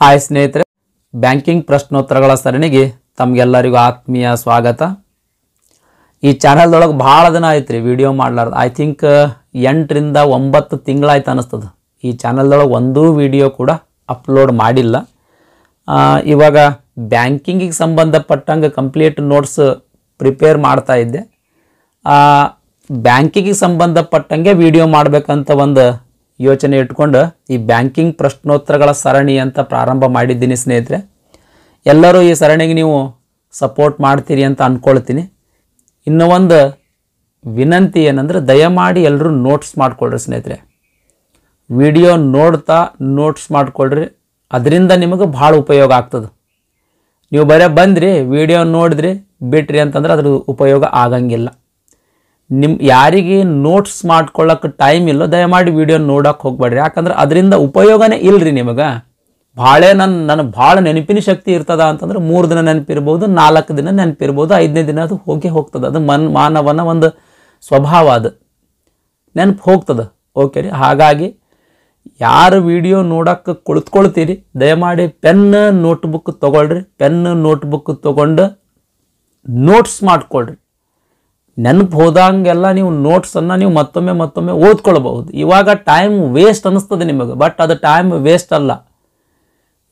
Hi ಸ್ನೇಹಿತರೆ, banking ಪ್ರಶ್ನೋತ್ತರಗಳ ಸರಣಿಗೆ ತಮಗೆಲ್ಲರಿಗೂ ಆತ್ಮೀಯ ಸ್ವಾಗತ. ಈ ಚಾನಲ್ದೊಳಗೆ ಭಾಳ ದಿನ ಆಯ್ತು ರೀ ವಿಡಿಯೋ ಮಾಡ್ಲಾರ್ದು. ಐ ಥಿಂಕ್ 8 ರಿಂದ 9 ತಿಂಗಳಾಯ್ತು ಅನ್ನಿಸ್ತದೆ. ಈ ಚಾನಲ್ದೊಳಗೆ ಒಂದೂ ವಿಡಿಯೋ ಕೂಡ ಅಪ್ಲೋಡ್ ಮಾಡಿಲ್ಲ. ಇವಾಗ ಬ್ಯಾಂಕಿಂಗಿಗೆ ಸಂಬಂಧಪಟ್ಟಂಗೆ ಕಂಪ್ಲೀಟ್ ನೋಟ್ಸ್ ಪ್ರಿಪೇರ್ ಮಾಡ್ತಾ ಇದ್ದೆ. ಬ್ಯಾಂಕಿಂಗಿಗೆ ಸಂಬಂಧಪಟ್ಟಂಗೆ ವಿಡಿಯೋ ಮಾಡಬೇಕಂತ ಒಂದು ಯೋಚನೆ ಇಟ್ಕೊಂಡು ಈ ಬ್ಯಾಂಕಿಂಗ್ ಪ್ರಶ್ನೋತ್ತರಗಳ ಸರಣಿ ಅಂತ ಪ್ರಾರಂಭ ಮಾಡಿದ್ದೀನಿ ಸ್ನೇಹಿತರೆ. ಎಲ್ಲರೂ ಈ ಸರಣಿಗೆ ನೀವು ಸಪೋರ್ಟ್ ಮಾಡ್ತೀರಿ ಅಂತ ಅಂದ್ಕೊಳ್ತೀನಿ. ಇನ್ನೂ ಒಂದು ವಿನಂತಿ ಏನಂದ್ರೆ, ದಯಮಾಡಿ ಎಲ್ಲರೂ ನೋಟ್ಸ್ ಮಾಡಿಕೊಳ್ರಿ ಸ್ನೇಹಿತರೆ. ವಿಡಿಯೋ ನೋಡ್ತಾ ನೋಟ್ಸ್ ಮಾಡಿಕೊಳ್ರಿ, ಅದರಿಂದ ನಿಮಗೆ ಭಾಳ ಉಪಯೋಗ ಆಗ್ತದೆ. ನೀವು ಬರೀ ಬಂದ್ರಿ ವಿಡಿಯೋ ನೋಡಿದ್ರಿ ಬಿಟ್ರಿ ಅಂತಂದ್ರೆ ಅದ್ರ ಉಪಯೋಗ ಆಗಂಗಿಲ್ಲ. ಯಾರಿಗೆ ನೋಟ್ಸ್ ಮಾಡ್ಕೊಳ್ಳೋಕೆ ಟೈಮ್ ಇಲ್ಲೋ ದಯಮಾಡಿ ವಿಡಿಯೋ ನೋಡೋಕೆ ಹೋಗ್ಬೇಡ್ರಿ. ಯಾಕಂದ್ರೆ ಅದರಿಂದ ಉಪಯೋಗನೇ ಇಲ್ಲರಿ ನಿಮಗೆ. ನನಗೆ ಭಾಳ ನೆನಪಿನ ಶಕ್ತಿ ಇರ್ತದ ಅಂತಂದ್ರೆ 3 ದಿನ ನೆನಪಿರ್ಬೋದು, 4 ದಿನ ನೆನಪಿರ್ಬೋದು, 5ನೇ ದಿನ ಅದು ಹೋಗ್ತದೆ. ಅದು ಮಾನವನ ಒಂದು ಸ್ವಭಾವ, ಅದು ನೆನಪು ಹೋಗ್ತದೆ. ಓಕೆ ರೀ. ಹಾಗಾಗಿ ಯಾರು ವಿಡಿಯೋ ನೋಡೋಕ್ಕೆ ಕುಳಿತುಕೊಳ್ತೀರಿ ದಯಮಾಡಿ ಪೆನ್ ನೋಟ್ಬುಕ್ ತೊಗೊಳ್ರಿ. ಪೆನ್ ನೋಟ್ಬುಕ್ ತೊಗೊಂಡು ನೋಟ್ಸ್ ಮಾಡ್ಕೊಳ್ರಿ. ನೆನಪು ಹೋದಂಗೆಲ್ಲ ನೀವು ನೋಟ್ಸನ್ನು ನೀವು ಮತ್ತೊಮ್ಮೆ ಓದ್ಕೊಳ್ಬಹುದು. ಇವಾಗ ಟೈಮ್ ವೇಸ್ಟ್ ಅನ್ನಿಸ್ತದೆ ನಿಮಗೆ, ಬಟ್ ಅದು ಟೈಮ್ ವೇಸ್ಟ್ ಅಲ್ಲ.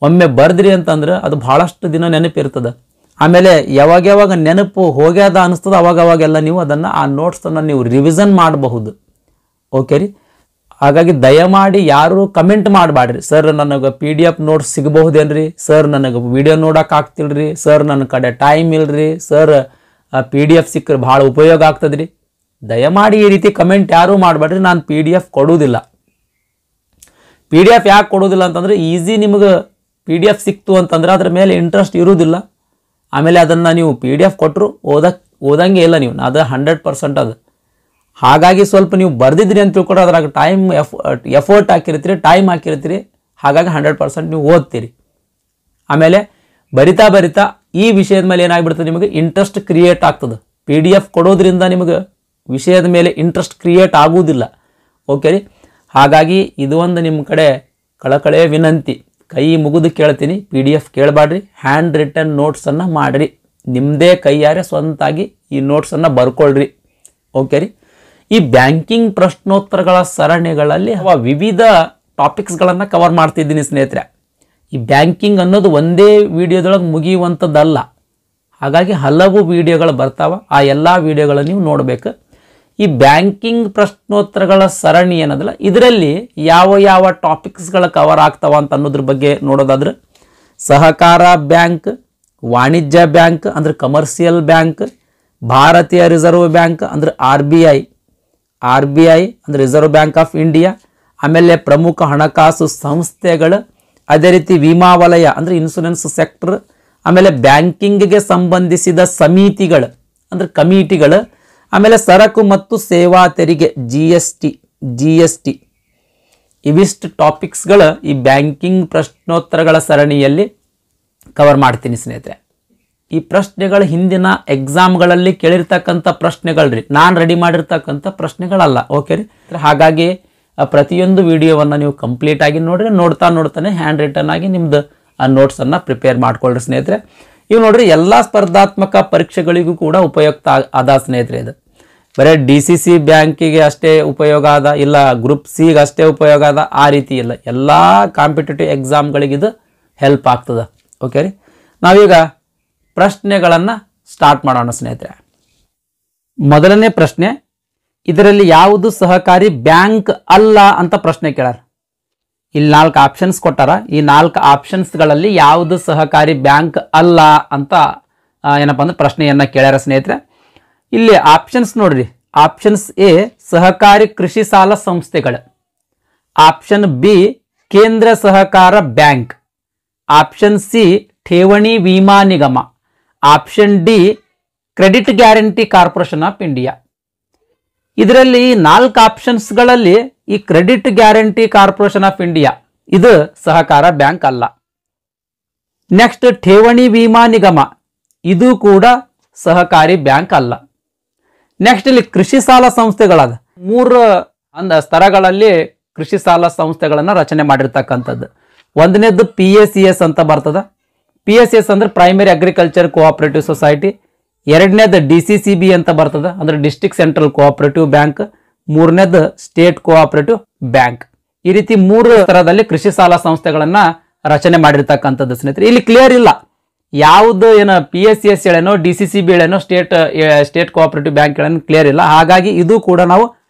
ಒಮ್ಮೆ ಬರೆದ್ರಿ ಅಂತಂದ್ರೆ ಅದು ಭಾಳಷ್ಟು ದಿನ ನೆನಪಿರ್ತದೆ. ಆಮೇಲೆ ಯಾವಾಗ ನೆನಪು ಹೋಗ್ಯದ ಅನ್ನಿಸ್ತದೆ ಅವಾಗೆಲ್ಲ ನೀವು ಅದನ್ನು ಆ ನೋಟ್ಸನ್ನು ನೀವು ರಿವಿಷನ್ ಮಾಡಬಹುದು. ಓಕೆ ರೀ. ಹಾಗಾಗಿ ದಯಮಾಡಿ ಯಾರು ಕಮೆಂಟ್ ಮಾಡಬೇಡ್ರಿ, ಸರ್ ನನಗೆ PDF ನೋಟ್ಸ್ ಸಿಗಬಹುದೇನ್ರಿ, ಸರ್ ನನಗೆ ವಿಡಿಯೋ ನೋಡೋಕೆ ಆಗ್ತಿಲ್ರಿ, ಸರ್ ನನ್ನ ಕಡೆ ಟೈಮ್ ಇಲ್ರಿ, ಸರ್ PDF ಸಿಕ್ಕರೆ ಭಾಳ ಉಪಯೋಗ ಆಗ್ತದ್ರಿ. ದಯಮಾಡಿ ಈ ರೀತಿ ಕಮೆಂಟ್ ಯಾರೂ ಮಾಡಬೇಡ್ರಿ. ನಾನು PDF ಕೊಡುವುದಿಲ್ಲ. PDF ಯಾಕೆ ಕೊಡೋದಿಲ್ಲ ಅಂತಂದರೆ, ಈಸಿ ನಿಮಗೆ PDF ಸಿಕ್ತು ಅಂತಂದ್ರೆ ಅದ್ರ ಮೇಲೆ ಇಂಟ್ರೆಸ್ಟ್ ಇರುವುದಿಲ್ಲ. ಆಮೇಲೆ ಅದನ್ನು ನೀವು PDF ಕೊಟ್ಟರು ಓದಂಗೆ ಇಲ್ಲ ನೀವು, ಅದು 100% ಅದು. ಹಾಗಾಗಿ ಸ್ವಲ್ಪ ನೀವು ಬರೆದಿದ್ರಿ ಅಂತ ತಿಳ್ಕೊಡ್ರೆ ಅದ್ರಾಗ ಟೈಮ್ ಎಫರ್ಟ್ ಹಾಕಿರ್ತೀರಿ, ಟೈಮ್ ಹಾಕಿರ್ತೀರಿ. ಹಾಗಾಗಿ 100% ನೀವು ಓದ್ತೀರಿ. ಆಮೇಲೆ ಬರಿತಾ ಈ ವಿಷಯದ ಮೇಲೆ ಏನಾಗ್ಬಿಡ್ತದೆ, ನಿಮಗೆ ಇಂಟ್ರೆಸ್ಟ್ ಕ್ರಿಯೇಟ್ ಆಗ್ತದೆ. PDF ಕೊಡೋದ್ರಿಂದ ನಿಮಗೆ ವಿಷಯದ ಮೇಲೆ ಇಂಟ್ರೆಸ್ಟ್ ಕ್ರಿಯೇಟ್ ಆಗುವುದಿಲ್ಲ. ಓಕೆ ರೀ. ಹಾಗಾಗಿ ಇದು ಒಂದು ನಿಮ್ಮ ಕಡೆ ಕಳಕಳೆಯ ವಿನಂತಿ, ಕೈ ಮುಗಿದು ಕೇಳ್ತೀನಿ. PDF ಕೇಳಬೇಡ್ರಿ, ಹ್ಯಾಂಡ್ ರಿಟನ್ ನೋಟ್ಸನ್ನು ಮಾಡಿರಿ. ನಿಮ್ಮದೇ ಕೈಯಾರೆ ಸ್ವಂತಾಗಿ ಈ ನೋಟ್ಸನ್ನು ಬರ್ಕೊಳ್ರಿ. ಓಕೆ ರೀ. ಈ ಬ್ಯಾಂಕಿಂಗ್ ಪ್ರಶ್ನೋತ್ತರಗಳ ಸರಣಿಗಳಲ್ಲಿ ವಿವಿಧ ಟಾಪಿಕ್ಸ್ಗಳನ್ನು ಕವರ್ ಮಾಡ್ತಿದ್ದೀನಿ ಸ್ನೇಹಿತರೆ. ಈ ಬ್ಯಾಂಕಿಂಗ್ ಅನ್ನೋದು ಒಂದೇ ವಿಡಿಯೋದೊಳಗೆ ಮುಗಿಯುವಂಥದ್ದಲ್ಲ. ಹಾಗಾಗಿ ಹಲವು ವಿಡಿಯೋಗಳು ಬರ್ತಾವೆ. ಆ ಎಲ್ಲ ವಿಡಿಯೋಗಳನ್ನು ನೀವು ನೋಡಬೇಕು. ಈ ಬ್ಯಾಂಕಿಂಗ್ ಪ್ರಶ್ನೋತ್ತರಗಳ ಸರಣಿ ಏನದಲ್ಲ, ಇದರಲ್ಲಿ ಯಾವ ಟಾಪಿಕ್ಸ್ಗಳು ಕವರ್ ಆಗ್ತಾವ ಅಂತ ಅನ್ನೋದ್ರ ಬಗ್ಗೆ ನೋಡೋದಾದ್ರೆ, ಸಹಕಾರ ಬ್ಯಾಂಕ್, ವಾಣಿಜ್ಯ ಬ್ಯಾಂಕ್ ಅಂದರೆ ಕಮರ್ಷಿಯಲ್ ಬ್ಯಾಂಕ್, ಭಾರತೀಯ ರಿಸರ್ವ್ ಬ್ಯಾಂಕ್ ಅಂದರೆ RBI ಅಂದರೆ ರಿಸರ್ವ್ ಬ್ಯಾಂಕ್ ಆಫ್ ಇಂಡಿಯಾ, ಆಮೇಲೆ ಪ್ರಮುಖ ಹಣಕಾಸು ಸಂಸ್ಥೆಗಳು, ಅದೇ ರೀತಿ ವಿಮಾ ವಲಯ ಅಂದರೆ ಇನ್ಶೂರೆನ್ಸ್ ಸೆಕ್ಟರ್, ಆಮೇಲೆ ಬ್ಯಾಂಕಿಂಗ್ಗೆ ಸಂಬಂಧಿಸಿದ ಸಮಿತಿಗಳು ಅಂದರೆ ಕಮಿಟಿಗಳು, ಆಮೇಲೆ ಸರಕು ಮತ್ತು ಸೇವಾ ತೆರಿಗೆ GST ಇವಿಷ್ಟು ಟಾಪಿಕ್ಸ್ಗಳು ಈ ಬ್ಯಾಂಕಿಂಗ್ ಪ್ರಶ್ನೋತ್ತರಗಳ ಸರಣಿಯಲ್ಲಿ ಕವರ್ ಮಾಡ್ತೀನಿ ಸ್ನೇಹಿತರೆ. ಈ ಪ್ರಶ್ನೆಗಳು ಹಿಂದಿನ ಎಕ್ಸಾಮ್ಗಳಲ್ಲಿ ಕೇಳಿರ್ತಕ್ಕಂಥ ಪ್ರಶ್ನೆಗಳ್ರಿ, ನಾನು ರೆಡಿ ಮಾಡಿರ್ತಕ್ಕಂಥ ಪ್ರಶ್ನೆಗಳಲ್ಲ. ಓಕೆ ರೀ. ಹಾಗಾಗಿ ಪ್ರತಿಯೊಂದು ವಿಡಿಯೋವನ್ನು ನೀವು ಕಂಪ್ಲೀಟ್ ಆಗಿ ನೋಡ್ರಿ. ನೋಡ್ತಾನೆ ಹ್ಯಾಂಡ್ ರಿಟನ್ ಆಗಿ ನಿಮ್ದು ಆ ನೋಟ್ಸನ್ನು ಪ್ರಿಪೇರ್ ಮಾಡ್ಕೊಳ್ರಿ ಸ್ನೇಹಿತರೆ. ಇವು ನೋಡ್ರಿ ಎಲ್ಲ ಸ್ಪರ್ಧಾತ್ಮಕ ಪರೀಕ್ಷೆಗಳಿಗೂ ಕೂಡ ಉಪಯುಕ್ತ ಆದ ಸ್ನೇಹಿತರೆ. ಇದು ಬರೀ DCC ಬ್ಯಾಂಕಿಗೆ ಅಷ್ಟೇ ಉಪಯೋಗ ಆದ, ಇಲ್ಲ ಗ್ರೂಪ್ Cಗೆ ಅಷ್ಟೇ ಉಪಯೋಗ ಆದ, ಆ ರೀತಿ ಇಲ್ಲ. ಎಲ್ಲ ಕಾಂಪಿಟೇಟಿವ್ ಎಕ್ಸಾಮ್ಗಳಿಗಿದು ಹೆಲ್ಪ್ ಆಗ್ತದೆ. ಓಕೆ ರೀ. ನಾವೀಗ ಪ್ರಶ್ನೆಗಳನ್ನು ಸ್ಟಾರ್ಟ್ ಮಾಡೋಣ ಸ್ನೇಹಿತರೆ. ಮೊದಲನೇ ಪ್ರಶ್ನೆ, ಇದರಲ್ಲಿ ಯಾವುದು ಸಹಕಾರಿ ಬ್ಯಾಂಕ್ ಅಲ್ಲ ಅಂತ ಪ್ರಶ್ನೆ ಕೇಳಾರ. ಇಲ್ಲಿ 4 ಆಪ್ಷನ್ಸ್ ಕೊಟ್ಟಾರ. ಈ 4 ಆಪ್ಷನ್ಸ್ಗಳಲ್ಲಿ ಯಾವುದು ಸಹಕಾರಿ ಬ್ಯಾಂಕ್ ಅಲ್ಲ ಅಂತ ಏನಪ್ಪ ಅಂದ್ರೆ ಪ್ರಶ್ನೆಯನ್ನ ಕೇಳ್ಯಾರ ಸ್ನೇಹಿತರೆ. ಇಲ್ಲಿ ಆಪ್ಷನ್ಸ್ ನೋಡ್ರಿ. ಆಪ್ಷನ್ಸ್ A ಸಹಕಾರಿ ಕೃಷಿ ಸಾಲ ಸಂಸ್ಥೆಗಳು, ಆಪ್ಷನ್ B ಕೇಂದ್ರ ಸಹಕಾರ ಬ್ಯಾಂಕ್, ಆಪ್ಷನ್ C ಠೇವಣಿ ವಿಮಾ ನಿಗಮ, option D credit guarantee corporation of India. ಇದರಲ್ಲಿ 4 ಆಪ್ಷನ್ಸ್ಗಳಲ್ಲಿ ಈ credit guarantee corporation of India ಇದು ಸಹಕಾರ ಬ್ಯಾಂಕ್ ಅಲ್ಲ. ನೆಕ್ಸ್ಟ್ ಠೇವಣಿ ವಿಮಾ ನಿಗಮ, ಇದು ಕೂಡ ಸಹಕಾರಿ ಬ್ಯಾಂಕ್ ಅಲ್ಲ. ನೆಕ್ಸ್ಟ್ ಇಲ್ಲಿ ಕೃಷಿ ಸಾಲ ಸಂಸ್ಥೆಗಳಾದ 3 ಸ್ತರಗಳಲ್ಲಿ ಕೃಷಿ ಸಾಲ ಸಂಸ್ಥೆಗಳನ್ನು ರಚನೆ ಮಾಡಿರ್ತಕ್ಕಂಥದ್ದು. ಒಂದನೇದು PACS ಅಂತ ಬರ್ತದ. PACS ಅಂದ್ರೆ ಪ್ರೈಮರಿ ಅಗ್ರಿಕಲ್ಚರ್ ಕೋಆಪರೇಟಿವ್ ಸೊಸೈಟಿ. ಎರಡನೇದು DCCB ಅಂತ ಬರ್ತದ, ಅಂದ್ರೆ ಡಿಸ್ಟ್ರಿಕ್ಟ್ ಸೆಂಟ್ರಲ್ ಕೋಆಪರೇಟಿವ್ ಬ್ಯಾಂಕ್. ಮೂರನೇದು ಸ್ಟೇಟ್ ಕೋಆಪರೇಟಿವ್ ಬ್ಯಾಂಕ್. ಈ ರೀತಿ 3 ತರದಲ್ಲಿ ಕೃಷಿ ಸಾಲ ಸಂಸ್ಥೆಗಳನ್ನ ರಚನೆ ಮಾಡಿರ್ತಕ್ಕಂಥದ್ದು ಸ್ನೇಹಿತರೆ. ಇಲ್ಲಿ ಕ್ಲಿಯರ್ ಇಲ್ಲ ಯಾವುದು ಏನು PACS ಹೇಳೇನೋ DCCB ಹೇಳೇನೋ ಸ್ಟೇಟ್ ಕೋಆಪರೇಟಿವ್ ಬ್ಯಾಂಕ್ ಹೇಳೇನೋ ಕ್ಲಿಯರ್ ಇಲ್ಲ. ಹಾಗಾಗಿ ಇದು ಕೂಡ ನಾವು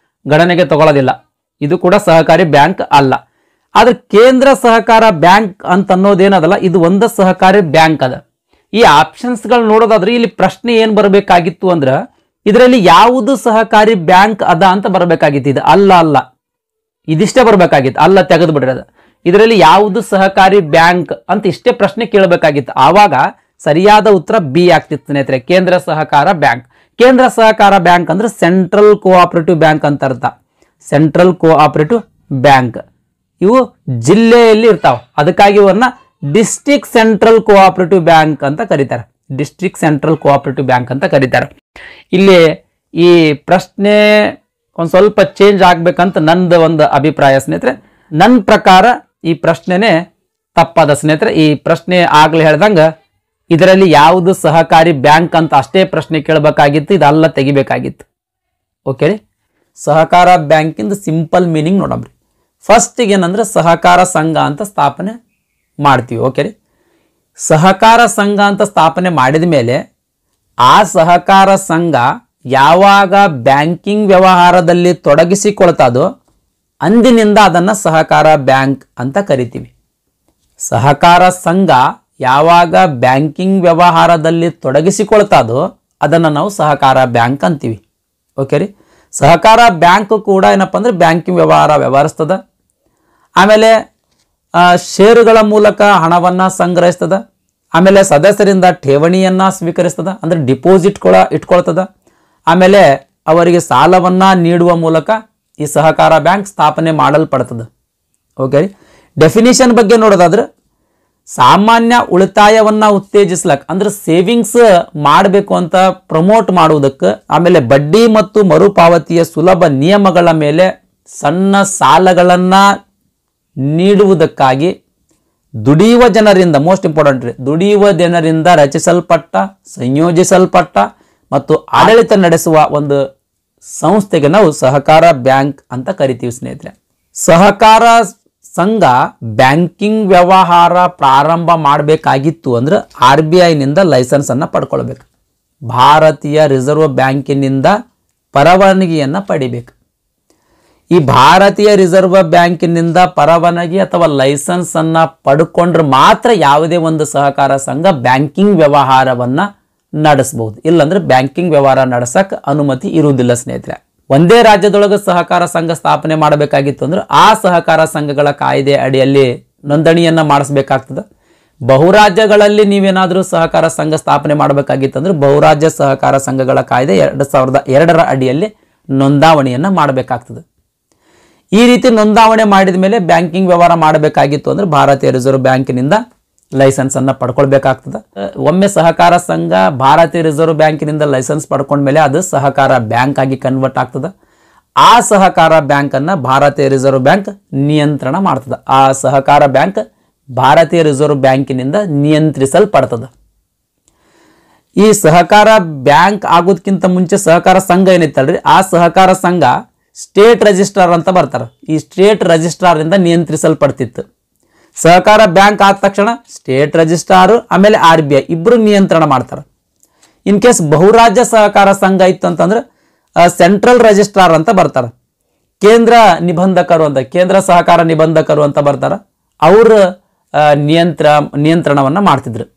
ಗಣನೆಗೆ ತಗೊಳ್ಳೋದಿಲ್ಲ. ಇದು ಕೂಡ ಸಹಕಾರಿ ಬ್ಯಾಂಕ್ ಅಲ್ಲ. ಆದ್ರೆ ಕೇಂದ್ರ ಸಹಕಾರ ಬ್ಯಾಂಕ್ ಅಂತ ಅನ್ನೋದೇನದಲ್ಲ, ಇದು ಒಂದು ಸಹಕಾರಿ ಬ್ಯಾಂಕ್ ಅದ. ಈ ಆಪ್ಷನ್ಸ್ಗಳು ನೋಡೋದಾದ್ರೆ ಇಲ್ಲಿ ಪ್ರಶ್ನೆ ಏನ್ ಬರಬೇಕಾಗಿತ್ತು ಅಂದ್ರ ಇದರಲ್ಲಿ ಯಾವುದು ಸಹಕಾರಿ ಬ್ಯಾಂಕ್ ಅದ ಅಂತ ಬರಬೇಕಾಗಿತ್ತು. ಇದು ಅಲ್ಲ ಇದಿಷ್ಟೇ ಬರಬೇಕಾಗಿತ್ತು, ಅಲ್ಲ ತೆಗೆದು ಬಿಡ್ರದ. ಇದರಲ್ಲಿ ಯಾವುದು ಸಹಕಾರಿ ಬ್ಯಾಂಕ್ ಅಂತ ಇಷ್ಟೇ ಪ್ರಶ್ನೆ ಕೇಳಬೇಕಾಗಿತ್ತು. ಆವಾಗ ಸರಿಯಾದ ಉತ್ತರ ಬಿ ಆಗ್ತಿತ್ತು ಸ್ನೇಹಿತರೆ, ಕೇಂದ್ರ ಸಹಕಾರ ಬ್ಯಾಂಕ್. ಕೇಂದ್ರ ಸಹಕಾರ ಬ್ಯಾಂಕ್ ಅಂದ್ರೆ ಸೆಂಟ್ರಲ್ ಕೋಆಪರೇಟಿವ್ ಬ್ಯಾಂಕ್ ಅಂತ ಅರ್ಥ. ಸೆಂಟ್ರಲ್ ಕೋಆಪರೇಟಿವ್ ಬ್ಯಾಂಕ್ ಇವು ಜಿಲ್ಲೆಯಲ್ಲಿ ಇರ್ತಾವ, ಅದಕ್ಕಾಗಿ ಇವನ್ನ ಡಿಸ್ಟ್ರಿಕ್ಟ್ ಸೆಂಟ್ರಲ್ ಕೋಆಪರೇಟಿವ್ ಬ್ಯಾಂಕ್ ಅಂತ ಕರೀತಾರೆ. ಡಿಸ್ಟ್ರಿಕ್ಟ್ ಸೆಂಟ್ರಲ್ ಕೋಆಪರೇಟಿವ್ ಬ್ಯಾಂಕ್ ಅಂತ ಕರೀತಾರೆ. ಇಲ್ಲಿ ಈ ಪ್ರಶ್ನೆ ಒಂದ್ ಸ್ವಲ್ಪ ಚೇಂಜ್ ಆಗ್ಬೇಕಂತ ನಂದು ಒಂದು ಅಭಿಪ್ರಾಯ ಸ್ನೇಹಿತರೆ. ನನ್ನ ಪ್ರಕಾರ ಈ ಪ್ರಶ್ನೆನೇ ತಪ್ಪಾದ ಸ್ನೇಹಿತರೆ. ಈ ಪ್ರಶ್ನೆ ಆಗ್ಲೇ ಹೇಳ್ದಂಗ ಇದರಲ್ಲಿ ಯಾವುದು ಸಹಕಾರಿ ಬ್ಯಾಂಕ್ ಅಂತ ಅಷ್ಟೇ ಪ್ರಶ್ನೆ ಕೇಳಬೇಕಾಗಿತ್ತು, ಇದೆಲ್ಲ ತೆಗಿಬೇಕಾಗಿತ್ತು. ಓಕೆ ರೀ. ಸಹಕಾರ ಬ್ಯಾಂಕಿಂದ ಸಿಂಪಲ್ ಮೀನಿಂಗ್ ನೋಡಮ್ರಿ. ಫಸ್ಟ್ ಏನಂದ್ರೆ ಸಹಕಾರ ಸಂಘ ಅಂತ ಸ್ಥಾಪನೆ ಮಾಡ್ತೀವಿ. ಓಕೆ ರೀ. ಸಹಕಾರ ಸಂಘ ಅಂತ ಸ್ಥಾಪನೆ ಮಾಡಿದ ಮೇಲೆ ಆ ಸಹಕಾರ ಸಂಘ ಯಾವಾಗ ಬ್ಯಾಂಕಿಂಗ್ ವ್ಯವಹಾರದಲ್ಲಿ ತೊಡಗಿಸಿಕೊಳ್ತದೋ ಅಂದಿನಿಂದ ಅದನ್ನು ಸಹಕಾರ ಬ್ಯಾಂಕ್ ಅಂತ ಕರಿತೀವಿ. ಸಹಕಾರ ಸಂಘ ಯಾವಾಗ ಬ್ಯಾಂಕಿಂಗ್ ವ್ಯವಹಾರದಲ್ಲಿ ತೊಡಗಿಸಿಕೊಳ್ತದೋ ಅದನ್ನು ನಾವು ಸಹಕಾರ ಬ್ಯಾಂಕ್ ಅಂತೀವಿ. ಓಕೆ ರೀ. ಸಹಕಾರ ಬ್ಯಾಂಕ್ ಕೂಡ ಏನಪ್ಪ ಅಂದ್ರೆ ಬ್ಯಾಂಕಿಂಗ್ ವ್ಯವಹರಿಸ್ತದ. ಆಮೇಲೆ ಷೇರುಗಳ ಮೂಲಕ ಹಣವನ್ನು ಸಂಗ್ರಹಿಸ್ತದ. ಆಮೇಲೆ ಸದಸ್ಯರಿಂದ ಠೇವಣಿಯನ್ನ ಸ್ವೀಕರಿಸ್ತದ, ಅಂದ್ರೆ ಡಿಪಾಸಿಟ್ ಇಟ್ಕೊಳ್ತದ. ಆಮೇಲೆ ಅವರಿಗೆ ಸಾಲವನ್ನ ನೀಡುವ ಮೂಲಕ ಈ ಸಹಕಾರ ಬ್ಯಾಂಕ್ ಸ್ಥಾಪನೆ ಮಾಡಲ್ಪಡ್ತದೆ. ಓಕೆ ರೀ. ಡೆಫಿನಿಷನ್ ಬಗ್ಗೆ ನೋಡೋದಾದ್ರೆ ಸಾಮಾನ್ಯ ಉಳಿತಾಯವನ್ನ ಉತ್ತೇಜಿಸ್ಲಕ್ ಅಂದ್ರೆ ಸೇವಿಂಗ್ಸ್ ಮಾಡಬೇಕು ಅಂತ ಪ್ರಮೋಟ್ ಮಾಡುವುದಕ್ಕೆ, ಆಮೇಲೆ ಬಡ್ಡಿ ಮತ್ತು ಮರುಪಾವತಿಯ ಸುಲಭ ನಿಯಮಗಳ ಮೇಲೆ ಸಣ್ಣ ಸಾಲಗಳನ್ನ ನೀಡುವುದಕ್ಕಾಗಿ ದುಡಿಯುವ ಜನರಿಂದ, ಮೋಸ್ಟ್ ಇಂಪಾರ್ಟೆಂಟ್ ರೀ, ದುಡಿಯುವ ಜನರಿಂದ ರಚಿಸಲ್ಪಟ್ಟ, ಸಂಯೋಜಿಸಲ್ಪಟ್ಟ ಮತ್ತು ಆಡಳಿತ ನಡೆಸುವ ಒಂದು ಸಂಸ್ಥೆಗೆ ನಾವು ಸಹಕಾರ ಬ್ಯಾಂಕ್ ಅಂತ ಕರಿತೀವಿ ಸ್ನೇಹಿತರೆ. ಸಹಕಾರ ಸಂಘ ಬ್ಯಾಂಕಿಂಗ್ ವ್ಯವಹಾರ ಪ್ರಾರಂಭ ಮಾಡಬೇಕಾಗಿತ್ತು ಅಂದ್ರೆ RBI ನಿಂದ ಲೈಸೆನ್ಸ್ ಅನ್ನ ಪಡ್ಕೊಳ್ಬೇಕು. ಭಾರತೀಯ ರಿಸರ್ವ್ ಬ್ಯಾಂಕಿನಿಂದ ಪರವಾನಗಿಯನ್ನ ಪಡಿಬೇಕು. ಈ ಭಾರತೀಯ ರಿಸರ್ವ್ ಬ್ಯಾಂಕಿನಿಂದ ಪರವಾನಗಿ ಅಥವಾ ಲೈಸೆನ್ಸ್ ಅನ್ನ ಪಡ್ಕೊಂಡ್ರೆ ಮಾತ್ರ ಯಾವುದೇ ಒಂದು ಸಹಕಾರ ಸಂಘ ಬ್ಯಾಂಕಿಂಗ್ ವ್ಯವಹಾರವನ್ನ ನಡೆಸಬಹುದು. ಇಲ್ಲಾಂದ್ರೆ ಬ್ಯಾಂಕಿಂಗ್ ವ್ಯವಹಾರ ನಡೆಸಕ್ ಅನುಮತಿ ಇರುವುದಿಲ್ಲ ಸ್ನೇಹಿತರೆ. ಒಂದೇ ರಾಜ್ಯದೊಳಗೆ ಸಹಕಾರ ಸಂಘ ಸ್ಥಾಪನೆ ಮಾಡಬೇಕಾಗಿತ್ತು ಅಂದ್ರೆ ಆ ಸಹಕಾರ ಸಂಘಗಳ ಕಾಯ್ದೆ ಅಡಿಯಲ್ಲಿ ನೋಂದಣಿಯನ್ನ ಮಾಡಿಸಬೇಕಾಗ್ತದೆ. ಬಹುರಾಜ್ಯಗಳಲ್ಲಿ ನೀವೇನಾದ್ರೂ ಸಹಕಾರ ಸಂಘ ಸ್ಥಾಪನೆ ಮಾಡಬೇಕಾಗಿತ್ತು ಅಂದ್ರೆ ಬಹುರಾಜ್ಯ ಸಹಕಾರ ಸಂಘಗಳ ಕಾಯ್ದೆ 2002ರ ಅಡಿಯಲ್ಲಿ ನೋಂದಾವಣಿಯನ್ನ ಮಾಡಬೇಕಾಗ್ತದೆ. ಈ ರೀತಿ ನೋಂದಾವಣೆ ಮಾಡಿದ ಮೇಲೆ ಬ್ಯಾಂಕಿಂಗ್ ವ್ಯವಹಾರ ಮಾಡಬೇಕಾಗಿತ್ತು ಅಂದ್ರೆ ಭಾರತೀಯ ರಿಸರ್ವ್ ಬ್ಯಾಂಕಿನಿಂದ ಲೈಸೆನ್ಸ್ ಅನ್ನ ಪಡ್ಕೊಳ್ಬೇಕಾಗ್ತದೆ. ಒಮ್ಮೆ ಸಹಕಾರ ಸಂಘ ಭಾರತೀಯ ರಿಸರ್ವ್ ಬ್ಯಾಂಕಿನಿಂದ ಲೈಸೆನ್ಸ್ ಪಡ್ಕೊಂಡ್ಮೇಲೆ ಅದು ಸಹಕಾರ ಬ್ಯಾಂಕ್ ಆಗಿ ಕನ್ವರ್ಟ್ ಆಗ್ತದೆ. ಆ ಸಹಕಾರ ಬ್ಯಾಂಕ್ ಅನ್ನ ಭಾರತೀಯ ರಿಸರ್ವ್ ಬ್ಯಾಂಕ್ ನಿಯಂತ್ರಣ ಮಾಡ್ತದೆ. ಆ ಸಹಕಾರ ಬ್ಯಾಂಕ್ ಭಾರತೀಯ ರಿಸರ್ವ್ ಬ್ಯಾಂಕಿನಿಂದ ನಿಯಂತ್ರಿಸಲ್ಪಡ್ತದೆ. ಈ ಸಹಕಾರ ಬ್ಯಾಂಕ್ ಆಗೋದಕ್ಕಿಂತ ಮುಂಚೆ ಸಹಕಾರ ಸಂಘ ಏನಿತ್ತಲ್ರಿ, ಆ ಸಹಕಾರ ಸಂಘ ಸ್ಟೇಟ್ ರಿಜಿಸ್ಟ್ರಾರ್ ಅಂತ ಬರ್ತಾರೆ. ಈ ಸ್ಟೇಟ್ ರಿಜಿಸ್ಟ್ರಾರ್ ಇಂದ ನಿಯಂತ್ರಿಸಲ್ಪಡ್ತಿತ್ತು. ಸಹಕಾರ ಬ್ಯಾಂಕ್ ಆದ ತಕ್ಷಣ ಸ್ಟೇಟ್ ರಿಜಿಸ್ಟ್ರಾರ್ ಆಮೇಲೆ RBI ಇಬ್ರು ನಿಯಂತ್ರಣ ಮಾಡ್ತಾರೆ. ಇನ್ ಕೇಸ್ ಬಹುರಾಜ್ಯ ಸಹಕಾರ ಸಂಘ ಇತ್ತು ಅಂತಂದ್ರೆ ಸೆಂಟ್ರಲ್ ರಿಜಿಸ್ಟ್ರಾರ್ ಅಂತ ಬರ್ತಾರೆ. ಕೇಂದ್ರ ನಿಬಂಧಕರು ಅಂತ, ಕೇಂದ್ರ ಸಹಕಾರ ನಿಬಂಧಕರು ಅಂತ ಬರ್ತಾರೆ. ಅವರು ನಿಯಂತ್ರಣವನ್ನ ಮಾಡ್ತಿದ್ರು.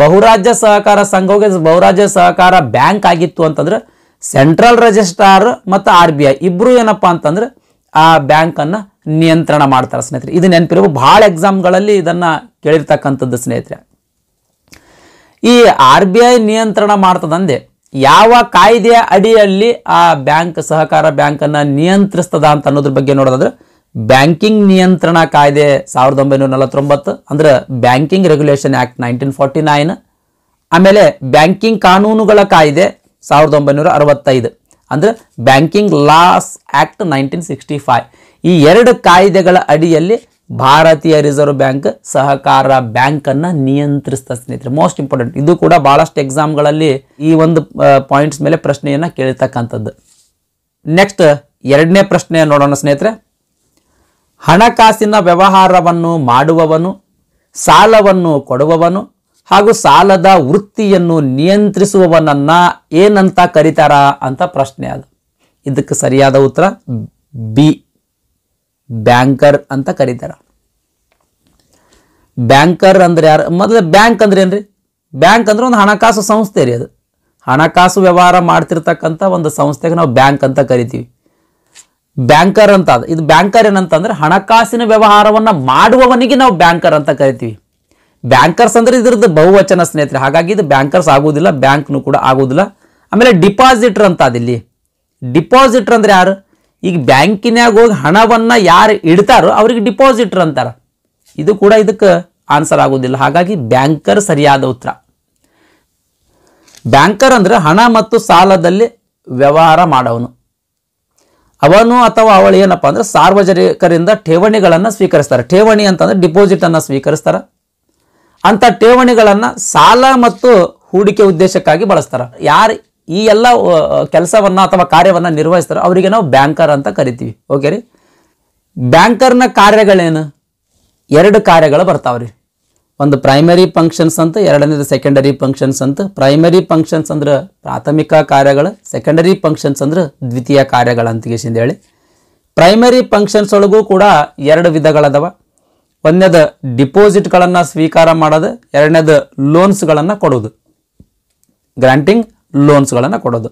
ಬಹುರಾಜ್ಯ ಸಹಕಾರ ಸಂಘಕ್ಕೆ ಬಹುರಾಜ್ಯ ಸಹಕಾರ ಬ್ಯಾಂಕ್ ಆಗಿತ್ತು ಅಂತಂದ್ರೆ ಸೆಂಟ್ರಲ್ ರಿಜಿಸ್ಟ್ರಾರ್ ಮತ್ತು RBI ಇಬ್ರು ಏನಪ್ಪಾ ಅಂತಂದ್ರೆ ಆ ಬ್ಯಾಂಕ್ ಅನ್ನ ನಿಯಂತ್ರಣ ಮಾಡ್ತಾರೆ ಸ್ನೇಹಿತರೆ. ಇದು ನೆನಪಿರುವ ಬಹಳ ಎಕ್ಸಾಮ್ಗಳಲ್ಲಿ ಇದನ್ನ ಕೇಳಿರ್ತಕ್ಕಂಥದ್ದು ಸ್ನೇಹಿತರೆ. ಈ RBI ನಿಯಂತ್ರಣ ಮಾಡ್ತದಂದೆ ಯಾವ ಕಾಯ್ದೆಯ ಅಡಿಯಲ್ಲಿ ಆ ಬ್ಯಾಂಕ್ ಸಹಕಾರ ಬ್ಯಾಂಕ್ ಅನ್ನ ನಿಯಂತ್ರಿಸ್ತದ ಅಂತ ಅನ್ನೋದ್ರ ಬಗ್ಗೆ ನೋಡೋದಾದ್ರೆ ಬ್ಯಾಂಕಿಂಗ್ ನಿಯಂತ್ರಣ ಕಾಯ್ದೆ 1949 ಅಂದ್ರೆ ಬ್ಯಾಂಕಿಂಗ್ ರೆಗ್ಯುಲೇಷನ್ ಆಕ್ಟ್ 1949, ಆಮೇಲೆ ಬ್ಯಾಂಕಿಂಗ್ ಕಾನೂನುಗಳ ಕಾಯ್ದೆ 1965 ಅಂದ್ರೆ ಬ್ಯಾಂಕಿಂಗ್ ಲಾಸ್ ಆಕ್ಟ್ 1965. ಈ ಎರಡು ಕಾಯ್ದೆಗಳ ಅಡಿಯಲ್ಲಿ ಭಾರತೀಯ ರಿಸರ್ವ್ ಬ್ಯಾಂಕ್ ಸಹಕಾರ ಬ್ಯಾಂಕ್ ಅನ್ನ ನಿಯಂತ್ರಿಸ್ತಾ ಸ್ನೇಹಿತರೆ. ಮೋಸ್ಟ್ ಇಂಪಾರ್ಟೆಂಟ್, ಇದು ಕೂಡ ಬಹಳಷ್ಟು ಎಕ್ಸಾಮ್ಗಳಲ್ಲಿ ಈ ಒಂದು ಪಾಯಿಂಟ್ಸ್ ಮೇಲೆ ಪ್ರಶ್ನೆಯನ್ನ ಕೇಳ್ತಕ್ಕಂಥದ್ದು. ನೆಕ್ಸ್ಟ್ ಎರಡನೇ ಪ್ರಶ್ನೆ ನೋಡೋಣ ಸ್ನೇಹಿತರೆ. ಹಣಕಾಸಿನ ವ್ಯವಹಾರವನ್ನು ಮಾಡುವವನು, ಸಾಲವನ್ನು ಕೊಡುವವನು ಹಾಗೂ ಸಾಲದ ವೃತ್ತಿಯನ್ನು ನಿಯಂತ್ರಿಸುವವನನ್ನ ಏನಂತ ಕರೀತಾರ ಅಂತ ಪ್ರಶ್ನೆ. ಅದು ಇದಕ್ಕೆ ಸರಿಯಾದ ಉತ್ತರ ಬಿ, ಬ್ಯಾಂಕರ್ ಅಂತ ಕರೀತಾರ. ಬ್ಯಾಂಕರ್ ಅಂದ್ರೆ ಯಾರು? ಮೊದಲು ಬ್ಯಾಂಕ್ ಅಂದ್ರೆ ಏನ್ರಿ? ಬ್ಯಾಂಕ್ ಅಂದ್ರೆ ಒಂದು ಹಣಕಾಸು ಸಂಸ್ಥೆ ರೀ. ಅದು ಹಣಕಾಸು ವ್ಯವಹಾರ ಮಾಡ್ತಿರ್ತಕ್ಕಂಥ ಒಂದು ಸಂಸ್ಥೆಗೆ ನಾವು ಬ್ಯಾಂಕ್ ಅಂತ ಕರಿತೀವಿ. ಬ್ಯಾಂಕರ್ ಅಂತ ಅದು. ಇದು ಬ್ಯಾಂಕರ್ ಏನಂತಂದ್ರೆ ಹಣಕಾಸಿನ ವ್ಯವಹಾರವನ್ನ ಮಾಡುವವನಿಗೆ ನಾವು ಬ್ಯಾಂಕರ್ ಅಂತ ಕರಿತೀವಿ. ಬ್ಯಾಂಕರ್ಸ್ ಅಂದ್ರೆ ಇದ್ರದ್ದು ಬಹುವಚನ ಸ್ನೇಹಿತರೆ, ಹಾಗಾಗಿ ಇದು ಬ್ಯಾಂಕರ್ಸ್ ಆಗುವುದಿಲ್ಲ, ಬ್ಯಾಂಕ್ನು ಕೂಡ ಆಗುವುದಿಲ್ಲ. ಆಮೇಲೆ ಡಿಪಾಸಿಟರ್ ಅಂತ ಅದಿಲ್ಲಿ. ಡಿಪಾಸಿಟರ್ ಅಂದ್ರೆ ಯಾರು? ಈಗ ಬ್ಯಾಂಕಿನಾಗ ಹೋಗಿ ಹಣವನ್ನ ಯಾರು ಇಡ್ತಾರೋ ಅವ್ರಿಗೆ ಡಿಪಾಸಿಟರ್ ಅಂತಾರ. ಇದು ಕೂಡ ಇದಕ್ಕೆ ಆನ್ಸರ್ ಆಗುವುದಿಲ್ಲ, ಹಾಗಾಗಿ ಬ್ಯಾಂಕರ್ ಸರಿಯಾದ ಉತ್ತರ. ಬ್ಯಾಂಕರ್ ಅಂದ್ರೆ ಹಣ ಮತ್ತು ಸಾಲದಲ್ಲಿ ವ್ಯವಹಾರ ಮಾಡವನು. ಅವನು ಅಥವಾ ಅವಳು ಏನಪ್ಪಾ ಅಂದ್ರೆ ಸಾರ್ವಜನಿಕರಿಂದ ಠೇವಣಿಗಳನ್ನ ಸ್ವೀಕರಿಸ್ತಾರೆ. ಠೇವಣಿ ಅಂತಂದ್ರೆ ಡಿಪಾಸಿಟ್ ಅನ್ನ ಸ್ವೀಕರಿಸ್ತಾರ. ಅಂತ ಠೇವಣಿಗಳನ್ನ ಸಾಲ ಮತ್ತು ಹೂಡಿಕೆ ಉದ್ದೇಶಕ್ಕಾಗಿ ಬಳಸ್ತಾರ. ಯಾರು ಈ ಎಲ್ಲ ಕೆಲಸವನ್ನ ಅಥವಾ ಕಾರ್ಯವನ್ನ ನಿರ್ವಹಿಸ್ತಾರೋ ಅವರಿಗೆ ನಾವು ಬ್ಯಾಂಕರ್ ಅಂತ ಕರಿತೀವಿ. ಓಕೆ ರೀ. ಬ್ಯಾಂಕರ್ನ ಕಾರ್ಯಗಳೇನು? ಎರಡು ಕಾರ್ಯಗಳು ಬರ್ತಾವ್ರಿ. ಒಂದು ಪ್ರೈಮರಿ ಫಂಕ್ಷನ್ಸ್ ಅಂತ, ಎರಡನೇದು ಸೆಕೆಂಡರಿ ಫಂಕ್ಷನ್ಸ್ ಅಂತ. ಪ್ರೈಮರಿ ಫಂಕ್ಷನ್ಸ್ ಅಂದ್ರೆ ಪ್ರಾಥಮಿಕ ಕಾರ್ಯಗಳು, ಸೆಕೆಂಡರಿ ಫಂಕ್ಷನ್ಸ್ ಅಂದ್ರೆ ದ್ವಿತೀಯ ಕಾರ್ಯಗಳು ಅಂತ ಹೇಳಿ. ಪ್ರೈಮರಿ ಫಂಕ್ಷನ್ಸ್ ಒಳಗೂ ಕೂಡ ಎರಡು ವಿಧಗಳದವ. ಒಂದನೇದು ಡಿಪಾಸಿಟ್ಗಳನ್ನು ಸ್ವೀಕಾರ ಮಾಡೋದು, ಎರಡನೇದು ಲೋನ್ಸ್ಗಳನ್ನು ಕೊಡೋದು, ಗ್ರಾಂಟಿಂಗ್ ಲೋನ್ಸ್ಗಳನ್ನು ಕೊಡೋದು.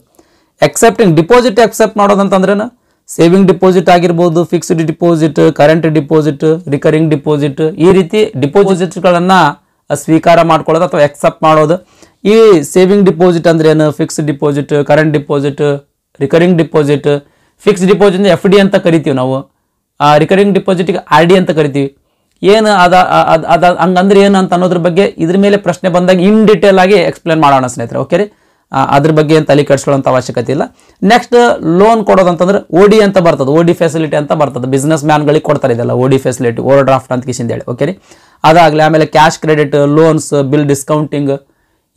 ಎಕ್ಸೆಪ್ಟಿಂಗ್ ಡಿಪಾಸಿಟ್ ಎಕ್ಸೆಪ್ಟ್ ಮಾಡೋದಂತಂದ್ರೇನು? ಸೇವಿಂಗ್ ಡಿಪಾಸಿಟ್ ಆಗಿರ್ಬೋದು, fixed deposit, current deposit, recurring deposit, ಈ ರೀತಿ ಡಿಪಾಸಿಟ್ಗಳನ್ನು ಸ್ವೀಕಾರ ಮಾಡ್ಕೊಳ್ಳೋದು ಅಥವಾ ಎಕ್ಸೆಪ್ಟ್ ಮಾಡೋದು. ಈ ಸೇವಿಂಗ್ ಡಿಪಾಸಿಟ್ ಅಂದ್ರೆ ಏನು? Fixed deposit, current deposit, recurring deposit. Fixed deposit FD ಅಂತ ಕರಿತೀವಿ ನಾವು, ರಿಕರಿಂಗ್ ಡಿಪಾಸಿಟ್ಗೆ RD ಅಂತ ಕರಿತೀವಿ. ಏನು ಅದ ಹಂಗಂದ್ರೆ ಏನು ಅಂತ ಅನ್ನೋದ್ರ ಬಗ್ಗೆ ಇದ್ರ ಮೇಲೆ ಪ್ರಶ್ನೆ ಬಂದಾಗ ಇನ್ ಡೀಟೇಲ್ ಆಗಿ ಎಕ್ಸ್ಪ್ಲೇನ್ ಮಾಡೋಣ ಸ್ನೇಹಿತರೆ. ಓಕೆ ರೀ. ಅದ್ರ ಬಗ್ಗೆ ಏನು ತಲೆ ಕೆಡಿಸ್ಕೊಳ್ಳೋಂಥ ಅವಶ್ಯಕತೆ ಇಲ್ಲ. ನೆಕ್ಸ್ಟ್ ಲೋನ್ ಕೊಡೋದಂತಂದ್ರೆ OD ಅಂತ ಬರ್ತದೆ, OD ಫೆಸಿಲಿಟಿ ಅಂತ ಬರ್ತದೆ. ಬಿಸ್ನೆಸ್ ಮ್ಯಾನ್ಗಳಿಗೆ ಕೊಡ್ತಾರೆ ಇದೆಲ್ಲ OD ಫೆಸಿಲಿಟಿ, ಓವರ್ ಡ್ರಾಫ್ಟ್ ಅಂತ ಹೇಳಿ. ಓಕೆ ರೀ. ಅದಾಗಲಿ ಆಮೇಲೆ cash credit, loans, bill discounting,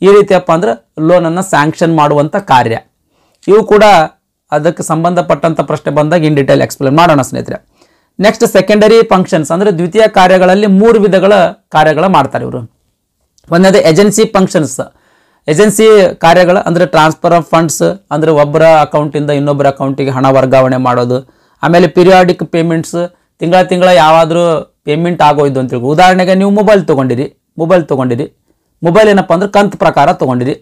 ಈ ರೀತಿಯಪ್ಪ ಅಂದ್ರೆ ಲೋನನ್ನು ಸ್ಯಾಂಕ್ಷನ್ ಮಾಡುವಂಥ ಕಾರ್ಯ. ಇವು ಕೂಡ ಅದಕ್ಕೆ ಸಂಬಂಧಪಟ್ಟಂಥ ಪ್ರಶ್ನೆ ಬಂದಾಗ ಇನ್ ಡೀಟೇಲ್ ಎಕ್ಸ್ಪ್ಲೇನ್ ಮಾಡೋಣ ಸ್ನೇಹಿತರೆ. ನೆಕ್ಸ್ಟ್ ಸೆಕೆಂಡರಿ ಫಂಕ್ಷನ್ಸ್ ಅಂದ್ರೆ ದ್ವಿತೀಯ ಕಾರ್ಯಗಳಲ್ಲಿ 3 ವಿಧಗಳ ಕಾರ್ಯಗಳು ಮಾಡ್ತಾರೆ ಇವರು. ಒಂದನೇದು ಏಜೆನ್ಸಿ ಫಂಕ್ಷನ್ಸ್. ಏಜೆನ್ಸಿ ಕಾರ್ಯಗಳು ಅಂದ್ರೆ ಟ್ರಾನ್ಸ್ಫರ್ ಆಫ್ ಫಂಡ್ಸ್, ಅಂದ್ರೆ ಒಬ್ಬರ ಅಕೌಂಟಿಂದ ಇನ್ನೊಬ್ಬರ ಅಕೌಂಟಿಗೆ ಹಣ ವರ್ಗಾವಣೆ ಮಾಡೋದು. ಆಮೇಲೆ ಪಿರಿಯಾಡಿಕ್ ಪೇಮೆಂಟ್ಸ್, ತಿಂಗಳ ಯಾವಾದರೂ ಪೇಮೆಂಟ್ ಆಗೋಯ್ದು ಅಂತ ತಿಳ್ಕೊ. ಉದಾಹರಣೆಗೆ ನೀವು ಮೊಬೈಲ್ ತೊಗೊಂಡಿರಿ, ಮೊಬೈಲ್ ಏನಪ್ಪ ಅಂದ್ರೆ ಕಂತು ಪ್ರಕಾರ ತೊಗೊಂಡಿರಿ,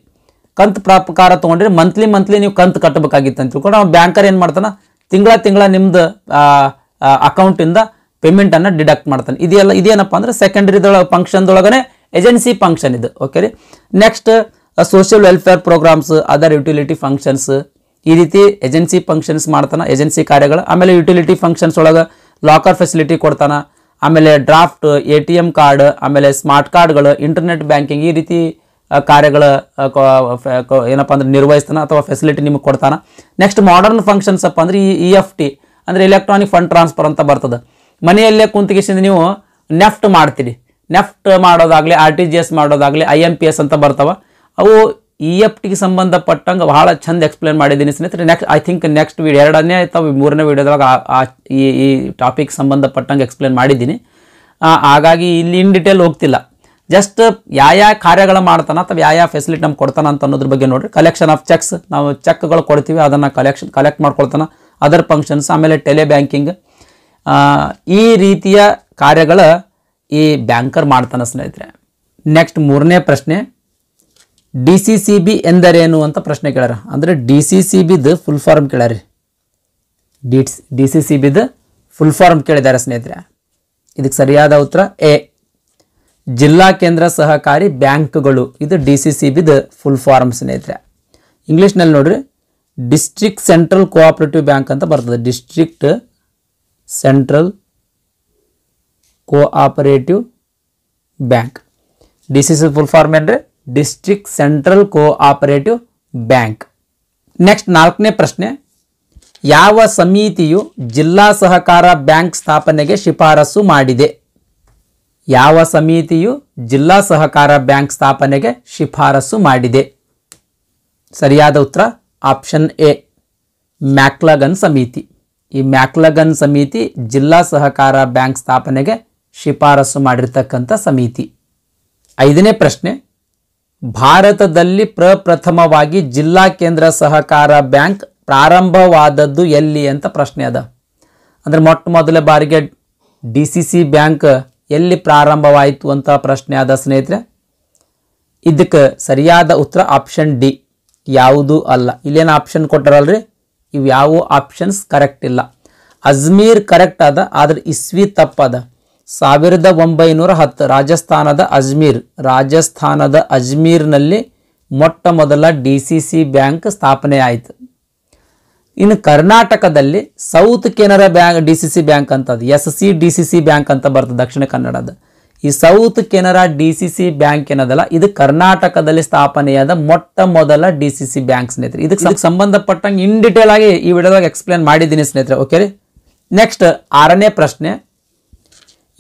ಮಂತ್ಲಿ ನೀವು ಕಂತು ಕಟ್ಟಬೇಕಾಗಿತ್ತು ಅಂತ ತಿಳ್ಕೊಂಡು ನಾವು ಬ್ಯಾಂಕರ್ ಏನು ಮಾಡ್ತಾನೆ, ತಿಂಗಳ ನಿಮ್ದು ಅಕೌಂಟಿಂದ ಪೇಮೆಂಟನ್ನು ಡಿಡಕ್ಟ್ ಮಾಡ್ತಾನೆ. ಇದೇನಪ್ಪ ಅಂದ್ರೆ ಸೆಕೆಂಡರಿ ಫಂಕ್ಷನ್ದೊಳಗನೆ ಏಜೆನ್ಸಿ ಫಂಕ್ಷನ್ ಇದು. ಓಕೆ ರೀ. Next social welfare programs, other utility functions, ಈ ರೀತಿ ಏಜೆನ್ಸಿ ಫಂಕ್ಷನ್ಸ್ ಮಾಡ್ತಾನೆ, ಏಜೆನ್ಸಿ ಕಾರ್ಯಗಳು. ಆಮೇಲೆ ಯುಟಿಲಿಟಿ ಫಂಕ್ಷನ್ಸ್ ಒಳಗೆ ಲಾಕರ್ ಫೆಸಿಲಿಟಿ ಕೊಡ್ತಾನ, ಆಮೇಲೆ ಡ್ರಾಫ್ಟ್, ATM ಕಾರ್ಡ್, ಆಮೇಲೆ ಸ್ಮಾರ್ಟ್ ಕಾರ್ಡ್ಗಳು, ಇಂಟರ್ನೆಟ್ ಬ್ಯಾಂಕಿಂಗ್, ಈ ರೀತಿ ಕಾರ್ಯಗಳ ಏನಪ್ಪ ಅಂದ್ರೆ ನಿರ್ವಹಿಸ್ತಾನ ಅಥವಾ ಫೆಸಿಲಿಟಿ ನಿಮಗೆ ಕೊಡ್ತಾನ. ನೆಕ್ಸ್ಟ್ ಮಾಡರ್ನ್ ಫಂಕ್ಷನ್ಸ್ ಅಪ್ಪ ಅಂದ್ರೆ EFT ಅಂದ್ರೆ ಎಲೆಕ್ಟ್ರಾನಿಕ್ ಫಂಡ್ ಟ್ರಾನ್ಸ್ಫರ್ ಅಂತ ಬರ್ತದೆ. ಮನೆಯಲ್ಲೇ ಕುಂತಿಗೆಸಿಂದ ನೀವು ನೆಫ್ಟ್ ಮಾಡ್ತೀರಿ, ನೆಫ್ಟ್ ಮಾಡೋದಾಗ್ಲಿ, RTGS ಮಾಡೋದಾಗ್ಲಿ, IMPS ಅಂತ ಬರ್ತಾವ. ಅವು EFTಗೆ ಸಂಬಂಧಪಟ್ಟಂಗೆ ಬಹಳ ಚಂದ ಎಕ್ಸ್ಪ್ಲೇನ್ ಮಾಡಿದ್ದೀನಿ ಸ್ನೇಹಿತರೆ. ನೆಕ್ಸ್ಟ್ ವಿಡಿಯೋ, ಎರಡನೇ ಅಥವಾ ಮೂರನೇ ವಿಡಿಯೋದಾಗ ಈ ಟಾಪಿಕ್ ಸಂಬಂಧಪಟ್ಟಂಗೆ ಎಕ್ಸ್ಪ್ಲೇನ್ ಮಾಡಿದ್ದೀನಿ. ಹಾಗಾಗಿ ಇಲ್ಲಿ ಇನ್ ಡೀಟೇಲ್ ಹೋಗ್ತಿಲ್ಲ. ಜಸ್ಟ್ ಯಾವ ಕಾರ್ಯಗಳು ಮಾಡ್ತಾನ ಅಥವಾ ಯಾವ ಫೆಸಿಲಿಟಿ ನಮ್ಗೆ ಕೊಡ್ತಾನ ಅಂತ ಅನ್ನೋದ್ರ ಬಗ್ಗೆ ನೋಡ್ರಿ. ಕಲೆಕ್ಷನ್ ಆಫ್ ಚೆಕ್ಸ್, ನಾವು ಚೆಕ್ಗಳು ಕೊಡ್ತೀವಿ, ಅದನ್ನು ಕಲೆಕ್ಟ್ ಮಾಡ್ಕೊಳ್ತಾನ. ಅದರ್ ಫಂಕ್ಷನ್ಸ್, ಆಮೇಲೆ ಟೆಲೆ ಬ್ಯಾಂಕಿಂಗ್, ಈ ರೀತಿಯ ಕಾರ್ಯಗಳ ಈ ಬ್ಯಾಂಕರ್ ಮಾಡ್ತಾನೆ ಸ್ನೇಹಿತರೆ. ನೆಕ್ಸ್ಟ್ ಮೂರನೇ ಪ್ರಶ್ನೆ, DCCB ಎಂದರೇನು ಅಂತ ಪ್ರಶ್ನೆ ಕೇಳ್ಯಾರ. ಅಂದ್ರೆ DCCBದು ಫುಲ್ ಫಾರ್ಮ್ ಕೇಳ್ಯಾರಿ. DCCBದು ಫುಲ್ ಫಾರ್ಮ್ ಕೇಳಿದ್ದಾರೆ ಸ್ನೇಹಿತರೆ. ಇದಕ್ಕೆ ಸರಿಯಾದ ಉತ್ತರ ಎ, ಜಿಲ್ಲಾ ಕೇಂದ್ರ ಸಹಕಾರಿ ಬ್ಯಾಂಕ್ಗಳು. ಇದು DCCBದು ಫುಲ್ ಫಾರ್ಮ್ ಸ್ನೇಹಿತರೆ. ಇಂಗ್ಲೀಷ್ನಲ್ಲಿ ನೋಡ್ರಿ, ಡಿಸ್ಟ್ರಿಕ್ಟ್ ಸೆಂಟ್ರಲ್ ಕೋಆಪರೇಟಿವ್ ಬ್ಯಾಂಕ್ ಅಂತ ಬರ್ತದೆ. District central cooperative bank. DCCB full form ಏನ್ರಿ? District central cooperative bank. Next ನಾಲ್ಕನೇ ಪ್ರಶ್ನೆ, ಯಾವ ಸಮಿತಿಯು ಜಿಲ್ಲಾ ಸಹಕಾರ ಬ್ಯಾಂಕ್ ಸ್ಥಾಪನೆಗೆ ಶಿಫಾರಸು ಮಾಡಿದೆ? ಯಾವ ಸಮಿತಿಯು ಜಿಲ್ಲಾ ಸಹಕಾರ ಬ್ಯಾಂಕ್ ಸ್ಥಾಪನೆಗೆ ಶಿಫಾರಸು ಮಾಡಿದೆ? ಸರಿಯಾದ ಉತ್ತರ ಆಪ್ಷನ್ ಎ, ಮ್ಯಾಕ್ಲಗನ್ ಸಮಿತಿ. ಈ ಮ್ಯಾಕ್ಲಗನ್ ಸಮಿತಿ ಜಿಲ್ಲಾ ಸಹಕಾರ ಬ್ಯಾಂಕ್ ಸ್ಥಾಪನೆಗೆ ಶಿಫಾರಸು ಮಾಡಿರ್ತಕ್ಕಂಥ ಸಮಿತಿ. 5ನೇ ಪ್ರಶ್ನೆ, ಭಾರತದಲ್ಲಿ ಪ್ರಪ್ರಥಮವಾಗಿ ಜಿಲ್ಲಾ ಕೇಂದ್ರ ಸಹಕಾರ ಬ್ಯಾಂಕ್ ಪ್ರಾರಂಭವಾದದ್ದು ಎಲ್ಲಿ ಅಂತ ಪ್ರಶ್ನೆ ಅದ. ಅಂದರೆ ಮೊಟ್ಟ ಮೊದಲ ಬಾರಿಗೆ DCC ಬ್ಯಾಂಕ್ ಎಲ್ಲಿ ಪ್ರಾರಂಭವಾಯಿತು ಅಂತ ಪ್ರಶ್ನೆ ಆದ ಸ್ನೇಹಿತರೆ. ಇದಕ್ಕೆ ಸರಿಯಾದ ಉತ್ತರ ಆಪ್ಷನ್ ಡಿ, ಯಾವುದೂ ಅಲ್ಲ. ಇಲ್ಲೇನು ಆಪ್ಷನ್ ಕೊಟ್ಟರಲ್ರಿ, ಇವು ಯಾವ ಆಪ್ಷನ್ಸ್ ಕರೆಕ್ಟ್ ಇಲ್ಲ. ಅಜ್ಮೀರ್ ಕರೆಕ್ಟ್ ಅದ, ಆದ್ರೆ ಇಸ್ವಿ ತಪ್ಪದ. 1910 ರಾಜಸ್ಥಾನದ ಅಜ್ಮೀರ್ನಲ್ಲಿ ಮೊಟ್ಟ ಮೊದಲ DCC ಬ್ಯಾಂಕ್ ಸ್ಥಾಪನೆ ಆಯಿತು. ಇನ್ನು ಕರ್ನಾಟಕದಲ್ಲಿ south Canara bank DCC bank ಅಂತದ, SCDCC ಬ್ಯಾಂಕ್ ಅಂತ ಬರ್ತದೆ ದಕ್ಷಿಣ ಕನ್ನಡದ. ಈ ಸೌತ್ ಕೆನರಾ DCC ಬ್ಯಾಂಕ್ ಏನದಲ್ಲ, ಇದು ಕರ್ನಾಟಕದಲ್ಲಿ ಸ್ಥಾಪನೆಯಾದ ಮೊಟ್ಟ ಮೊದಲ DCC ಬ್ಯಾಂಕ್ ಸ್ನೇಹಿತರೆ. ಇದಕ್ಕೆ ಸಂಬಂಧಪಟ್ಟಂಗೆ ಇನ್ ಡಿಟೇಲ್ ಆಗಿ ಈ ವಿಡಿಯೋದಾಗ ಎಕ್ಸ್ಪ್ಲೇನ್ ಮಾಡಿದ್ದೀನಿ ಸ್ನೇಹಿತರೆ. ಓಕೆ ರೀ. ನೆಕ್ಸ್ಟ್ 6ನೇ ಪ್ರಶ್ನೆ,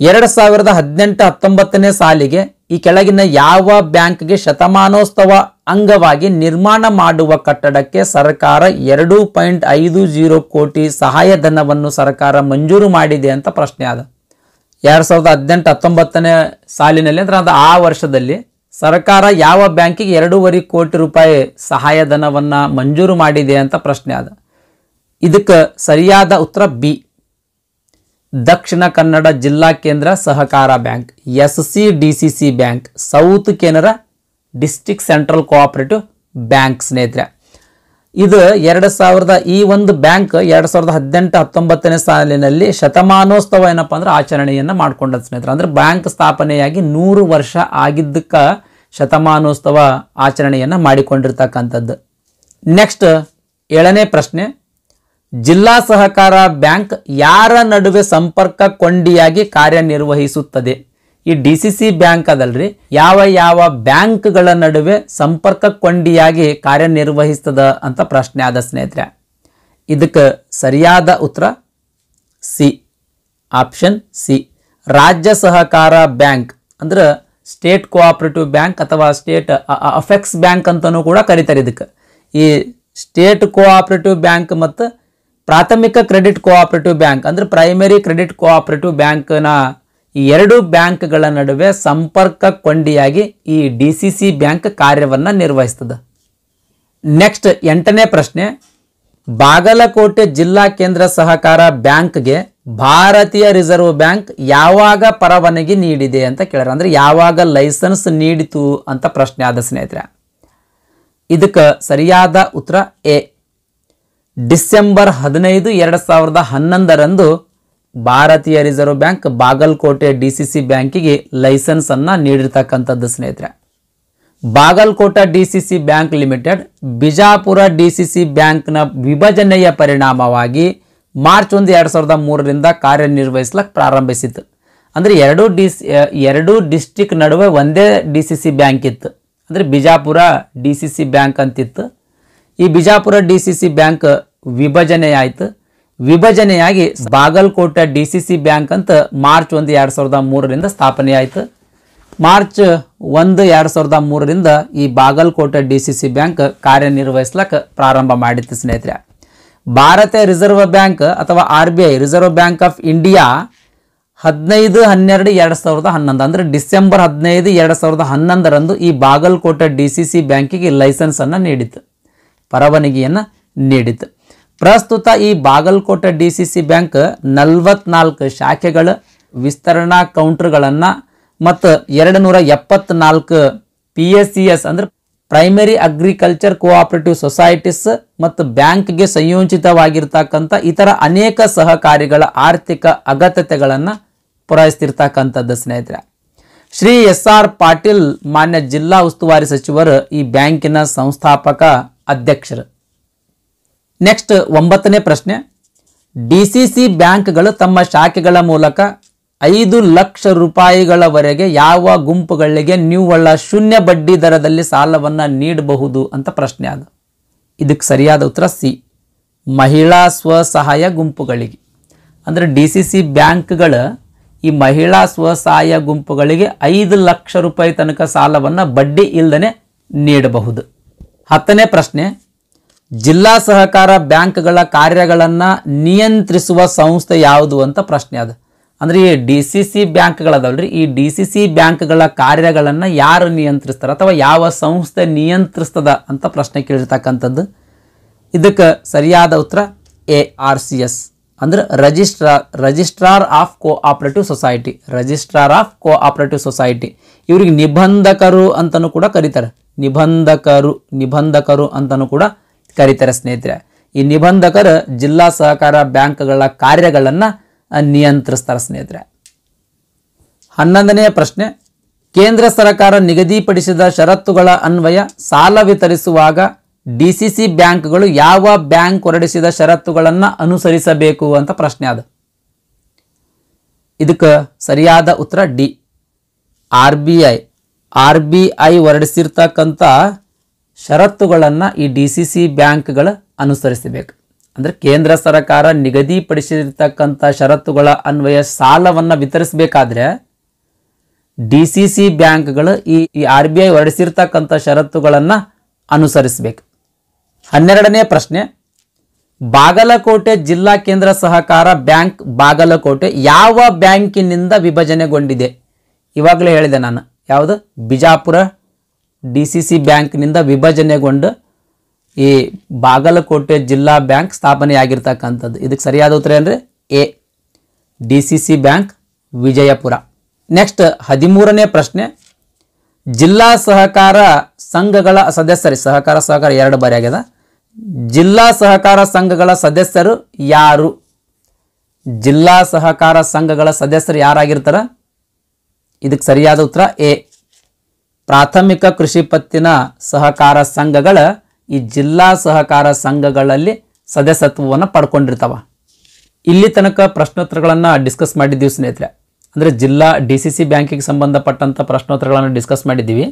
2018-19ನೇ ಸಾಲಿಗೆ ಈ ಕೆಳಗಿನ ಯಾವ ಬ್ಯಾಂಕ್ಗೆ ಶತಮಾನೋತ್ಸವ ಅಂಗವಾಗಿ ನಿರ್ಮಾಣ ಮಾಡುವ ಕಟ್ಟಡಕ್ಕೆ ಸರ್ಕಾರ 2.50 ಕೋಟಿ ಸಹಾಯಧನವನ್ನು ಸರ್ಕಾರ ಮಂಜೂರು ಮಾಡಿದೆ ಅಂತ ಪ್ರಶ್ನೆ ಆದ. 2018-19ನೇ ಸಾಲಿನಲ್ಲಿ ಅಂದ್ರೆ ಅದು ಆ ವರ್ಷದಲ್ಲಿ ಸರ್ಕಾರ ಯಾವ ಬ್ಯಾಂಕಿಗೆ 2.5 ಕೋಟಿ ರೂಪಾಯಿ ಸಹಾಯಧನವನ್ನ ಮಂಜೂರು ಮಾಡಿದೆ ಅಂತ ಪ್ರಶ್ನೆ ಆದ. ಇದಕ್ಕೆ ಸರಿಯಾದ ಉತ್ತರ ಬಿ, ದಕ್ಷಿಣ ಕನ್ನಡ ಜಿಲ್ಲಾ ಕೇಂದ್ರ ಸಹಕಾರ bank, SCDCC bank, south Canara district central cooperative bank ಸ್ನೇಹಿತರೆ. ಇದು ಈ ಒಂದು ಬ್ಯಾಂಕ್ 2018-19ನೇ ಸಾಲಿನಲ್ಲಿ ಶತಮಾನೋತ್ಸವ ಏನಪ್ಪ ಅಂದ್ರೆ ಆಚರಣೆಯನ್ನ ಮಾಡ್ಕೊಂಡದ್ದು ಸ್ನೇಹಿತರೆ. ಅಂದ್ರೆ ಬ್ಯಾಂಕ್ ಸ್ಥಾಪನೆಯಾಗಿ 100 ವರ್ಷ ಆಗಿದ್ದಕ್ಕ ಶತಮಾನೋತ್ಸವ ಆಚರಣೆಯನ್ನ ಮಾಡಿಕೊಂಡಿರ್ತಕ್ಕಂಥದ್ದು. ನೆಕ್ಸ್ಟ್ 7ನೇ ಪ್ರಶ್ನೆ, ಜಿಲ್ಲಾ ಸಹಕಾರ ಬ್ಯಾಂಕ್ ಯಾರ ನಡುವೆ ಸಂಪರ್ಕ ಕೊಂಡಿಯಾಗಿ ಕಾರ್ಯನಿರ್ವಹಿಸುತ್ತದೆ? ಈ DCC ಬ್ಯಾಂಕ್ ಅದಲ್ರಿ, ಯಾವ ಯಾವ ಬ್ಯಾಂಕ್ಗಳ ನಡುವೆ ಸಂಪರ್ಕ ಕೊಂಡಿಯಾಗಿ ಕಾರ್ಯನಿರ್ವಹಿಸ್ತದ ಅಂತ ಪ್ರಶ್ನೆ ಆದ ಸ್ನೇಹಿತರೆ. ಇದಕ್ಕೆ ಸರಿಯಾದ ಉತ್ತರ ಸಿ, ಆಪ್ಷನ್ ಸಿ, ರಾಜ್ಯ ಸಹಕಾರ ಬ್ಯಾಂಕ್ ಅಂದ್ರೆ ಸ್ಟೇಟ್ ಕೋಆಪರೇಟಿವ್ ಬ್ಯಾಂಕ್ ಅಥವಾ ಸ್ಟೇಟ್ ಅಫೆಕ್ಸ್ ಬ್ಯಾಂಕ್ ಅಂತಲೂ ಕೂಡ ಕರೀತಾರೆ. ಇದಕ್ಕೆ ಈ ಸ್ಟೇಟ್ ಕೋಆಪರೇಟಿವ್ ಬ್ಯಾಂಕ್ ಮತ್ತು ಪ್ರಾಥಮಿಕ ಕ್ರೆಡಿಟ್ ಕೋಆಪರೇಟಿವ್ ಬ್ಯಾಂಕ್ ಅಂದ್ರೆ ಪ್ರೈಮರಿ ಕ್ರೆಡಿಟ್ ಕೋಆಪರೇಟಿವ್ ಬ್ಯಾಂಕ್ನ ಈ ಎರಡು ಬ್ಯಾಂಕ್ಗಳ ನಡುವೆ ಸಂಪರ್ಕ ಕೊಂಡಿಯಾಗಿ ಈ DCC ಬ್ಯಾಂಕ್ ಕಾರ್ಯವನ್ನ ನಿರ್ವಹಿಸ್ತದೆ. ನೆಕ್ಸ್ಟ್ 8ನೇ ಪ್ರಶ್ನೆ, ಬಾಗಲಕೋಟೆ ಜಿಲ್ಲಾ ಕೇಂದ್ರ ಸಹಕಾರ ಬ್ಯಾಂಕ್ಗೆ ಭಾರತೀಯ ರಿಸರ್ವ್ ಬ್ಯಾಂಕ್ ಯಾವಾಗ ಪರವಾನಗಿ ನೀಡಿದೆ ಅಂತ ಕೇಳ್ಯಾರ. ಅಂದ್ರೆ ಯಾವಾಗ ಲೈಸೆನ್ಸ್ ನೀಡಿತು ಅಂತ ಪ್ರಶ್ನೆ ಆದ ಸ್ನೇಹಿತರೆ. ಇದಕ್ಕೆ ಸರಿಯಾದ ಉತ್ತರ ಎ, ಡಿಸೆಂಬರ್ 15, 2011 ಭಾರತೀಯ ರಿಸರ್ವ್ ಬ್ಯಾಂಕ್ ಬಾಗಲಕೋಟೆ DCC ಬ್ಯಾಂಕಿಗೆ ಲೈಸೆನ್ಸ್ ಅನ್ನ ನೀಡಿರ್ತಕ್ಕಂಥದ್ದು ಸ್ನೇಹಿತರೆ. Bagalkote DCC bank limited Bijapur DCC ಬ್ಯಾಂಕ್ನ ವಿಭಜನೆಯ ಪರಿಣಾಮವಾಗಿ ಮಾರ್ಚ್ 1, 2003 ಕಾರ್ಯನಿರ್ವಹಿಸಲಿಕ್ಕೆ ಪ್ರಾರಂಭಿಸಿತು. ಅಂದ್ರೆ ಎರಡು ಡಿಸ್ಟ್ರಿಕ್ಟ್ ನಡುವೆ ಒಂದೇ DCC ಬ್ಯಾಂಕ್ ಇತ್ತು, ಅಂದ್ರೆ ಬಿಜಾಪುರ DCC ಬ್ಯಾಂಕ್ ಅಂತಿತ್ತು. ಈ ಬಿಜಾಪುರ DCC ಬ್ಯಾಂಕ್ ವಿಭಜನೆ ಆಯಿತು. ವಿಭಜನೆಯಾಗಿ ಬಾಗಲಕೋಟೆ DCC ಬ್ಯಾಂಕ್ ಅಂತ ಮಾರ್ಚ್ 1, 2003 ಸ್ಥಾಪನೆ ಆಯಿತು. ಮಾರ್ಚ್ 1, 2003 ಈ ಬಾಗಲಕೋಟೆ DCC ಬ್ಯಾಂಕ್ ಕಾರ್ಯನಿರ್ವಹಿಸ್ಲಕ್ಕೆ ಪ್ರಾರಂಭ ಮಾಡಿತ್ತು ಸ್ನೇಹಿತರೆ. ಭಾರತೀಯ ರಿಸರ್ವ್ ಬ್ಯಾಂಕ್ ಅಥವಾ RBI reserve bank of India 15-12-2011 ಅಂದ್ರೆ ಡಿಸೆಂಬರ್ 15, 2011 ಈ ಬಾಗಲಕೋಟೆ DCC ಬ್ಯಾಂಕಿಗೆ ಲೈಸೆನ್ಸ್ ಅನ್ನು ನೀಡಿತು, ಪರವಾನಗಿಯನ್ನು ನೀಡಿತು. ಪ್ರಸ್ತುತ ಈ ಬಾಗಲಕೋಟೆ DCC ಬ್ಯಾಂಕ್ 44 ಶಾಖೆಗಳು, ವಿಸ್ತರಣಾ ಕೌಂಟರ್ಗಳನ್ನು ಮತ್ತು 274 PSCS ಅಂದ್ರೆ ಪ್ರೈಮರಿ ಅಗ್ರಿಕಲ್ಚರ್ ಕೋಆಪರೇಟಿವ್ ಸೊಸೈಟೀಸ್ ಮತ್ತು ಬ್ಯಾಂಕ್ಗೆ ಸಂಯೋಜಿತವಾಗಿರ್ತಕ್ಕಂಥ ಇತರ ಅನೇಕ ಸಹಕಾರಿಗಳ ಆರ್ಥಿಕ ಅಗತ್ಯತೆಗಳನ್ನು ಪೂರೈಸ್ತಿರ್ತಕ್ಕಂಥದ್ದು ಸ್ನೇಹಿತರೆ. ಶ್ರೀ SR ಪಾಟೀಲ್ ಮಾನ್ಯ ಜಿಲ್ಲಾ ಉಸ್ತುವಾರಿ ಸಚಿವರು ಈ ಬ್ಯಾಂಕಿನ ಸಂಸ್ಥಾಪಕ ಅಧ್ಯಕ್ಷರು. ನೆಕ್ಸ್ಟ್ 9ನೇ ಪ್ರಶ್ನೆ, DCC ಬ್ಯಾಂಕ್ಗಳು ತಮ್ಮ ಶಾಖೆಗಳ ಮೂಲಕ 5 ಲಕ್ಷ ರೂಪಾಯಿಗಳವರೆಗೆ ಯಾವ ಗುಂಪುಗಳಿಗೆ ನಿವ್ವಳ ಶೂನ್ಯ ಬಡ್ಡಿ ದರದಲ್ಲಿ ಸಾಲವನ್ನು ನೀಡಬಹುದು ಅಂತ ಪ್ರಶ್ನೆ ಆದ. ಇದಕ್ಕೆ ಸರಿಯಾದ ಉತ್ತರ ಸಿ, ಮಹಿಳಾ ಸ್ವಸಹಾಯ ಗುಂಪುಗಳಿಗೆ. ಅಂದರೆ DCC ಬ್ಯಾಂಕ್ಗಳು ಈ ಮಹಿಳಾ ಸ್ವಸಹಾಯ ಗುಂಪುಗಳಿಗೆ 5 ಲಕ್ಷ ರೂಪಾಯಿ ತನಕ ಸಾಲವನ್ನು ಬಡ್ಡಿ ಇಲ್ಲದೇ ನೀಡಬಹುದು. 10ನೇ ಪ್ರಶ್ನೆ, ಜಿಲ್ಲಾ ಸಹಕಾರ ಬ್ಯಾಂಕ್ಗಳ ಕಾರ್ಯಗಳನ್ನು ನಿಯಂತ್ರಿಸುವ ಸಂಸ್ಥೆ ಯಾವುದು ಅಂತ ಪ್ರಶ್ನೆ ಅದು. ಅಂದರೆ ಈ DCC ಬ್ಯಾಂಕ್ಗಳದಲ್ರಿ, ಈ DCC ಬ್ಯಾಂಕ್ಗಳ ಕಾರ್ಯಗಳನ್ನು ಯಾರು ನಿಯಂತ್ರಿಸ್ತಾರೆ ಅಥವಾ ಯಾವ ಸಂಸ್ಥೆ ನಿಯಂತ್ರಿಸ್ತದ ಅಂತ ಪ್ರಶ್ನೆ ಕೇಳಿರ್ತಕ್ಕಂಥದ್ದು. ಇದಕ್ಕೆ ಸರಿಯಾದ ಉತ್ತರ ARCS ಅಂದ್ರೆ registrar of cooperative society. Registrar of cooperative society ಇವರಿಗೆ ನಿಬಂಧಕರು ಅಂತಲೂ ಕೂಡ ಕರೀತಾರೆ. ನಿಬಂಧಕರು ಅಂತಲೂ ಕೂಡ ಕರೀತಾರೆ ಸ್ನೇಹಿತರೆ. ಈ ನಿಬಂಧಕರು ಜಿಲ್ಲಾ ಸಹಕಾರ ಬ್ಯಾಂಕ್ಗಳ ಕಾರ್ಯಗಳನ್ನು ನಿಯಂತ್ರಿಸ್ತಾರೆ ಸ್ನೇಹಿತರೆ. 11ನೇ ಪ್ರಶ್ನೆ, ಕೇಂದ್ರ ಸರ್ಕಾರ ನಿಗದಿಪಡಿಸಿದ ಷರತ್ತುಗಳ ಅನ್ವಯ ಸಾಲ ವಿತರಿಸುವಾಗ DCC ಬ್ಯಾಂಕ್ಗಳು ಯಾವ ಬ್ಯಾಂಕ್ ಹೊರಡಿಸಿದ ಷರತ್ತುಗಳನ್ನು ಅನುಸರಿಸಬೇಕು ಅಂತ ಪ್ರಶ್ನೆ ಅದು. ಇದಕ್ಕೆ ಸರಿಯಾದ ಉತ್ತರ ಡಿ, RBI ಹೊರಡಿಸಿರ್ತಕ್ಕಂಥ ಷರತ್ತುಗಳನ್ನು ಈ DCC ಬ್ಯಾಂಕ್ಗಳು ಅನುಸರಿಸಬೇಕು. ಅಂದರೆ ಕೇಂದ್ರ ಸರ್ಕಾರ ನಿಗದಿಪಡಿಸಿರ್ತಕ್ಕಂಥ ಷರತ್ತುಗಳ ಅನ್ವಯ ಸಾಲವನ್ನು ವಿತರಿಸಬೇಕಾದ್ರೆ DCC ಬ್ಯಾಂಕ್ಗಳು ಈ RBI ಹೊರಡಿಸಿರ್ತಕ್ಕಂಥ ಷರತ್ತುಗಳನ್ನು ಅನುಸರಿಸಬೇಕು. 12ನೇ ಪ್ರಶ್ನೆ, ಬಾಗಲಕೋಟೆ ಜಿಲ್ಲಾ ಕೇಂದ್ರ ಸಹಕಾರ ಬ್ಯಾಂಕ್ ಬಾಗಲಕೋಟೆ ಯಾವ ಬ್ಯಾಂಕಿನಿಂದ ವಿಭಜನೆಗೊಂಡಿದೆ? ಇವಾಗಲೇ ಹೇಳಿದೆ ನಾನು, ಯಾವುದು? ಬಿಜಾಪುರ DCC ಬ್ಯಾಂಕ್ನಿಂದ ವಿಭಜನೆಗೊಂಡು ಈ ಬಾಗಲಕೋಟೆ ಜಿಲ್ಲಾ ಬ್ಯಾಂಕ್ ಸ್ಥಾಪನೆಯಾಗಿರ್ತಕ್ಕಂಥದ್ದು. ಇದಕ್ಕೆ ಸರಿಯಾದ ಉತ್ತರ ಏನ್ರಿ? A, DCC bank Vijayapura. Next 13ನೇ ಪ್ರಶ್ನೆ, ಜಿಲ್ಲಾ ಸಹಕಾರ ಸಂಘಗಳ ಸದಸ್ಯರು, ಸಹಕಾರ 2 ಬಾರಿ ಆಗ್ಯದ. ಜಿಲ್ಲಾ ಸಹಕಾರ ಸಂಘಗಳ ಸದಸ್ಯರು ಯಾರು? ಜಿಲ್ಲಾ ಸಹಕಾರ ಸಂಘಗಳ ಸದಸ್ಯರು ಯಾರಾಗಿರ್ತಾರ? ಇದಕ್ಕೆ ಸರಿಯಾದ ಉತ್ತರ A, ಪ್ರಾಥಮಿಕ ಕೃಷಿ ಪತ್ತಿನ ಸಹಕಾರ ಸಂಘಗಳ ಈ ಜಿಲ್ಲಾ ಸಹಕಾರ ಸಂಘಗಳಲ್ಲಿ ಸದಸ್ಯತ್ವವನ್ನು ಪಡ್ಕೊಂಡಿರ್ತಾವ. ಇಲ್ಲಿ ತನಕ ಪ್ರಶ್ನೋತ್ತರಗಳನ್ನು ಡಿಸ್ಕಸ್ ಮಾಡಿದ್ದೀವಿ ಸ್ನೇಹಿತರೆ. ಅಂದರೆ ಜಿಲ್ಲಾ DCC ಬ್ಯಾಂಕಿಗೆ ಸಂಬಂಧಪಟ್ಟಂಥ ಪ್ರಶ್ನೋತ್ತರಗಳನ್ನು ಡಿಸ್ಕಸ್ ಮಾಡಿದ್ದೀವಿ.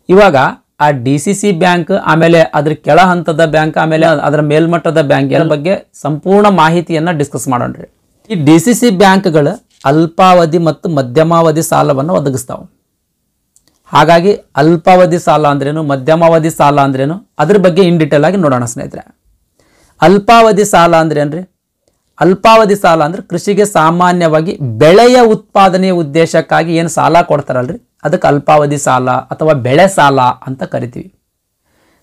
ಇವಾಗ ಆ DCC ಬ್ಯಾಂಕ್, ಆಮೇಲೆ ಅದ್ರ ಕೆಳ ಹಂತದ ಬ್ಯಾಂಕ್, ಆಮೇಲೆ ಅದರ ಮೇಲ್ಮಟ್ಟದ ಬ್ಯಾಂಕ್ ಬಗ್ಗೆ ಸಂಪೂರ್ಣ ಮಾಹಿತಿಯನ್ನು ಡಿಸ್ಕಸ್ ಮಾಡೋಣ್ರಿ. ಈ DCC ಬ್ಯಾಂಕ್ಗಳು ಅಲ್ಪಾವಧಿ ಮತ್ತು ಮಧ್ಯಮಾವಧಿ ಸಾಲವನ್ನು ಒದಗಿಸ್ತಾವೆ. ಹಾಗಾಗಿ ಅಲ್ಪಾವಧಿ ಸಾಲ ಅಂದ್ರೇನು, ಮಧ್ಯಮಾವಧಿ ಸಾಲ ಅಂದ್ರೇನು, ಅದ್ರ ಬಗ್ಗೆ ಇನ್ ಡೀಟೇಲ್ ಆಗಿ ನೋಡೋಣ ಸ್ನೇಹಿತರೆ. ಅಲ್ಪಾವಧಿ ಸಾಲ ಅಂದ್ರೆ ಏನ್ರಿ? ಅಲ್ಪಾವಧಿ ಸಾಲ ಅಂದ್ರೆ ಕೃಷಿಗೆ ಸಾಮಾನ್ಯವಾಗಿ ಬೆಳೆಯ ಉತ್ಪಾದನೆಯ ಉದ್ದೇಶಕ್ಕಾಗಿ ಏನು ಸಾಲ ಕೊಡ್ತಾರಲ್ರಿ, ಅದಕ್ಕೆ ಅಲ್ಪಾವಧಿ ಸಾಲ ಅಥವಾ ಬೆಳೆ ಸಾಲ ಅಂತ ಕರಿತೀವಿ.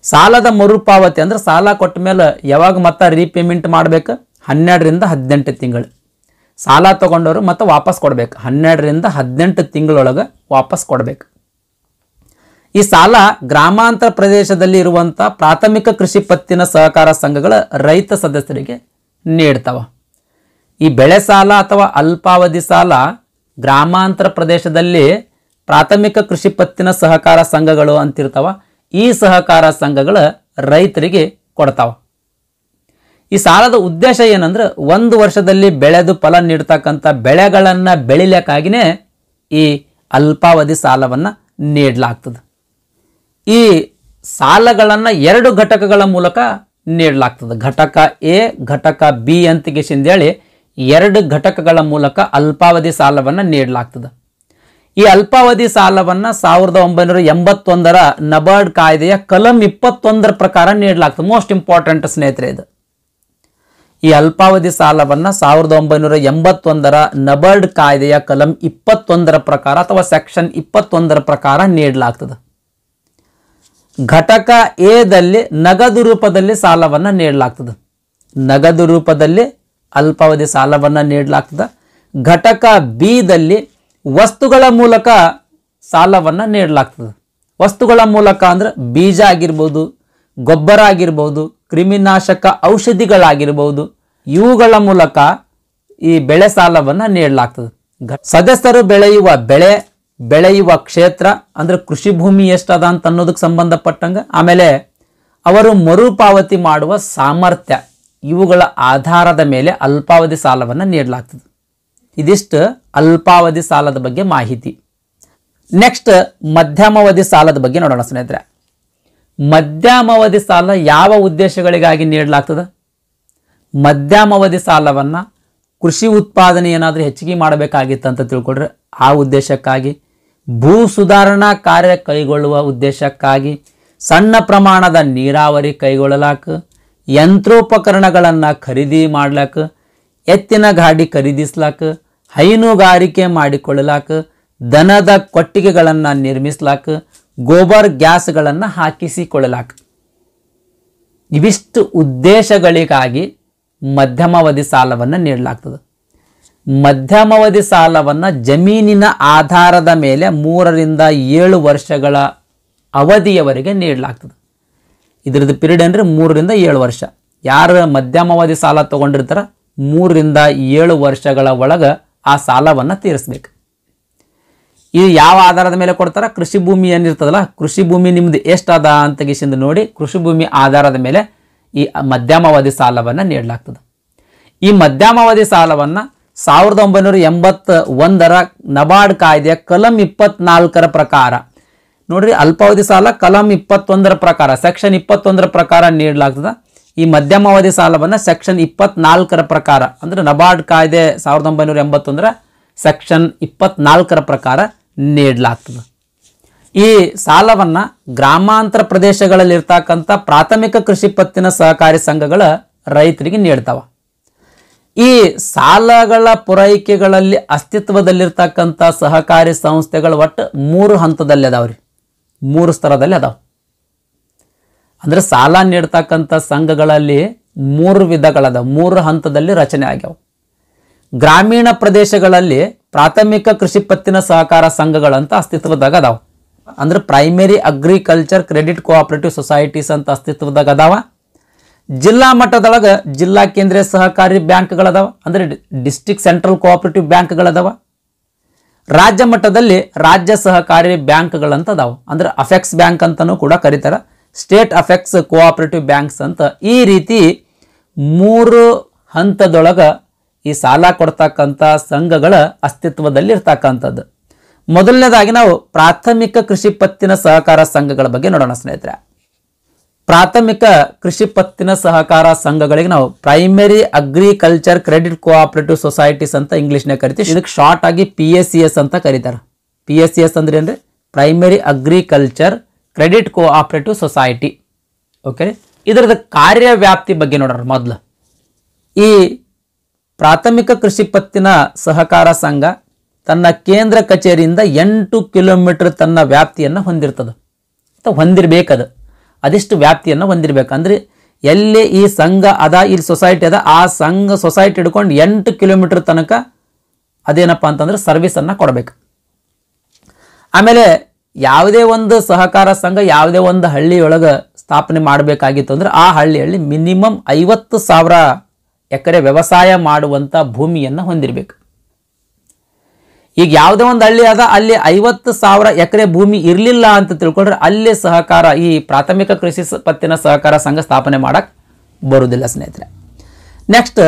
ಸಾಲದ ಮರುಪಾವತಿ ಅಂದ್ರೆ ಸಾಲ ಕೊಟ್ಟ ಮೇಲೆ ಯಾವಾಗ ಮತ್ತೆ ರೀಪೇಮೆಂಟ್ ಮಾಡಬೇಕು? 12 ರಿಂದ 18 ತಿಂಗಳು. ಸಾಲ ತಗೊಂಡವರು ಮತ್ತೆ ವಾಪಸ್ ಕೊಡಬೇಕು, 12 ರಿಂದ 18 ತಿಂಗಳೊಳಗೆ ವಾಪಸ್ ಕೊಡಬೇಕು. ಈ ಸಾಲ ಗ್ರಾಮಾಂತರ ಪ್ರದೇಶದಲ್ಲಿ ಇರುವಂಥ ಪ್ರಾಥಮಿಕ ಕೃಷಿ ಪತ್ತಿನ ಸಹಕಾರ ಸಂಘಗಳ ರೈತ ಸದಸ್ಯರಿಗೆ ನೀಡ್ತಾವ. ಈ ಬೆಳೆ ಸಾಲ ಅಥವಾ ಅಲ್ಪಾವಧಿ ಸಾಲ ಗ್ರಾಮಾಂತರ ಪ್ರದೇಶದಲ್ಲಿ ಪ್ರಾಥಮಿಕ ಕೃಷಿ ಪತ್ತಿನ ಸಹಕಾರ ಸಂಘಗಳು ಅಂತಿರ್ತಾವ. ಈ ಸಹಕಾರ ಸಂಘಗಳ ರೈತರಿಗೆ ಕೊಡ್ತಾವ. ಈ ಸಾಲದ ಉದ್ದೇಶ ಏನಂದ್ರೆ, 1 ವರ್ಷದಲ್ಲಿ ಬೆಳೆದು ಫಲ ನೀಡ್ತಕ್ಕಂಥ ಬೆಳೆಗಳನ್ನು ಬೆಳಿಲಿಕ್ಕಾಗಿನೇ ಈ ಅಲ್ಪಾವಧಿ ಸಾಲವನ್ನು ನೀಡಲಾಗ್ತದೆ. ಈ ಸಾಲಗಳನ್ನು 2 ಘಟಕಗಳ ಮೂಲಕ ನೀಡಲಾಗ್ತದೆ. ಘಟಕ A, ಘಟಕ B ಅಂತೇಳಿ 2 ಘಟಕಗಳ ಮೂಲಕ ಅಲ್ಪಾವಧಿ ಸಾಲವನ್ನು ನೀಡಲಾಗ್ತದೆ. ಈ ಅಲ್ಪಾವಧಿ ಸಾಲವನ್ನು 1981ರ ನಬಾರ್ಡ್ ಕಾಯ್ದೆಯ ಕಲಂ 21 ಪ್ರಕಾರ ನೀಡಲಾಗ್ತದೆ. ಮೋಸ್ಟ್ ಇಂಪಾರ್ಟೆಂಟ್ ಸ್ನೇಹಿತರೆ ಇದು. ಈ ಅಲ್ಪಾವಧಿ ಸಾಲವನ್ನು 1981ರ ನಬಾರ್ಡ್ ಕಾಯ್ದೆಯ ಕಲಂ 21 ಪ್ರಕಾರ ಅಥವಾ ಸೆಕ್ಷನ್ 21 ಪ್ರಕಾರ ನೀಡಲಾಗ್ತದೆ. ಘಟಕ A ದಲ್ಲಿ ನಗದು ರೂಪದಲ್ಲಿ ಸಾಲವನ್ನು ನೀಡಲಾಗ್ತದೆ. ನಗದು ರೂಪದಲ್ಲಿ ಅಲ್ಪಾವಧಿ ಸಾಲವನ್ನು ನೀಡಲಾಗ್ತದೆ. ಘಟಕ B ದಲ್ಲಿ ವಸ್ತುಗಳ ಮೂಲಕ ಸಾಲವನ್ನು ನೀಡಲಾಗ್ತದೆ. ವಸ್ತುಗಳ ಮೂಲಕ ಅಂದ್ರೆ ಬೀಜ ಆಗಿರ್ಬೋದು, ಗೊಬ್ಬರ ಆಗಿರ್ಬೋದು, ಕ್ರಿಮಿನಾಶಕ ಔಷಧಿಗಳಾಗಿರ್ಬೋದು, ಇವುಗಳ ಮೂಲಕ ಈ ಬೆಳೆ ಸಾಲವನ್ನು ನೀಡಲಾಗ್ತದೆ. ಸದಸ್ಯರು ಬೆಳೆಯುವ ಕ್ಷೇತ್ರ ಅಂದ್ರೆ ಕೃಷಿ ಭೂಮಿ ಎಷ್ಟದ ಅಂತ ಅನ್ನೋದಕ್ಕೆ ಸಂಬಂಧಪಟ್ಟಂಗ, ಆಮೇಲೆ ಅವರು ಮರುಪಾವತಿ ಮಾಡುವ ಸಾಮರ್ಥ್ಯ, ಇವುಗಳ ಆಧಾರದ ಮೇಲೆ ಅಲ್ಪಾವಧಿ ಸಾಲವನ್ನು ನೀಡಲಾಗ್ತದೆ. ಇದಿಷ್ಟು ಅಲ್ಪಾವಧಿ ಸಾಲದ ಬಗ್ಗೆ ಮಾಹಿತಿ. ನೆಕ್ಸ್ಟ್ ಮಧ್ಯಮಾವಧಿ ಸಾಲದ ಬಗ್ಗೆ ನೋಡೋಣ ಸ್ನೇಹಿತರೆ. ಮಧ್ಯಮಾವಧಿ ಸಾಲ ಯಾವ ಉದ್ದೇಶಗಳಿಗಾಗಿ ನೀಡಲಾಗ್ತದೆ? ಮಧ್ಯಮಾವಧಿ ಸಾಲವನ್ನು ಕೃಷಿ ಉತ್ಪಾದನೆ ಏನಾದರೂ ಹೆಚ್ಚಿಗೆ ಮಾಡಬೇಕಾಗಿತ್ತು ಅಂತ ತಿಳ್ಕೊಂಡ್ರೆ ಆ ಉದ್ದೇಶಕ್ಕಾಗಿ, ಭೂ ಸುಧಾರಣಾ ಕಾರ್ಯ ಕೈಗೊಳ್ಳುವ ಉದ್ದೇಶಕ್ಕಾಗಿ, ಸಣ್ಣ ಪ್ರಮಾಣದ ನೀರಾವರಿ ಕೈಗೊಳ್ಳಲಾಕ, ಯಂತ್ರೋಪಕರಣಗಳನ್ನು ಖರೀದಿ ಮಾಡ್ಲಾಕ, ಎತ್ತಿನ ಗಾಡಿ ಖರೀದಿಸ್ಲಾಕ, ಹೈನುಗಾರಿಕೆ ಮಾಡಿಕೊಳ್ಳಲಾಕ, ದನದ ಕೊಟ್ಟಿಗೆಗಳನ್ನು ನಿರ್ಮಿಸ್ಲಾಕ, ಗೋಬರ್ ಗ್ಯಾಸ್ಗಳನ್ನು ಹಾಕಿಸಿಕೊಳ್ಳಲಾಕ. ಇವಿಷ್ಟು ಉದ್ದೇಶಗಳಿಗಾಗಿ ಮಧ್ಯಮಾವಧಿ ಸಾಲವನ್ನು ನೀಡಲಾಗ್ತದೆ. ಮಧ್ಯಮಾವಧಿ ಸಾಲವನ್ನು ಜಮೀನಿನ ಆಧಾರದ ಮೇಲೆ 3 ರಿಂದ 7 ವರ್ಷಗಳ ಅವಧಿಯವರೆಗೆ ನೀಡಲಾಗ್ತದೆ. ಇದ್ರದ್ದು ಪೀರಿಯಡ್ ಅಂದರೆ 3 ರಿಂದ 7 ವರ್ಷ. ಯಾರು ಮಧ್ಯಮಾವಧಿ ಸಾಲ ತೊಗೊಂಡಿರ್ತಾರ 3 ರಿಂದ 7 ವರ್ಷಗಳ ಒಳಗೆ ಆ ಸಾಲವನ್ನು ತೀರಿಸ್ಬೇಕು. ಇದು ಯಾವ ಆಧಾರದ ಮೇಲೆ ಕೊಡ್ತಾರ? ಕೃಷಿ ಭೂಮಿ ಏನಿರ್ತದಲ್ಲ, ಕೃಷಿ ಭೂಮಿ ನಿಮ್ದು ಎಷ್ಟು ಅದ ಅಂತ ಗಿಸಿಂದ ನೋಡಿ ಕೃಷಿ ಭೂಮಿ ಆಧಾರದ ಮೇಲೆ ಈ ಮಧ್ಯಮಾವಧಿ ಸಾಲವನ್ನು ನೀಡಲಾಗ್ತದೆ. ಈ ಮಧ್ಯಮಾವಧಿ ಸಾಲವನ್ನು 1981ರ ನಬಾರ್ಡ್ ಕಾಯ್ದೆಯ ಕಲಂ 24ರ ಪ್ರಕಾರ ನೋಡ್ರಿ, ಅಲ್ಪಾವಧಿ ಸಾಲ ಕಲಂ 21ರ ಪ್ರಕಾರ ಸೆಕ್ಷನ್ 21ರ ಪ್ರಕಾರ ನೀಡಲಾಗ್ತದೆ. ಈ ಮಧ್ಯಮಾವಧಿ ಸಾಲವನ್ನು ಸೆಕ್ಷನ್ 24ರ ಪ್ರಕಾರ ಅಂದರೆ ನಬಾರ್ಡ್ ಕಾಯ್ದೆ 1981ರ ಸೆಕ್ಷನ್ 24ರ ಪ್ರಕಾರ ನೀಡಲಾಗ್ತದೆ. ಈ ಸಾಲವನ್ನು ಗ್ರಾಮಾಂತರ ಪ್ರದೇಶಗಳಲ್ಲಿ ಇರ್ತಕ್ಕಂಥ ಪ್ರಾಥಮಿಕ ಕೃಷಿ ಪತ್ತಿನ ಸಹಕಾರಿ ಸಂಘಗಳ ರೈತರಿಗೆ ನೀಡ್ತಾವ. ಈ ಸಾಲಗಳ ಪೂರೈಕೆಗಳಲ್ಲಿ ಅಸ್ತಿತ್ವದಲ್ಲಿರ್ತಕ್ಕಂಥ ಸಹಕಾರಿ ಸಂಸ್ಥೆಗಳು ಒಟ್ಟು 3 ಹಂತದಲ್ಲಿ ಅದಾವ್ರಿ, 3 ಸ್ತರದಲ್ಲಿ ಅದಾವ. ಅಂದ್ರೆ ಸಾಲ ನೀಡ್ತಕ್ಕಂಥ ಸಂಘಗಳಲ್ಲಿ 3 ವಿಧಗಳದಾವ, 3 ಹಂತದಲ್ಲಿ ರಚನೆ ಆಗ್ಯಾವ. ಗ್ರಾಮೀಣ ಪ್ರದೇಶಗಳಲ್ಲಿ ಪ್ರಾಥಮಿಕ ಕೃಷಿ ಪತ್ತಿನ ಸಹಕಾರ ಸಂಘಗಳಂತ ಅಸ್ತಿತ್ವದಾಗ ಅದಾವ. ಅಂದ್ರೆ primary agriculture credit cooperative societies ಅಂತ ಅಸ್ತಿತ್ವದಾಗ ಅದಾವ. ಜಿಲ್ಲಾ ಮಟ್ಟದೊಳಗೆ ಜಿಲ್ಲಾ ಕೇಂದ್ರೀಯ ಸಹಕಾರಿ ಬ್ಯಾಂಕ್ಗಳದಾವ, ಅಂದ್ರೆ ಡಿಸ್ಟ್ರಿಕ್ಟ್ ಸೆಂಟ್ರಲ್ ಕೋಆಪರೇಟಿವ್ ಬ್ಯಾಂಕ್ಗಳದಾವ. ರಾಜ್ಯ ಮಟ್ಟದಲ್ಲಿ ರಾಜ್ಯ ಸಹಕಾರಿ ಬ್ಯಾಂಕ್ಗಳಂತ ಅದಾವ, ಅಂದ್ರೆ ಅಫೆಕ್ಸ್ ಬ್ಯಾಂಕ್ ಅಂತಲೂ ಕೂಡ ಕರೀತಾರೆ, ಸ್ಟೇಟ್ ಅಫೆಕ್ಸ್ ಕೋಆಪರೇಟಿವ್ ಬ್ಯಾಂಕ್ಸ್ ಅಂತ. ಈ ರೀತಿ 3 ಹಂತದೊಳಗೆ ಈ ಸಾಲ ಕೊಡ್ತಕ್ಕಂಥ ಸಂಘಗಳ ಅಸ್ತಿತ್ವದಲ್ಲಿ ಇರ್ತಕ್ಕಂಥದ್ದು. ಮೊದಲನೇದಾಗಿ ನಾವು ಪ್ರಾಥಮಿಕ ಕೃಷಿ ಪತ್ತಿನ ಸಹಕಾರ ಸಂಘಗಳ ಬಗ್ಗೆ ನೋಡೋಣ ಸ್ನೇಹಿತರೆ. ಪ್ರಾಥಮಿಕ ಕೃಷಿ ಪತ್ತಿನ ಸಹಕಾರ ಸಂಘಗಳಿಗೆ ನಾವು primary agriculture credit cooperative societies ಅಂತ ಇಂಗ್ಲಿಷ್ನಾಗ ಕರಿತೀವಿ. ಇದಕ್ಕೆ ಶಾರ್ಟ್ ಆಗಿ PSCS ಅಂತ ಕರೀತಾರೆ. PSCS ಅಂದ್ರೆ ಏನ್ರಿ? Primary agriculture credit cooperative society. Okay, ಇದರದ ಕಾರ್ಯವ್ಯಾಪ್ತಿ ಬಗ್ಗೆ ನೋಡೋಣ ಮೊದಲು. ಈ ಪ್ರಾಥಮಿಕ ಕೃಷಿ ಪತ್ತಿನ ಸಹಕಾರ ಸಂಘ ತನ್ನ ಕೇಂದ್ರ ಕಚೇರಿಯಿಂದ 8 ಕಿಲೋಮೀಟರ್ ತನ್ನ ವ್ಯಾಪ್ತಿಯನ್ನು ಹೊಂದಿರ್ತದೆ ಅಥವಾ ಹೊಂದಿರಬೇಕದು. ಅದಿಷ್ಟು ವ್ಯಾಪ್ತಿಯನ್ನು ಹೊಂದಿರಬೇಕು. ಅಂದರೆ ಎಲ್ಲಿ ಈ ಸಂಘ ಅದ, ಇಲ್ಲಿ ಸೊಸೈಟಿ ಅದ, ಆ ಸಂಘ ಸೊಸೈಟಿ ಹಿಡ್ಕೊಂಡು 8 ಕಿಲೋಮೀಟರ್ ತನಕ ಅದೇನಪ್ಪ ಅಂತಂದ್ರೆ ಸರ್ವಿಸನ್ನು ಕೊಡಬೇಕು. ಆಮೇಲೆ ಯಾವುದೇ ಒಂದು ಸಹಕಾರ ಸಂಘ ಯಾವುದೇ ಒಂದು ಹಳ್ಳಿಯೊಳಗೆ ಸ್ಥಾಪನೆ ಮಾಡಬೇಕಾಗಿತ್ತು ಅಂದ್ರೆ ಆ ಹಳ್ಳಿಯಲ್ಲಿ ಮಿನಿಮಮ್ 50,000 ಎಕರೆ ವ್ಯವಸಾಯ ಮಾಡುವಂಥ ಭೂಮಿಯನ್ನು ಹೊಂದಿರಬೇಕು. ಈಗ ಯಾವುದೇ ಒಂದು ಹಳ್ಳಿ ಅದ, ಅಲ್ಲಿ 50,000 ಎಕರೆ ಭೂಮಿ ಇರಲಿಲ್ಲ ಅಂತ ತಿಳ್ಕೊಂಡ್ರೆ ಅಲ್ಲಿ ಸಹಕಾರ ಈ ಪ್ರಾಥಮಿಕ ಕೃಷಿ ಪತ್ತಿನ ಸಹಕಾರ ಸಂಘ ಸ್ಥಾಪನೆ ಮಾಡಕ್ ಬರುವುದಿಲ್ಲ ಸ್ನೇಹಿತರೆ. ನೆಕ್ಸ್ಟ್,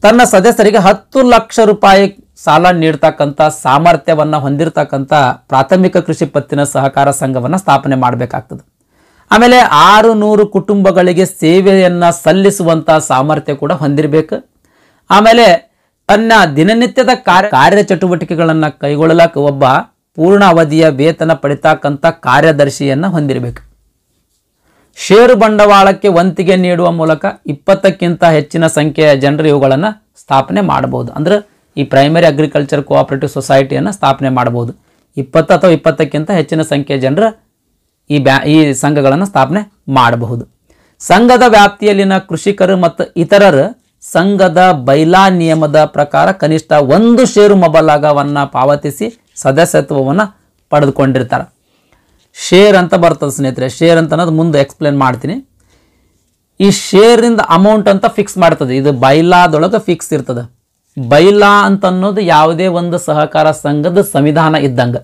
ತನ್ನ ಸದಸ್ಯರಿಗೆ 10 ಲಕ್ಷ ರೂಪಾಯಿ ಸಾಲ ನೀಡ್ತಕ್ಕಂಥ ಸಾಮರ್ಥ್ಯವನ್ನು ಹೊಂದಿರತಕ್ಕಂಥ ಪ್ರಾಥಮಿಕ ಕೃಷಿ ಪತ್ತಿನ ಸಹಕಾರ ಸಂಘವನ್ನು ಸ್ಥಾಪನೆ ಮಾಡಬೇಕಾಗ್ತದೆ. ಆಮೇಲೆ 600 ಕುಟುಂಬಗಳಿಗೆ ಸೇವೆಯನ್ನು ಸಲ್ಲಿಸುವಂಥ ಸಾಮರ್ಥ್ಯ ಕೂಡ ಹೊಂದಿರಬೇಕು. ಆಮೇಲೆ ತನ್ನ ದಿನನಿತ್ಯದ ಕಾರ್ಯ ಚಟುವಟಿಕೆಗಳನ್ನು ಕೈಗೊಳ್ಳಲಕ್ಕೆ ಒಬ್ಬ ಪೂರ್ಣ ಅವಧಿಯ ವೇತನ ಪಡಿತಕ್ಕಂಥ ಕಾರ್ಯದರ್ಶಿಯನ್ನು ಹೊಂದಿರಬೇಕು. ಷೇರು ಬಂಡವಾಳಕ್ಕೆ ವಂತಿಗೆ ನೀಡುವ ಮೂಲಕ 20ಕ್ಕಿಂತ ಹೆಚ್ಚಿನ ಸಂಖ್ಯೆಯ ಜನರು ಇವುಗಳನ್ನು ಸ್ಥಾಪನೆ ಮಾಡಬಹುದು. ಅಂದ್ರೆ ಈ ಪ್ರೈಮರಿ ಅಗ್ರಿಕಲ್ಚರ್ ಕೋಆಪರೇಟಿವ್ ಸೊಸೈಟಿಯನ್ನು ಸ್ಥಾಪನೆ ಮಾಡಬಹುದು. 20 ಅಥವಾ 20ಕ್ಕಿಂತ ಹೆಚ್ಚಿನ ಸಂಖ್ಯೆಯ ಜನರು ಈ ಸಂಘಗಳನ್ನು ಸ್ಥಾಪನೆ ಮಾಡಬಹುದು. ಸಂಘದ ವ್ಯಾಪ್ತಿಯಲ್ಲಿನ ಕೃಷಿಕರು ಮತ್ತು ಇತರರು ಸಂಘದ ಬೈಲಾ ನಿಯಮದ ಪ್ರಕಾರ ಕನಿಷ್ಠ 1 ಷೇರು ಮೊಬಲಗವನ್ನು ಪಾವತಿಸಿ ಸದಸ್ಯತ್ವವನ್ನು ಪಡೆದುಕೊಂಡಿರ್ತಾರೆ. ಶೇರ್ ಅಂತ ಬರ್ತದೆ ಸ್ನೇಹಿತರೆ. ಶೇರ್ ಅಂತ ಅನ್ನೋದು ಮುಂದೆ ಎಕ್ಸ್ಪ್ಲೇನ್ ಮಾಡ್ತೀನಿ. ಈ ಶೇರಿಂದ ಅಮೌಂಟ್ ಅಂತ ಫಿಕ್ಸ್ ಮಾಡ್ತದೆ. ಇದು ಬೈಲಾದೊಳಗೆ ಫಿಕ್ಸ್ ಇರ್ತದೆ. ಬೈಲಾ ಅಂತ ಅನ್ನೋದು ಯಾವುದೇ ಒಂದು ಸಹಕಾರ ಸಂಘದ ಸಂವಿಧಾನ ಇದ್ದಂಗೆ.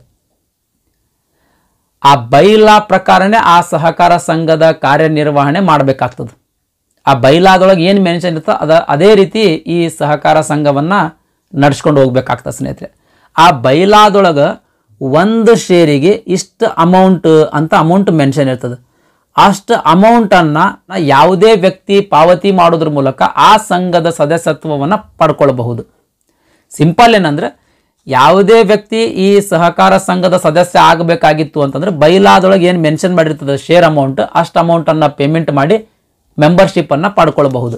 ಆ ಬೈಲಾ ಪ್ರಕಾರನೇ ಆ ಸಹಕಾರ ಸಂಘದ ಕಾರ್ಯನಿರ್ವಹಣೆ ಮಾಡಬೇಕಾಗ್ತದೆ. ಆ ಬೈಲಾದೊಳಗೆ ಏನು ಮೆನ್ಷನ್ ಇರ್ತೋ ಅದೇ ರೀತಿ ಈ ಸಹಕಾರ ಸಂಘವನ್ನು ನಡ್ಸ್ಕೊಂಡು ಹೋಗ್ಬೇಕಾಗ್ತದೆ ಸ್ನೇಹಿತರೆ. ಆ ಬೈಲಾದೊಳಗೆ 1 ಷೇರಿಗೆ ಇಷ್ಟು ಅಮೌಂಟ್ ಅಂತ ಅಮೌಂಟ್ ಮೆನ್ಷನ್ ಇರ್ತದೆ. ಅಷ್ಟು ಅಮೌಂಟನ್ನು ಯಾವುದೇ ವ್ಯಕ್ತಿ ಪಾವತಿ ಮಾಡೋದ್ರ ಮೂಲಕ ಆ ಸಂಘದ ಸದಸ್ಯತ್ವವನ್ನು ಪಡ್ಕೊಳ್ಬಹುದು. ಸಿಂಪಲ್ ಏನಂದ್ರೆ ಯಾವುದೇ ವ್ಯಕ್ತಿ ಈ ಸಹಕಾರ ಸಂಘದ ಸದಸ್ಯ ಆಗಬೇಕಾಗಿತ್ತು ಅಂತಂದ್ರೆ ಬೈಲಾದೊಳಗೆ ಏನು ಮೆನ್ಷನ್ ಮಾಡಿರ್ತದೆ ಶೇರ್ ಅಮೌಂಟ್, ಅಷ್ಟು ಅಮೌಂಟನ್ನು ಪೇಮೆಂಟ್ ಮಾಡಿ ಮೆಂಬರ್ಶಿಪ್ಪನ್ನು ಪಡ್ಕೊಳ್ಬಹುದು.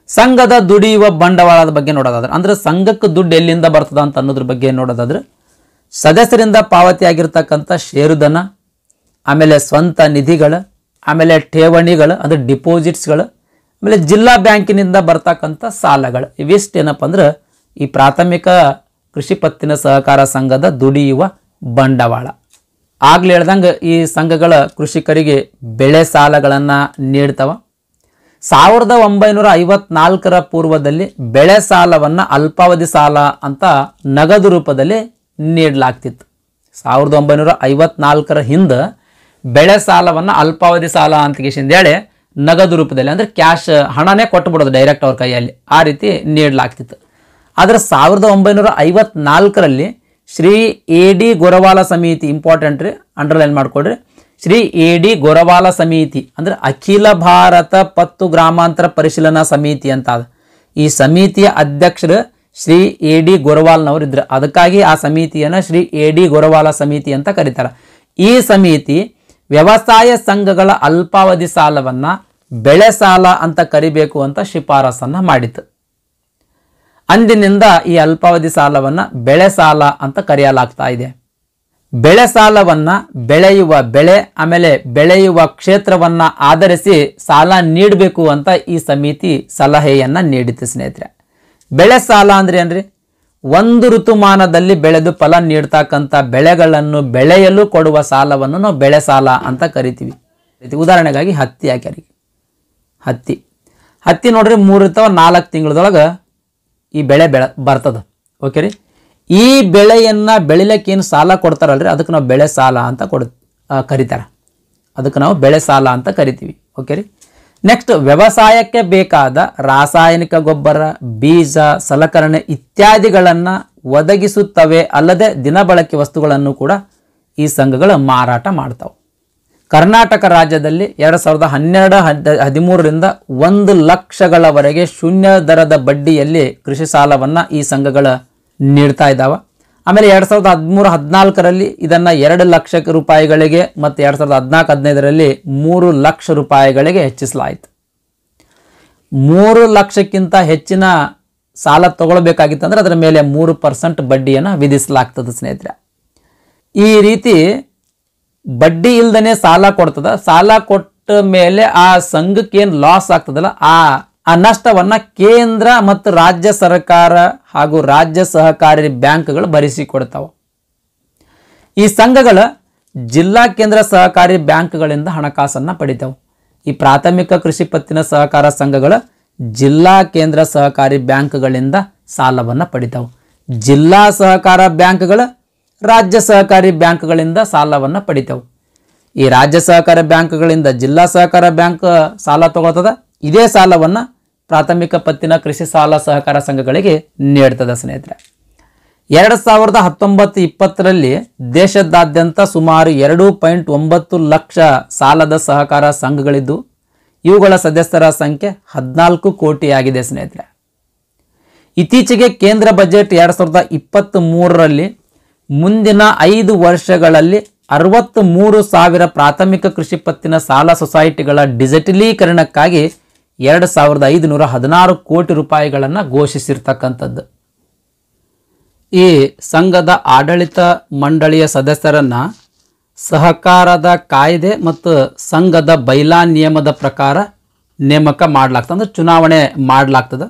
ಸಂಘದ ದುಡಿಯುವ ಬಂಡವಾಳದ ಬಗ್ಗೆ ನೋಡೋದಾದ್ರೆ ಅಂದ್ರೆ ಸಂಘಕ್ಕೆ ದುಡ್ಡು ಎಲ್ಲಿಂದ ಬರ್ತದ ಅಂತ ಅನ್ನೋದ್ರ ಬಗ್ಗೆ ನೋಡೋದಾದ್ರೆ ಸದಸ್ಯರಿಂದ ಪಾವತಿಯಾಗಿರ್ತಕ್ಕಂಥ ಷೇರುಧನ, ಆಮೇಲೆ ಸ್ವಂತ ನಿಧಿಗಳು, ಆಮೇಲೆ ಠೇವಣಿಗಳು ಅಂದರೆ ಡಿಪಾಸಿಟ್ಸ್ಗಳು, ಆಮೇಲೆ ಜಿಲ್ಲಾ ಬ್ಯಾಂಕಿನಿಂದ ಬರ್ತಕ್ಕಂಥ ಸಾಲಗಳು. ಇವಿಷ್ಟು ಏನಪ್ಪ ಅಂದ್ರೆ ಈ ಪ್ರಾಥಮಿಕ ಕೃಷಿ ಪತ್ತಿನ ಸಹಕಾರ ಸಂಘದ ದುಡಿಯುವ ಬಂಡವಾಳ. ಆಗ್ಲೇ ಹೇಳ್ದಂಗೆ ಈ ಸಂಘಗಳ ಕೃಷಿಕರಿಗೆ ಬೆಳೆ ಸಾಲಗಳನ್ನು ನೀಡ್ತವ. 1954ರ ಪೂರ್ವದಲ್ಲಿ ಬೆಳೆ ಸಾಲವನ್ನು ಅಲ್ಪಾವಧಿ ಸಾಲ ಅಂತ ನಗದು ರೂಪದಲ್ಲಿ ನೀಡಲಾಗ್ತಿತ್ತು. 1954ರ ಹಿಂದೆ ಬೆಳೆ ಸಾಲವನ್ನು ಅಲ್ಪಾವಧಿ ಸಾಲ ಅಂತ ಹೇಳಿ ನಗದು ರೂಪದಲ್ಲಿ ಅಂದರೆ ಕ್ಯಾಶ್ ಹಣನೇ ಕೊಟ್ಟುಬಿಡೋದು ಡೈರೆಕ್ಟ್ ಅವ್ರ ಕೈಯಲ್ಲಿ, ಆ ರೀತಿ ನೀಡಲಾಗ್ತಿತ್ತು. ಆದರೆ 1954ರಲ್ಲಿ ಶ್ರೀ ಎ ಡಿ ಗೊರವಾಲ ಸಮಿತಿ, ಇಂಪಾರ್ಟೆಂಟ್ ರೀ, ಅಂಡರ್ಲೈನ್ ಮಾಡ್ಕೊಡ್ರಿ, ಶ್ರೀ ಎ ಡಿ ಗೊರವಾಲ ಸಮಿತಿ ಅಂದರೆ ಅಖಿಲ ಭಾರತ ಪತ್ತು ಗ್ರಾಮಾಂತರ ಪರಿಶೀಲನಾ ಸಮಿತಿ ಅಂತ ಅದ. ಈ ಸಮಿತಿಯ ಅಧ್ಯಕ್ಷರು ಶ್ರೀ ಎ ಡಿ ಗೊರವಾಲ್ನವರು ಇದ್ರು. ಅದಕ್ಕಾಗಿ ಆ ಸಮಿತಿಯನ್ನು ಶ್ರೀ ಎ ಡಿ ಗೊರವಾಲ ಸಮಿತಿ ಅಂತ ಕರೀತಾರೆ. ಈ ಸಮಿತಿ ವ್ಯವಸಾಯ ಸಂಘಗಳ ಅಲ್ಪಾವಧಿ ಸಾಲವನ್ನ ಬೆಳೆ ಸಾಲ ಅಂತ ಕರಿಬೇಕು ಅಂತ ಶಿಫಾರಸನ್ನ ಮಾಡಿತು. ಅಂದಿನಿಂದ ಈ ಅಲ್ಪಾವಧಿ ಸಾಲವನ್ನ ಬೆಳೆ ಸಾಲ ಅಂತ ಕರೆಯಲಾಗ್ತಾ ಇದೆ. ಬೆಳೆ ಸಾಲವನ್ನ ಬೆಳೆಯುವ ಬೆಳೆ ಆಮೇಲೆ ಬೆಳೆಯುವ ಕ್ಷೇತ್ರವನ್ನ ಆಧರಿಸಿ ಸಾಲ ನೀಡಬೇಕು ಅಂತ ಈ ಸಮಿತಿ ಸಲಹೆಯನ್ನ ನೀಡಿತು ಸ್ನೇಹಿತರೆ. ಬೆಳೆ ಸಾಲ ಅಂದ್ರೆ ಏನ್ರಿ? ಒಂದು ಋತುಮಾನದಲ್ಲಿ ಬೆಳೆದು ಫಲ ನೀಡ್ತಕ್ಕಂಥ ಬೆಳೆಗಳನ್ನು ಬೆಳೆಯಲು ಕೊಡುವ ಸಾಲವನ್ನು ನಾವು ಬೆಳೆ ಸಾಲ ಅಂತ ಕರಿತೀವಿ. ಉದಾಹರಣೆಗಾಗಿ ಹತ್ತಿ ಹಾಕ್ಯಾರಿ, ಹತ್ತಿ ನೋಡ್ರಿ 3 ಅಥವಾ 4 ತಿಂಗಳದೊಳಗೆ ಈ ಬೆಳೆ ಬರ್ತದ. ಓಕೆ ರೀ, ಈ ಬೆಳೆಯನ್ನು ಬೆಳಿಲಿಕ್ಕೆ ಏನು ಸಾಲ ಕೊಡ್ತಾರಲ್ರಿ ಅದಕ್ಕೆ ನಾವು ಬೆಳೆ ಸಾಲ ಅಂತ ಕರೀತಾರೆ. ಅದಕ್ಕೆ ನಾವು ಬೆಳೆ ಸಾಲ ಅಂತ ಕರಿತೀವಿ. ಓಕೆ ರೀ. ನೆಕ್ಸ್ಟ್, ವ್ಯವಸಾಯಕ್ಕೆ ಬೇಕಾದ ರಾಸಾಯನಿಕ ಗೊಬ್ಬರ, ಬೀಜ, ಸಲಕರಣೆ ಇತ್ಯಾದಿಗಳನ್ನು ಒದಗಿಸುತ್ತವೆ. ಅಲ್ಲದೆ ದಿನಬಳಕೆ ವಸ್ತುಗಳನ್ನು ಕೂಡ ಈ ಸಂಘಗಳು ಮಾರಾಟ ಮಾಡ್ತಾವೆ. ಕರ್ನಾಟಕ ರಾಜ್ಯದಲ್ಲಿ 2012-13ರಿಂದ 1 ಲಕ್ಷಗಳವರೆಗೆ ಶೂನ್ಯ ದರದ ಬಡ್ಡಿಯಲ್ಲಿ ಕೃಷಿ ಸಾಲವನ್ನು ಈ ಸಂಘಗಳು ನೀಡ್ತಾ ಇದ್ದಾವೆ. ಆಮೇಲೆ 2013-14ರಲ್ಲಿ ಇದನ್ನು 2 ಲಕ್ಷ ರೂಪಾಯಿಗಳಿಗೆ ಮತ್ತು 2014-15ರಲ್ಲಿ 3 ಲಕ್ಷ ರೂಪಾಯಿಗಳಿಗೆ ಹೆಚ್ಚಿಸಲಾಯಿತು. 3 ಲಕ್ಷಕ್ಕಿಂತ ಹೆಚ್ಚಿನ ಸಾಲ ತಗೊಳ್ಬೇಕಾಗಿತ್ತಂದ್ರೆ ಅದರ ಮೇಲೆ 3% ಬಡ್ಡಿಯನ್ನು ವಿಧಿಸಲಾಗ್ತದೆ ಸ್ನೇಹಿತರೆ. ಈ ರೀತಿ ಬಡ್ಡಿ ಇಲ್ದನೆ ಸಾಲ ಕೊಡ್ತದ. ಸಾಲ ಕೊಟ್ಟ ಮೇಲೆ ಆ ಸಂಘಕ್ಕೆ ಏನು ಲಾಸ್ ಆಗ್ತದಲ್ಲ ಆ ನಷ್ಟವನ್ನ ಕೇಂದ್ರ ಮತ್ತು ರಾಜ್ಯ ಸರ್ಕಾರ ಹಾಗೂ ರಾಜ್ಯ ಸಹಕಾರಿ ಬ್ಯಾಂಕ್ಗಳು ಭರಿಸಿಕೊಡ್ತಾವ. ಈ ಸಂಘಗಳ ಜಿಲ್ಲಾ ಕೇಂದ್ರ ಸಹಕಾರಿ ಬ್ಯಾಂಕ್ಗಳಿಂದ ಹಣಕಾಸನ್ನ ಪಡಿತಾವೆ. ಈ ಪ್ರಾಥಮಿಕ ಕೃಷಿ ಪತ್ತಿನ ಸಹಕಾರ ಸಂಘಗಳ ಜಿಲ್ಲಾ ಕೇಂದ್ರ ಸಹಕಾರಿ ಬ್ಯಾಂಕ್ಗಳಿಂದ ಸಾಲವನ್ನು ಪಡಿತಾವೆ. ಜಿಲ್ಲಾ ಸಹಕಾರ ಬ್ಯಾಂಕ್ಗಳು ರಾಜ್ಯ ಸಹಕಾರಿ ಬ್ಯಾಂಕ್ಗಳಿಂದ ಸಾಲವನ್ನು ಪಡಿತಾವೆ. ಈ ರಾಜ್ಯ ಸಹಕಾರ ಬ್ಯಾಂಕ್ಗಳಿಂದ ಜಿಲ್ಲಾ ಸಹಕಾರ ಬ್ಯಾಂಕ್ ಸಾಲ ತಗೊಳ್ತದ. ಇದೇ ಸಾಲವನ್ನು ಪ್ರಾಥಮಿಕ ಪತ್ತಿನ ಕೃಷಿ ಸಾಲ ಸಹಕಾರ ಸಂಘಗಳಿಗೆ ನೀಡ್ತದೆ ಸ್ನೇಹಿತರೆ. 2019-20ರಲ್ಲಿ ದೇಶದಾದ್ಯಂತ ಸುಮಾರು 2.9 ಲಕ್ಷ ಸಾಲದ ಸಹಕಾರ ಸಂಘಗಳಿದ್ದು ಇವುಗಳ ಸದಸ್ಯರ ಸಂಖ್ಯೆ 14 ಕೋಟಿ ಆಗಿದೆ ಸ್ನೇಹಿತರೆ. ಇತ್ತೀಚೆಗೆ ಕೇಂದ್ರ ಬಜೆಟ್ 2023ರಲ್ಲಿ ಮುಂದಿನ 5 ವರ್ಷಗಳಲ್ಲಿ 63,000 ಪ್ರಾಥಮಿಕ ಕೃಷಿ ಪತ್ತಿನ ಸಾಲ ಸೊಸೈಟಿಗಳ ಡಿಜಿಟಲೀಕರಣಕ್ಕಾಗಿ 2,516 ಕೋಟಿ ರೂಪಾಯಿಗಳನ್ನು ಘೋಷಿಸಿರ್ತಕ್ಕಂಥದ್ದು. ಈ ಸಂಘದ ಆಡಳಿತ ಮಂಡಳಿಯ ಸದಸ್ಯರನ್ನ ಸಹಕಾರದ ಕಾಯ್ದೆ ಮತ್ತು ಸಂಘದ ಬೈಲಾ ನಿಯಮದ ಪ್ರಕಾರ ನೇಮಕ ಮಾಡಲಾಗ್ತದೆ, ಅಂದ್ರೆ ಚುನಾವಣೆ ಮಾಡಲಾಗ್ತದೆ.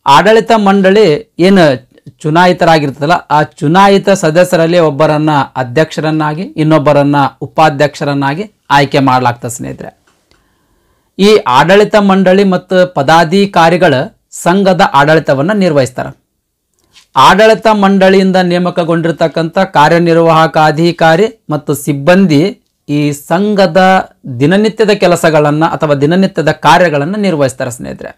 ಆಡಳಿತ ಮಂಡಳಿ ಏನು ಚುನಾಯಿತರಾಗಿರ್ತದಲ್ಲ ಆ ಚುನಾಯಿತ ಸದಸ್ಯರಲ್ಲಿ ಒಬ್ಬರನ್ನ ಅಧ್ಯಕ್ಷರನ್ನಾಗಿ ಇನ್ನೊಬ್ಬರನ್ನ ಉಪಾಧ್ಯಕ್ಷರನ್ನಾಗಿ ಆಯ್ಕೆ ಮಾಡಲಾಗ್ತದೆ ಸ್ನೇಹಿತರೆ. ಈ ಆಡಳಿತ ಮಂಡಳಿ ಮತ್ತು ಪದಾಧಿಕಾರಿಗಳ ಸಂಘದ ಆಡಳಿತವನ್ನು ನಿರ್ವಹಿಸ್ತಾರೆ. ಆಡಳಿತ ಮಂಡಳಿಯಿಂದ ನೇಮಕಗೊಂಡಿರ್ತಕ್ಕಂಥ ಕಾರ್ಯನಿರ್ವಾಹಕ ಅಧಿಕಾರಿ ಮತ್ತು ಸಿಬ್ಬಂದಿ ಈ ಸಂಘದ ದಿನನಿತ್ಯದ ಕೆಲಸಗಳನ್ನು ಅಥವಾ ದಿನನಿತ್ಯದ ಕಾರ್ಯಗಳನ್ನು ನಿರ್ವಹಿಸ್ತಾರೆ ಸ್ನೇಹಿತರೆ.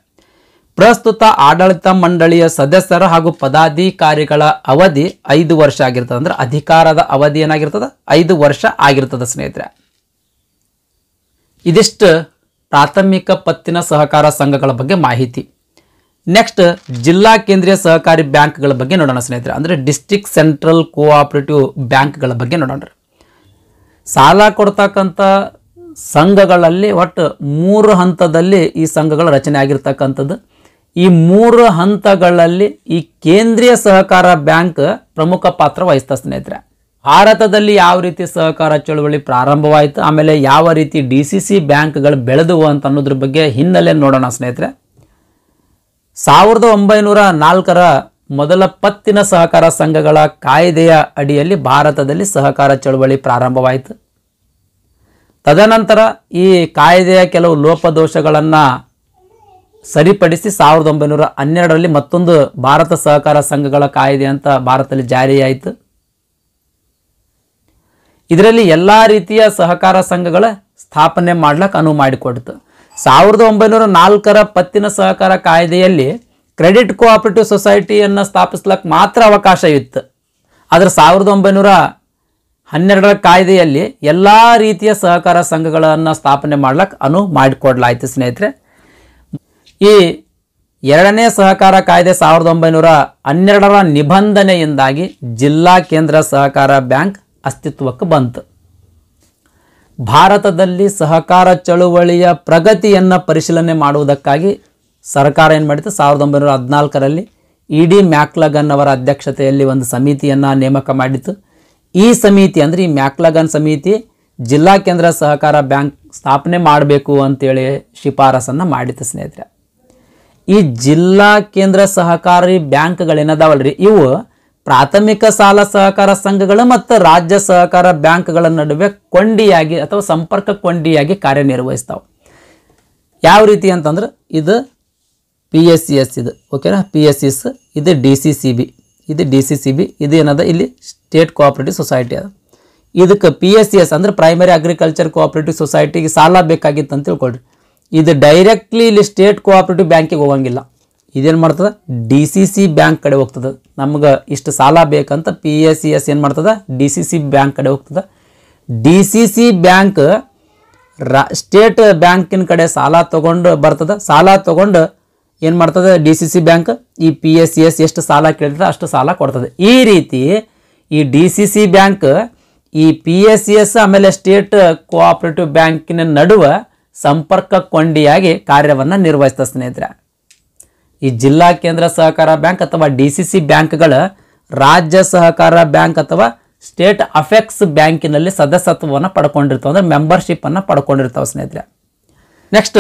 ಪ್ರಸ್ತುತ ಆಡಳಿತ ಮಂಡಳಿಯ ಸದಸ್ಯರ ಹಾಗೂ ಪದಾಧಿಕಾರಿಗಳ ಅವಧಿ 5 ವರ್ಷ ಆಗಿರ್ತದೆ. ಅಂದ್ರೆ ಅಧಿಕಾರದ ಅವಧಿ ಏನಾಗಿರ್ತದೆ? 5 ವರ್ಷ ಆಗಿರ್ತದೆ ಸ್ನೇಹಿತರೆ. ಇದಿಷ್ಟು ಪ್ರಾಥಮಿಕ ಪತ್ತಿನ ಸಹಕಾರ ಸಂಘಗಳ ಬಗ್ಗೆ ಮಾಹಿತಿ. ನೆಕ್ಸ್ಟ್ ಜಿಲ್ಲಾ ಕೇಂದ್ರೀಯ ಸಹಕಾರಿ ಬ್ಯಾಂಕ್ಗಳ ಬಗ್ಗೆ ನೋಡೋಣ ಸ್ನೇಹಿತರೆ. ಅಂದರೆ ಡಿಸ್ಟ್ರಿಕ್ಟ್ ಸೆಂಟ್ರಲ್ ಕೋಆಪರೇಟಿವ್ ಬ್ಯಾಂಕ್ಗಳ ಬಗ್ಗೆ ನೋಡೋಣ. ಸಾಲ ಕೊಡ್ತಕ್ಕಂಥ ಸಂಘಗಳಲ್ಲಿ ಒಟ್ಟು 3 ಹಂತದಲ್ಲಿ ಈ ಸಂಘಗಳ ರಚನೆ ಆಗಿರ್ತಕ್ಕಂಥದ್ದು. ಈ 3 ಹಂತಗಳಲ್ಲಿ ಈ ಕೇಂದ್ರೀಯ ಸಹಕಾರ ಬ್ಯಾಂಕ್ ಪ್ರಮುಖ ಪಾತ್ರ ವಹಿಸ್ತಾ ಸ್ನೇಹಿತರೆ. ಭಾರತದಲ್ಲಿ ಯಾವ ರೀತಿ ಸಹಕಾರ ಚಳುವಳಿ ಪ್ರಾರಂಭವಾಯಿತು, ಆಮೇಲೆ ಯಾವ ರೀತಿ DCC ಬ್ಯಾಂಕ್ಗಳು ಬೆಳೆದವು ಅಂತ ಅನ್ನೋದ್ರ ಬಗ್ಗೆ ಹಿನ್ನೆಲೆ ನೋಡೋಣ ಸ್ನೇಹಿತರೆ. 1904ರ ಮೊದಲ ಪತ್ತಿನ ಸಹಕಾರ ಸಂಘಗಳ ಕಾಯ್ದೆಯ ಅಡಿಯಲ್ಲಿ ಭಾರತದಲ್ಲಿ ಸಹಕಾರ ಚಳುವಳಿ ಪ್ರಾರಂಭವಾಯಿತು. ತದನಂತರ ಈ ಕಾಯ್ದೆಯ ಕೆಲವು ಲೋಪದೋಷಗಳನ್ನು ಸರಿಪಡಿಸಿ 1912ರಲ್ಲಿ ಮತ್ತೊಂದು ಭಾರತ ಸಹಕಾರ ಸಂಘಗಳ ಕಾಯ್ದೆ ಅಂತ ಭಾರತದಲ್ಲಿ ಜಾರಿಯಾಯಿತು. ಇದರಲ್ಲಿ ಎಲ್ಲ ರೀತಿಯ ಸಹಕಾರ ಸಂಘಗಳ ಸ್ಥಾಪನೆ ಮಾಡ್ಲಿಕ್ಕೆ ಅನುವು ಮಾಡಿಕೊಡ್ತು. 1904ರ ಪತ್ತಿನ ಸಹಕಾರ ಕಾಯ್ದೆಯಲ್ಲಿ ಕ್ರೆಡಿಟ್ ಕೋಆಪರೇಟಿವ್ ಸೊಸೈಟಿಯನ್ನು ಸ್ಥಾಪಿಸ್ಲಿಕ್ಕೆ ಮಾತ್ರ ಅವಕಾಶ ಇತ್ತು. ಆದರೆ 1912ರ ಕಾಯ್ದೆಯಲ್ಲಿ ಎಲ್ಲ ರೀತಿಯ ಸಹಕಾರ ಸಂಘಗಳನ್ನು ಸ್ಥಾಪನೆ ಮಾಡ್ಲಿಕ್ಕೆ ಅನುವು ಮಾಡಿಕೊಡ್ಲಾಯಿತು ಸ್ನೇಹಿತರೆ. ಈ ಎರಡನೇ ಸಹಕಾರ ಕಾಯ್ದೆ 1912ರ ನಿಬಂಧನೆಯಿಂದಾಗಿ ಜಿಲ್ಲಾ ಕೇಂದ್ರ ಸಹಕಾರ ಬ್ಯಾಂಕ್ ಅಸ್ತಿತ್ವಕ್ಕೆ ಬಂತು. ಭಾರತದಲ್ಲಿ ಸಹಕಾರ ಚಳುವಳಿಯ ಪ್ರಗತಿಯನ್ನು ಪರಿಶೀಲನೆ ಮಾಡುವುದಕ್ಕಾಗಿ ಸರ್ಕಾರ ಏನು ಮಾಡಿತು, 1914ರಲ್ಲಿ E.D. ಮ್ಯಾಕ್ಲಗನ್ ಅವರ ಅಧ್ಯಕ್ಷತೆಯಲ್ಲಿ ಒಂದು ಸಮಿತಿಯನ್ನು ನೇಮಕ ಮಾಡಿತು. ಈ ಸಮಿತಿ ಅಂದರೆ ಈ ಮ್ಯಾಕ್ಲಗನ್ ಸಮಿತಿ ಜಿಲ್ಲಾ ಕೇಂದ್ರ ಸಹಕಾರ ಬ್ಯಾಂಕ್ ಸ್ಥಾಪನೆ ಮಾಡಬೇಕು ಅಂತೇಳಿ ಶಿಫಾರಸನ್ನು ಮಾಡಿತು ಸ್ನೇಹಿತರೆ. ಈ ಜಿಲ್ಲಾ ಕೇಂದ್ರ ಸಹಕಾರಿ ಬ್ಯಾಂಕ್ಗಳೇನದಾವಲ್ರಿ, ಇವು ಪ್ರಾಥಮಿಕ ಸಾಲ ಸಹಕಾರ ಸಂಘಗಳು ಮತ್ತು ರಾಜ್ಯ ಸಹಕಾರ ಬ್ಯಾಂಕ್ಗಳ ನಡುವೆ ಕೊಂಡಿಯಾಗಿ ಅಥವಾ ಸಂಪರ್ಕ ಕೊಂಡಿಯಾಗಿ ಕಾರ್ಯನಿರ್ವಹಿಸ್ತಾವೆ. ಯಾವ ರೀತಿ ಅಂತಂದ್ರೆ ಇದು PSCS ಇದು ಓಕೆನಾ, PSCS ಇದು DCCB, ಇದು ಏನದ ಇಲ್ಲಿ ಸ್ಟೇಟ್ ಕೋಆಪರೇಟಿವ್ ಸೊಸೈಟಿ ಅದ. ಇದಕ್ಕೆ PSCS ಅಂದ್ರೆ ಪ್ರೈಮರಿ ಅಗ್ರಿಕಲ್ಚರ್ ಕೋಆಪರೇಟಿವ್ ಸೊಸೈಟಿಗೆ ಸಾಲ ಬೇಕಾಗಿತ್ತು ಅಂತ ತಿಳ್ಕೊಳ್ರಿ. ಇದು ಡೈರೆಕ್ಟ್ಲಿ ಇಲ್ಲಿ ಸ್ಟೇಟ್ ಕೋಆಪರೇಟಿವ್ ಬ್ಯಾಂಕಿಗೆ ಹೋಗಂಗಿಲ್ಲ. ಇದೇನು ಮಾಡ್ತದೆ, DCC ಬ್ಯಾಂಕ್ ಕಡೆ ಹೋಗ್ತದೆ. ನಮ್ಗೆ ಇಷ್ಟು ಸಾಲ ಬೇಕಂತ PSCS ಏನು ಮಾಡ್ತದೆ, DCC ಬ್ಯಾಂಕ್ ಕಡೆ ಹೋಗ್ತದೆ. DCC ಬ್ಯಾಂಕ್ ಸ್ಟೇಟ್ ಬ್ಯಾಂಕಿನ ಕಡೆ ಸಾಲ ತೊಗೊಂಡು ಬರ್ತದೆ. ಸಾಲ ತೊಗೊಂಡು ಏನು ಮಾಡ್ತದೆ DCC ಬ್ಯಾಂಕ್, ಈ PSCS ಎಷ್ಟು ಸಾಲ ಕೇಳ್ತದೆ ಅಷ್ಟು ಸಾಲ ಕೊಡ್ತದೆ. ಈ ರೀತಿ ಈ DCC ಬ್ಯಾಂಕ್ ಈ PSCS ಆಮೇಲೆ ಸ್ಟೇಟ್ ಕೋಆಪರೇಟಿವ್ ಬ್ಯಾಂಕಿನ ನಡುವೆ ಸಂಪರ್ಕ ಕೊಂಡಿಯಾಗಿ ಕಾರ್ಯವನ್ನು ನಿರ್ವಹಿಸ್ತದೆ ಸ್ನೇಹಿತರೆ. ಈ ಜಿಲ್ಲಾ ಕೇಂದ್ರ ಸಹಕಾರ ಬ್ಯಾಂಕ್ ಅಥವಾ DCC ಬ್ಯಾಂಕ್ಗಳ ರಾಜ್ಯ ಸಹಕಾರ ಬ್ಯಾಂಕ್ ಅಥವಾ ಸ್ಟೇಟ್ ಅಫೆಕ್ಸ್ ಬ್ಯಾಂಕಿನಲ್ಲಿ ಸದಸ್ಯತ್ವವನ್ನು ಪಡ್ಕೊಂಡಿರ್ತಾವೆ, ಅಂದರೆ ಮೆಂಬರ್ಶಿಪ್ಪನ್ನು ಪಡ್ಕೊಂಡಿರ್ತಾವೆ ಸ್ನೇಹಿತರೆ. Next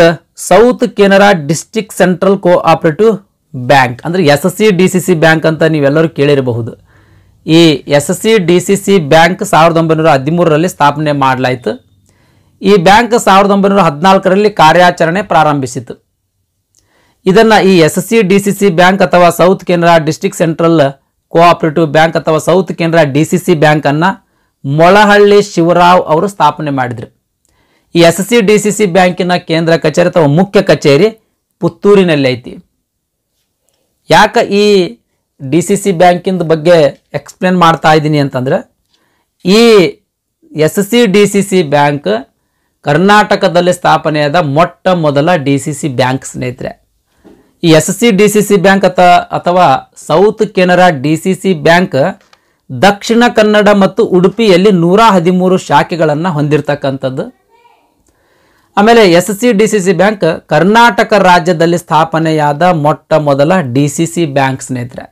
south Canara district central cooperative bank ಅಂದರೆ SCDCC ಬ್ಯಾಂಕ್ ಅಂತ ನೀವೆಲ್ಲರೂ ಕೇಳಿರಬಹುದು. ಈ SCDCC ಬ್ಯಾಂಕ್ 1913ರಲ್ಲಿ ಸ್ಥಾಪನೆ ಮಾಡಲಾಯಿತು. ಈ ಬ್ಯಾಂಕ್ 1914ರಲ್ಲಿ ಕಾರ್ಯಾಚರಣೆ ಪ್ರಾರಂಭಿಸಿತು. ಇದನ್ನು ಈ SCDCC ಬ್ಯಾಂಕ್ ಅಥವಾ south Canara district central cooperative bank ಅಥವಾ ಸೌತ್ ಕೆನರಾ DCC ಬ್ಯಾಂಕನ್ನು ಮೊಳಹಳ್ಳಿ ಶಿವರಾವ್ ಅವರು ಸ್ಥಾಪನೆ ಮಾಡಿದರು. ಈ SCDCC ಬ್ಯಾಂಕಿನ ಕೇಂದ್ರ ಕಚೇರಿ ಅಥವಾ ಮುಖ್ಯ ಕಚೇರಿ ಪುತ್ತೂರಿನಲ್ಲಿ ಐತಿ. ಯಾಕೆ ಈ DCC ಬ್ಯಾಂಕಿನ ಬಗ್ಗೆ ಎಕ್ಸ್ಪ್ಲೇನ್ ಮಾಡ್ತಾ ಇದ್ದೀನಿ ಅಂತಂದ್ರೆ, ಈ SCDCC ಬ್ಯಾಂಕ್ ಕರ್ನಾಟಕದಲ್ಲಿ ಸ್ಥಾಪನೆಯಾದ ಮೊಟ್ಟ ಮೊದಲ DCC ಬ್ಯಾಂಕ್ ಸ್ನೇಹಿತರೆ. ಈ SCDCC ಬ್ಯಾಂಕ್ ಅಥವಾ south Canara DCC bank Dakshina Kannada ಮತ್ತು ಉಡುಪಿಯಲ್ಲಿ 113 ಶಾಖೆಗಳನ್ನು ಹೊಂದಿರತಕ್ಕಂಥದ್ದು. ಆಮೇಲೆ SCDCC ಬ್ಯಾಂಕ್ ಕರ್ನಾಟಕ ರಾಜ್ಯದಲ್ಲಿ ಸ್ಥಾಪನೆಯಾದ ಮೊಟ್ಟ ಮೊದಲ DCC ಬ್ಯಾಂಕ್ ಸ್ನೇಹಿತರೆ.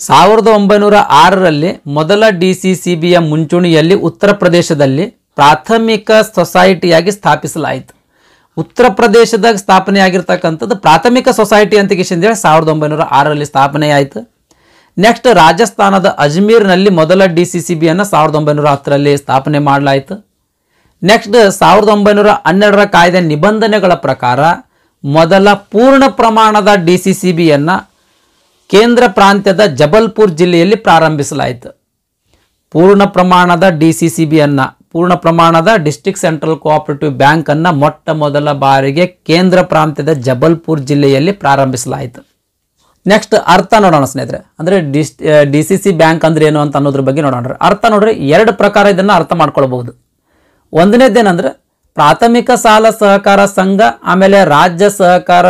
1906ರಲ್ಲಿ ಮೊದಲ DCCBಯ ಮುಂಚೂಣಿಯಲ್ಲಿ ಉತ್ತರ ಪ್ರದೇಶದಲ್ಲಿ ಪ್ರಾಥಮಿಕ ಸೊಸೈಟಿಯಾಗಿ ಸ್ಥಾಪಿಸಲಾಯಿತು. ಉತ್ತರ ಪ್ರದೇಶದಾಗ ಸ್ಥಾಪನೆಯಾಗಿರ್ತಕ್ಕಂಥದ್ದು ಪ್ರಾಥಮಿಕ ಸೊಸೈಟಿ ಅಂತ ಹೇಳಿ 1906ರಲ್ಲಿ ಸ್ಥಾಪನೆಯಾಯಿತು. ನೆಕ್ಸ್ಟ್ ರಾಜಸ್ಥಾನದ ಅಜ್ಮೀರ್ನಲ್ಲಿ ಮೊದಲ DCCBಯನ್ನು 1910ರಲ್ಲಿ ಸ್ಥಾಪನೆ ಮಾಡಲಾಯಿತು. ನೆಕ್ಸ್ಟ್ 1912ರ ಕಾಯ್ದೆ ನಿಬಂಧನೆಗಳ ಪ್ರಕಾರ ಮೊದಲ ಪೂರ್ಣ ಪ್ರಮಾಣದ DCCBಯನ್ನು ಕೇಂದ್ರ ಪ್ರಾಂತ್ಯದ ಜಬಲ್ಪುರ್ ಜಿಲ್ಲೆಯಲ್ಲಿ ಪ್ರಾರಂಭಿಸಲಾಯಿತು. ಪೂರ್ಣ ಪ್ರಮಾಣದ DCCBಯನ್ನು, ಪೂರ್ಣ ಪ್ರಮಾಣದ ಡಿಸ್ಟ್ರಿಕ್ಟ್ ಸೆಂಟ್ರಲ್ ಕೋಆಪರೇಟಿವ್ ಬ್ಯಾಂಕನ್ನು ಮೊಟ್ಟ ಮೊದಲ ಬಾರಿಗೆ ಕೇಂದ್ರ ಪ್ರಾಂತ್ಯದ ಜಬಲ್ಪುರ್ ಜಿಲ್ಲೆಯಲ್ಲಿ ಪ್ರಾರಂಭಿಸಲಾಯಿತು. ನೆಕ್ಸ್ಟ್ ಅರ್ಥ ನೋಡೋಣ ಸ್ನೇಹಿತರೆ. ಅಂದರೆ DCC ಬ್ಯಾಂಕ್ ಅಂದ್ರೆ ಏನು ಅಂತ ಅನ್ನೋದ್ರ ಬಗ್ಗೆ ನೋಡೋಣ. ಅರ್ಥ ನೋಡ್ರಿ, 2 ಪ್ರಕಾರ ಇದನ್ನು ಅರ್ಥ ಮಾಡ್ಕೊಳ್ಬಹುದು. ಒಂದನೇದೇನೆಂದ್ರೆ ಪ್ರಾಥಮಿಕ ಸಾಲ ಸಹಕಾರ ಸಂಘ ಆಮೇಲೆ ರಾಜ್ಯ ಸಹಕಾರ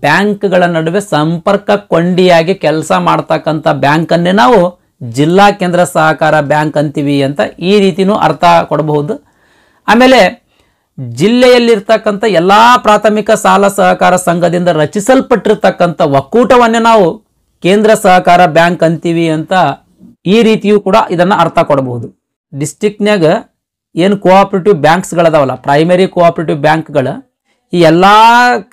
ಬ್ಯಾಂಕ್ಗಳ ನಡುವೆ ಸಂಪರ್ಕ ಕೊಂಡಿಯಾಗಿ ಕೆಲಸ ಮಾಡ್ತಕ್ಕಂಥ ಬ್ಯಾಂಕನ್ನೇ ನಾವು ಜಿಲ್ಲಾ ಕೇಂದ್ರ ಸಹಕಾರ ಬ್ಯಾಂಕ್ ಅಂತೀವಿ ಅಂತ ಈ ರೀತಿನೂ ಅರ್ಥ ಕೊಡಬಹುದು. ಆಮೇಲೆ ಜಿಲ್ಲೆಯಲ್ಲಿರ್ತಕ್ಕಂಥ ಎಲ್ಲ ಪ್ರಾಥಮಿಕ ಸಾಲ ಸಹಕಾರ ಸಂಘದಿಂದ ರಚಿಸಲ್ಪಟ್ಟಿರ್ತಕ್ಕಂಥ ಒಕ್ಕೂಟವನ್ನೇ ನಾವು ಕೇಂದ್ರ ಸಹಕಾರ ಬ್ಯಾಂಕ್ ಅಂತೀವಿ ಅಂತ ಈ ರೀತಿಯೂ ಕೂಡ ಇದನ್ನು ಅರ್ಥ ಕೊಡಬಹುದು. ಡಿಸ್ಟ್ರಿಕ್ಟ್ನಾಗ ಏನು ಕೋಆಪರೇಟಿವ್ ಬ್ಯಾಂಕ್ಸ್ಗಳದಾವಲ್ಲ, ಪ್ರೈಮರಿ ಕೋಆಪರೇಟಿವ್ ಬ್ಯಾಂಕ್ಗಳು, ಈ ಎಲ್ಲ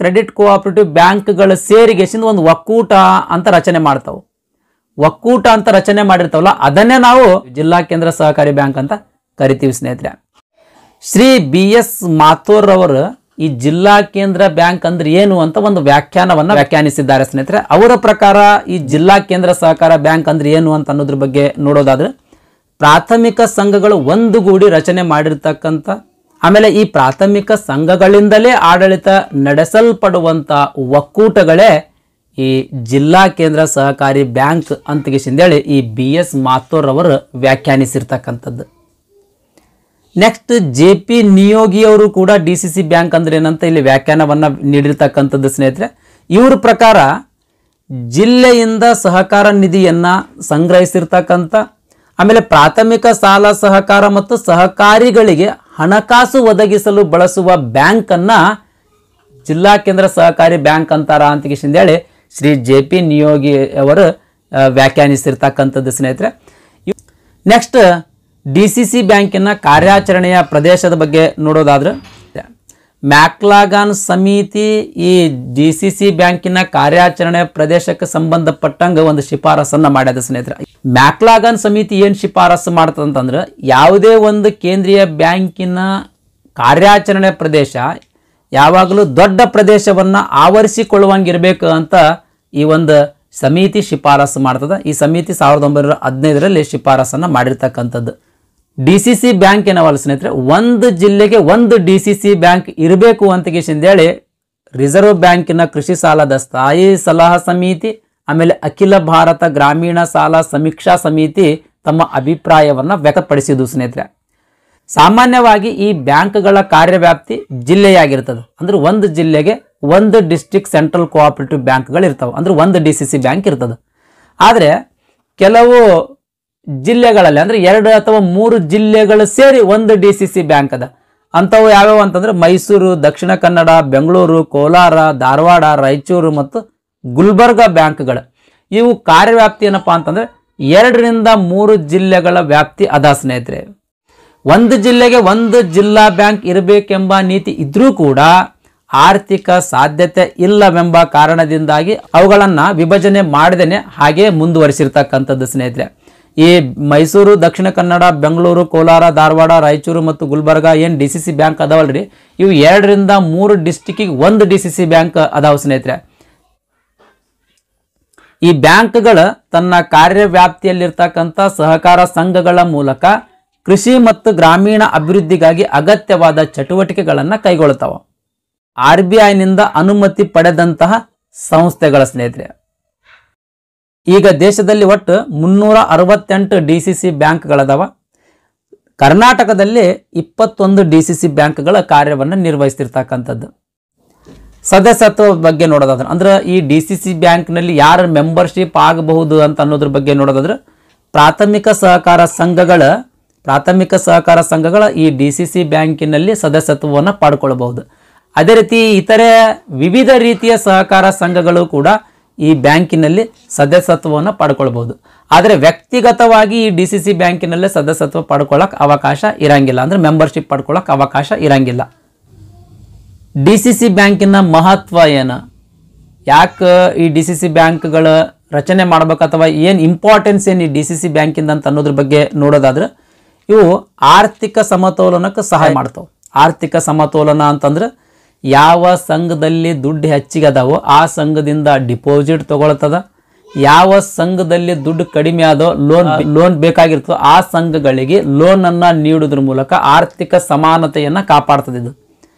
ಕ್ರೆಡಿಟ್ ಕೋಆಪರೇಟಿವ್ ಬ್ಯಾಂಕ್ಗಳ ಸೇರಿಗೆಸಿಂದ ಒಂದು ಒಕ್ಕೂಟ ಅಂತ ರಚನೆ ಮಾಡ್ತಾವೆ. ಒಕ್ಕೂಟ ಅಂತ ರಚನೆ ಮಾಡಿರ್ತಾವಲ್ಲ ಅದನ್ನೇ ನಾವು ಜಿಲ್ಲಾ ಕೇಂದ್ರ ಸಹಕಾರಿ ಬ್ಯಾಂಕ್ ಅಂತ ಕರಿತೀವಿ ಸ್ನೇಹಿತರೆ. ಶ್ರೀ BS ಮಾಥೂರ್ ಅವರು ಈ ಜಿಲ್ಲಾ ಕೇಂದ್ರ ಬ್ಯಾಂಕ್ ಅಂದ್ರೆ ಏನು ಅಂತ ಒಂದು ವ್ಯಾಖ್ಯಾನವನ್ನ ವ್ಯಾಖ್ಯಾನಿಸಿದ್ದಾರೆ ಸ್ನೇಹಿತರೆ. ಅವರ ಪ್ರಕಾರ ಈ ಜಿಲ್ಲಾ ಕೇಂದ್ರ ಸಹಕಾರ ಬ್ಯಾಂಕ್ ಅಂದ್ರೆ ಏನು ಅಂತ ಅನ್ನೋದ್ರ ಬಗ್ಗೆ ನೋಡೋದಾದ್ರೆ, ಪ್ರಾಥಮಿಕ ಸಂಘಗಳು ಒಂದುಗೂಡಿ ರಚನೆ ಮಾಡಿರ್ತಕ್ಕಂಥ, ಆಮೇಲೆ ಈ ಪ್ರಾಥಮಿಕ ಸಂಘಗಳಿಂದಲೇ ಆಡಳಿತ ನಡೆಸಲ್ಪಡುವಂತ ಒಕ್ಕೂಟಗಳೇ ಈ ಜಿಲ್ಲಾ ಕೇಂದ್ರ ಸಹಕಾರಿ ಬ್ಯಾಂಕ್ ಅಂತೇಳಿ ಈ BS ಮಾಥೂರ್ ಅವರು ವ್ಯಾಖ್ಯಾನಿಸಿರ್ತಕ್ಕಂಥದ್ದು. ನೆಕ್ಸ್ಟ್ JP ನಿಯೋಗಿ ಅವರು ಕೂಡ DCC ಬ್ಯಾಂಕ್ ಅಂದ್ರೆ ಏನಂತ ಇಲ್ಲಿ ವ್ಯಾಖ್ಯಾನವನ್ನ ನೀಡಿರ್ತಕ್ಕಂಥದ್ದು ಸ್ನೇಹಿತರೆ. ಇವ್ರ ಪ್ರಕಾರ ಜಿಲ್ಲೆಯಿಂದ ಸಹಕಾರ ನಿಧಿಯನ್ನ ಸಂಗ್ರಹಿಸಿರ್ತಕ್ಕಂಥ, ಆಮೇಲೆ ಪ್ರಾಥಮಿಕ ಸಾಲ ಸಹಕಾರ ಮತ್ತು ಸಹಕಾರಿಗಳಿಗೆ ಹಣಕಾಸು ಒದಗಿಸಲು ಬಳಸುವ ಬ್ಯಾಂಕ್ ಅನ್ನ ಜಿಲ್ಲಾ ಕೇಂದ್ರ ಸಹಕಾರಿ ಬ್ಯಾಂಕ್ ಅಂತಾರ ಅಂತೇಳಿ ಶ್ರೀ JP ನಿಯೋಗಿ ಅವರು ವ್ಯಾಖ್ಯಾನಿಸಿರ್ತಕ್ಕಂಥದ್ದು ಸ್ನೇಹಿತರೆ. ನೆಕ್ಸ್ಟ್ DCC ಬ್ಯಾಂಕಿನ ಕಾರ್ಯಾಚರಣೆಯ ಪ್ರದೇಶದ ಬಗ್ಗೆ ನೋಡೋದಾದ್ರೆ, ಮ್ಯಾಕ್ಲಾಗಾನ್ ಸಮಿತಿ ಈ DCC ಬ್ಯಾಂಕಿನ ಕಾರ್ಯಾಚರಣೆ ಪ್ರದೇಶಕ್ಕೆ ಸಂಬಂಧಪಟ್ಟಂಗೆ ಒಂದು ಶಿಫಾರಸನ್ನ ಮಾಡ್ಯದ ಸ್ನೇಹಿತರೆ. ಮ್ಯಾಕ್ಲಾಗಾನ್ ಸಮಿತಿ ಏನು ಶಿಫಾರಸು ಮಾಡ್ತದಂತಂದ್ರೆ, ಯಾವುದೇ ಒಂದು ಕೇಂದ್ರೀಯ ಬ್ಯಾಂಕಿನ ಕಾರ್ಯಾಚರಣೆ ಪ್ರದೇಶ ಯಾವಾಗಲೂ ದೊಡ್ಡ ಪ್ರದೇಶವನ್ನ ಆವರಿಸಿಕೊಳ್ಳುವಂಗಿರ್ಬೇಕು ಅಂತ ಈ ಒಂದು ಸಮಿತಿ ಶಿಫಾರಸು ಮಾಡ್ತದ. ಈ ಸಮಿತಿ 1915ರಲ್ಲಿ ಶಿಫಾರಸನ್ನ ಮಾಡಿರ್ತಕ್ಕಂಥದ್ದು. DCC ಬ್ಯಾಂಕ್ ಏನವಲ್ಲ ಸ್ನೇಹಿತರೆ, ಒಂದು ಜಿಲ್ಲೆಗೆ ಒಂದು DCC ಬ್ಯಾಂಕ್ ಇರಬೇಕು ಅಂತೇಳಿ ರಿಸರ್ವ್ ಬ್ಯಾಂಕಿನ ಕೃಷಿ ಸಾಲದ ಸ್ಥಾಯಿ ಸಲಹಾ ಸಮಿತಿ, ಆಮೇಲೆ ಅಖಿಲ ಭಾರತ ಗ್ರಾಮೀಣ ಸಾಲ ಸಮೀಕ್ಷಾ ಸಮಿತಿ ತಮ್ಮ ಅಭಿಪ್ರಾಯವನ್ನ ವ್ಯಕ್ತಪಡಿಸಿದ್ದು ಸ್ನೇಹಿತರೆ. ಸಾಮಾನ್ಯವಾಗಿ ಈ ಬ್ಯಾಂಕ್ಗಳ ಕಾರ್ಯವ್ಯಾಪ್ತಿ ಜಿಲ್ಲೆಯಾಗಿರ್ತದೆ. ಅಂದ್ರೆ ಒಂದು ಜಿಲ್ಲೆಗೆ ಒಂದು ಡಿಸ್ಟ್ರಿಕ್ಟ್ ಸೆಂಟ್ರಲ್ ಕೋಆಪರೇಟಿವ್ ಬ್ಯಾಂಕ್ಗಳು ಇರ್ತಾವೆ, ಅಂದ್ರೆ ಒಂದು DCC ಬ್ಯಾಂಕ್ ಇರ್ತದೆ. ಆದರೆ ಕೆಲವು ಜಿಲ್ಲೆಗಳಲ್ಲಿ ಅಂದ್ರೆ 2 ಅಥವಾ 3 ಜಿಲ್ಲೆಗಳು ಸೇರಿ ಒಂದು DCC ಬ್ಯಾಂಕ್ ಅದ. ಅಂಥವು ಯಾವ್ಯಾವ ಅಂತಂದ್ರೆ ಮೈಸೂರು, ದಕ್ಷಿಣ ಕನ್ನಡ, ಬೆಂಗಳೂರು, ಕೋಲಾರ, ಧಾರವಾಡ, ರಾಯಚೂರು ಮತ್ತು ಗುಲ್ಬರ್ಗ ಬ್ಯಾಂಕ್ಗಳು. ಇವು ಕಾರ್ಯವ್ಯಾಪ್ತಿ ಏನಪ್ಪಾ ಅಂತಂದ್ರೆ 2 ರಿಂದ 3 ಜಿಲ್ಲೆಗಳ ವ್ಯಾಪ್ತಿ ಅದ ಸ್ನೇಹಿತರೆ. ಒಂದು ಜಿಲ್ಲೆಗೆ ಒಂದು ಜಿಲ್ಲಾ ಬ್ಯಾಂಕ್ ಇರಬೇಕೆಂಬ ನೀತಿ ಇದ್ರೂ ಕೂಡ ಆರ್ಥಿಕ ಸಾಧ್ಯತೆ ಇಲ್ಲವೆಂಬ ಕಾರಣದಿಂದಾಗಿ ಅವುಗಳನ್ನ ವಿಭಜನೆ ಮಾಡದೇನೆ ಹಾಗೆ ಮುಂದುವರಿಸಿರ್ತಕ್ಕಂಥದ್ದು ಸ್ನೇಹಿತರೆ. ಈ ಮೈಸೂರು, ದಕ್ಷಿಣ ಕನ್ನಡ, ಬೆಂಗಳೂರು, ಕೋಲಾರ, ಧಾರವಾಡ, ರಾಯಚೂರು ಮತ್ತು ಗುಲ್ಬರ್ಗ ಏನು DCC ಬ್ಯಾಂಕ್ ಅದಾವಲ್ರಿ, ಇವು 2 ರಿಂದ 3 ಡಿಸ್ಟಿಕ್ಕಿಗೆ ಒಂದು DCC ಬ್ಯಾಂಕ್ ಅದಾವ ಸ್ನೇಹಿತರೆ. ಈ ಬ್ಯಾಂಕ್ಗಳು ತನ್ನ ಕಾರ್ಯವ್ಯಾಪ್ತಿಯಲ್ಲಿರ್ತಕ್ಕಂಥ ಸಹಕಾರ ಸಂಘಗಳ ಮೂಲಕ ಕೃಷಿ ಮತ್ತು ಗ್ರಾಮೀಣ ಅಭಿವೃದ್ಧಿಗಾಗಿ ಅಗತ್ಯವಾದ ಚಟುವಟಿಕೆಗಳನ್ನು ಕೈಗೊಳ್ಳುತ್ತವೆ. RBIನಿಂದ ಅನುಮತಿ ಪಡೆದಂತಹ ಸಂಸ್ಥೆಗಳ ಸ್ನೇಹಿತರೆ. ಈಗ ದೇಶದಲ್ಲಿ ಒಟ್ಟು 368 DCC ಬ್ಯಾಂಕ್ಗಳದಾವ. ಕರ್ನಾಟಕದಲ್ಲಿ 21 DCC ಬ್ಯಾಂಕ್ಗಳ ಕಾರ್ಯವನ್ನು ನಿರ್ವಹಿಸ್ತಿರ್ತಕ್ಕಂಥದ್ದು. ಸದಸ್ಯತ್ವ ಬಗ್ಗೆ ನೋಡೋದಾದ್ರೆ ಅಂದ್ರೆ ಈ DCC ಬ್ಯಾಂಕ್ನಲ್ಲಿ ಯಾರ ಮೆಂಬರ್ಶಿಪ್ ಆಗಬಹುದು ಅಂತ ಅನ್ನೋದ್ರ ಬಗ್ಗೆ ನೋಡೋದಾದ್ರೆ, ಪ್ರಾಥಮಿಕ ಸಹಕಾರ ಸಂಘಗಳ ಈ DCC ಬ್ಯಾಂಕಿನಲ್ಲಿ ಸದಸ್ಯತ್ವವನ್ನು ಪಡ್ಕೊಳ್ಬಹುದು. ಅದೇ ರೀತಿ ಇತರೆ ವಿವಿಧ ರೀತಿಯ ಸಹಕಾರ ಸಂಘಗಳು ಕೂಡ ಈ ಬ್ಯಾಂಕಿನಲ್ಲಿ ಸದಸ್ಯತ್ವವನ್ನು ಪಡ್ಕೊಳ್ಬಹುದು. ಆದರೆ ವ್ಯಕ್ತಿಗತವಾಗಿ ಈ DCC ಬ್ಯಾಂಕಿನಲ್ಲೇ ಸದಸ್ಯತ್ವ ಪಡ್ಕೊಳ್ಳೋಕೆ ಅವಕಾಶ ಇರಂಗಿಲ್ಲ, ಅಂದ್ರೆ ಮೆಂಬರ್ಶಿಪ್ ಪಡ್ಕೊಳ್ಳೋಕೆ ಅವಕಾಶ ಇರಂಗಿಲ್ಲ. DCC ಬ್ಯಾಂಕಿನ ಮಹತ್ವ ಏನು, ಯಾಕೆ ಈ DCC ಬ್ಯಾಂಕ್ಗಳ ರಚನೆ ಮಾಡ್ಬೇಕು ಅಥವಾ ಏನು ಇಂಪಾರ್ಟೆನ್ಸ್ ಏನು ಈ DCC ಬ್ಯಾಂಕಿಂದ ಅಂತ ಅನ್ನೋದ್ರ ಬಗ್ಗೆ ನೋಡೋದಾದ್ರೆ, ಇವು ಆರ್ಥಿಕ ಸಮತೋಲನಕ್ಕೆ ಸಹಾಯ ಮಾಡ್ತಾವೆ. ಆರ್ಥಿಕ ಸಮತೋಲನ ಅಂತಂದ್ರೆ ಯಾವ ಸಂಘದಲ್ಲಿ ದುಡ್ಡು ಹೆಚ್ಚಿಗೆ ಅದಾವೋ ಆ ಸಂಘದಿಂದ ಡಿಪಾಸಿಟ್ ತಗೊಳ್ತದ, ಯಾವ ಸಂಘದಲ್ಲಿ ದುಡ್ಡು ಕಡಿಮೆ ಆದೋ ಲೋನ್ ಬೇಕಾಗಿರ್ತದೋ ಆ ಸಂಘಗಳಿಗೆ ಲೋನ್ ಅನ್ನ ನೀಡುವುದ್ರ ಮೂಲಕ ಆರ್ಥಿಕ ಸಮಾನತೆಯನ್ನ ಕಾಪಾಡ್ತದೆ ಇದು.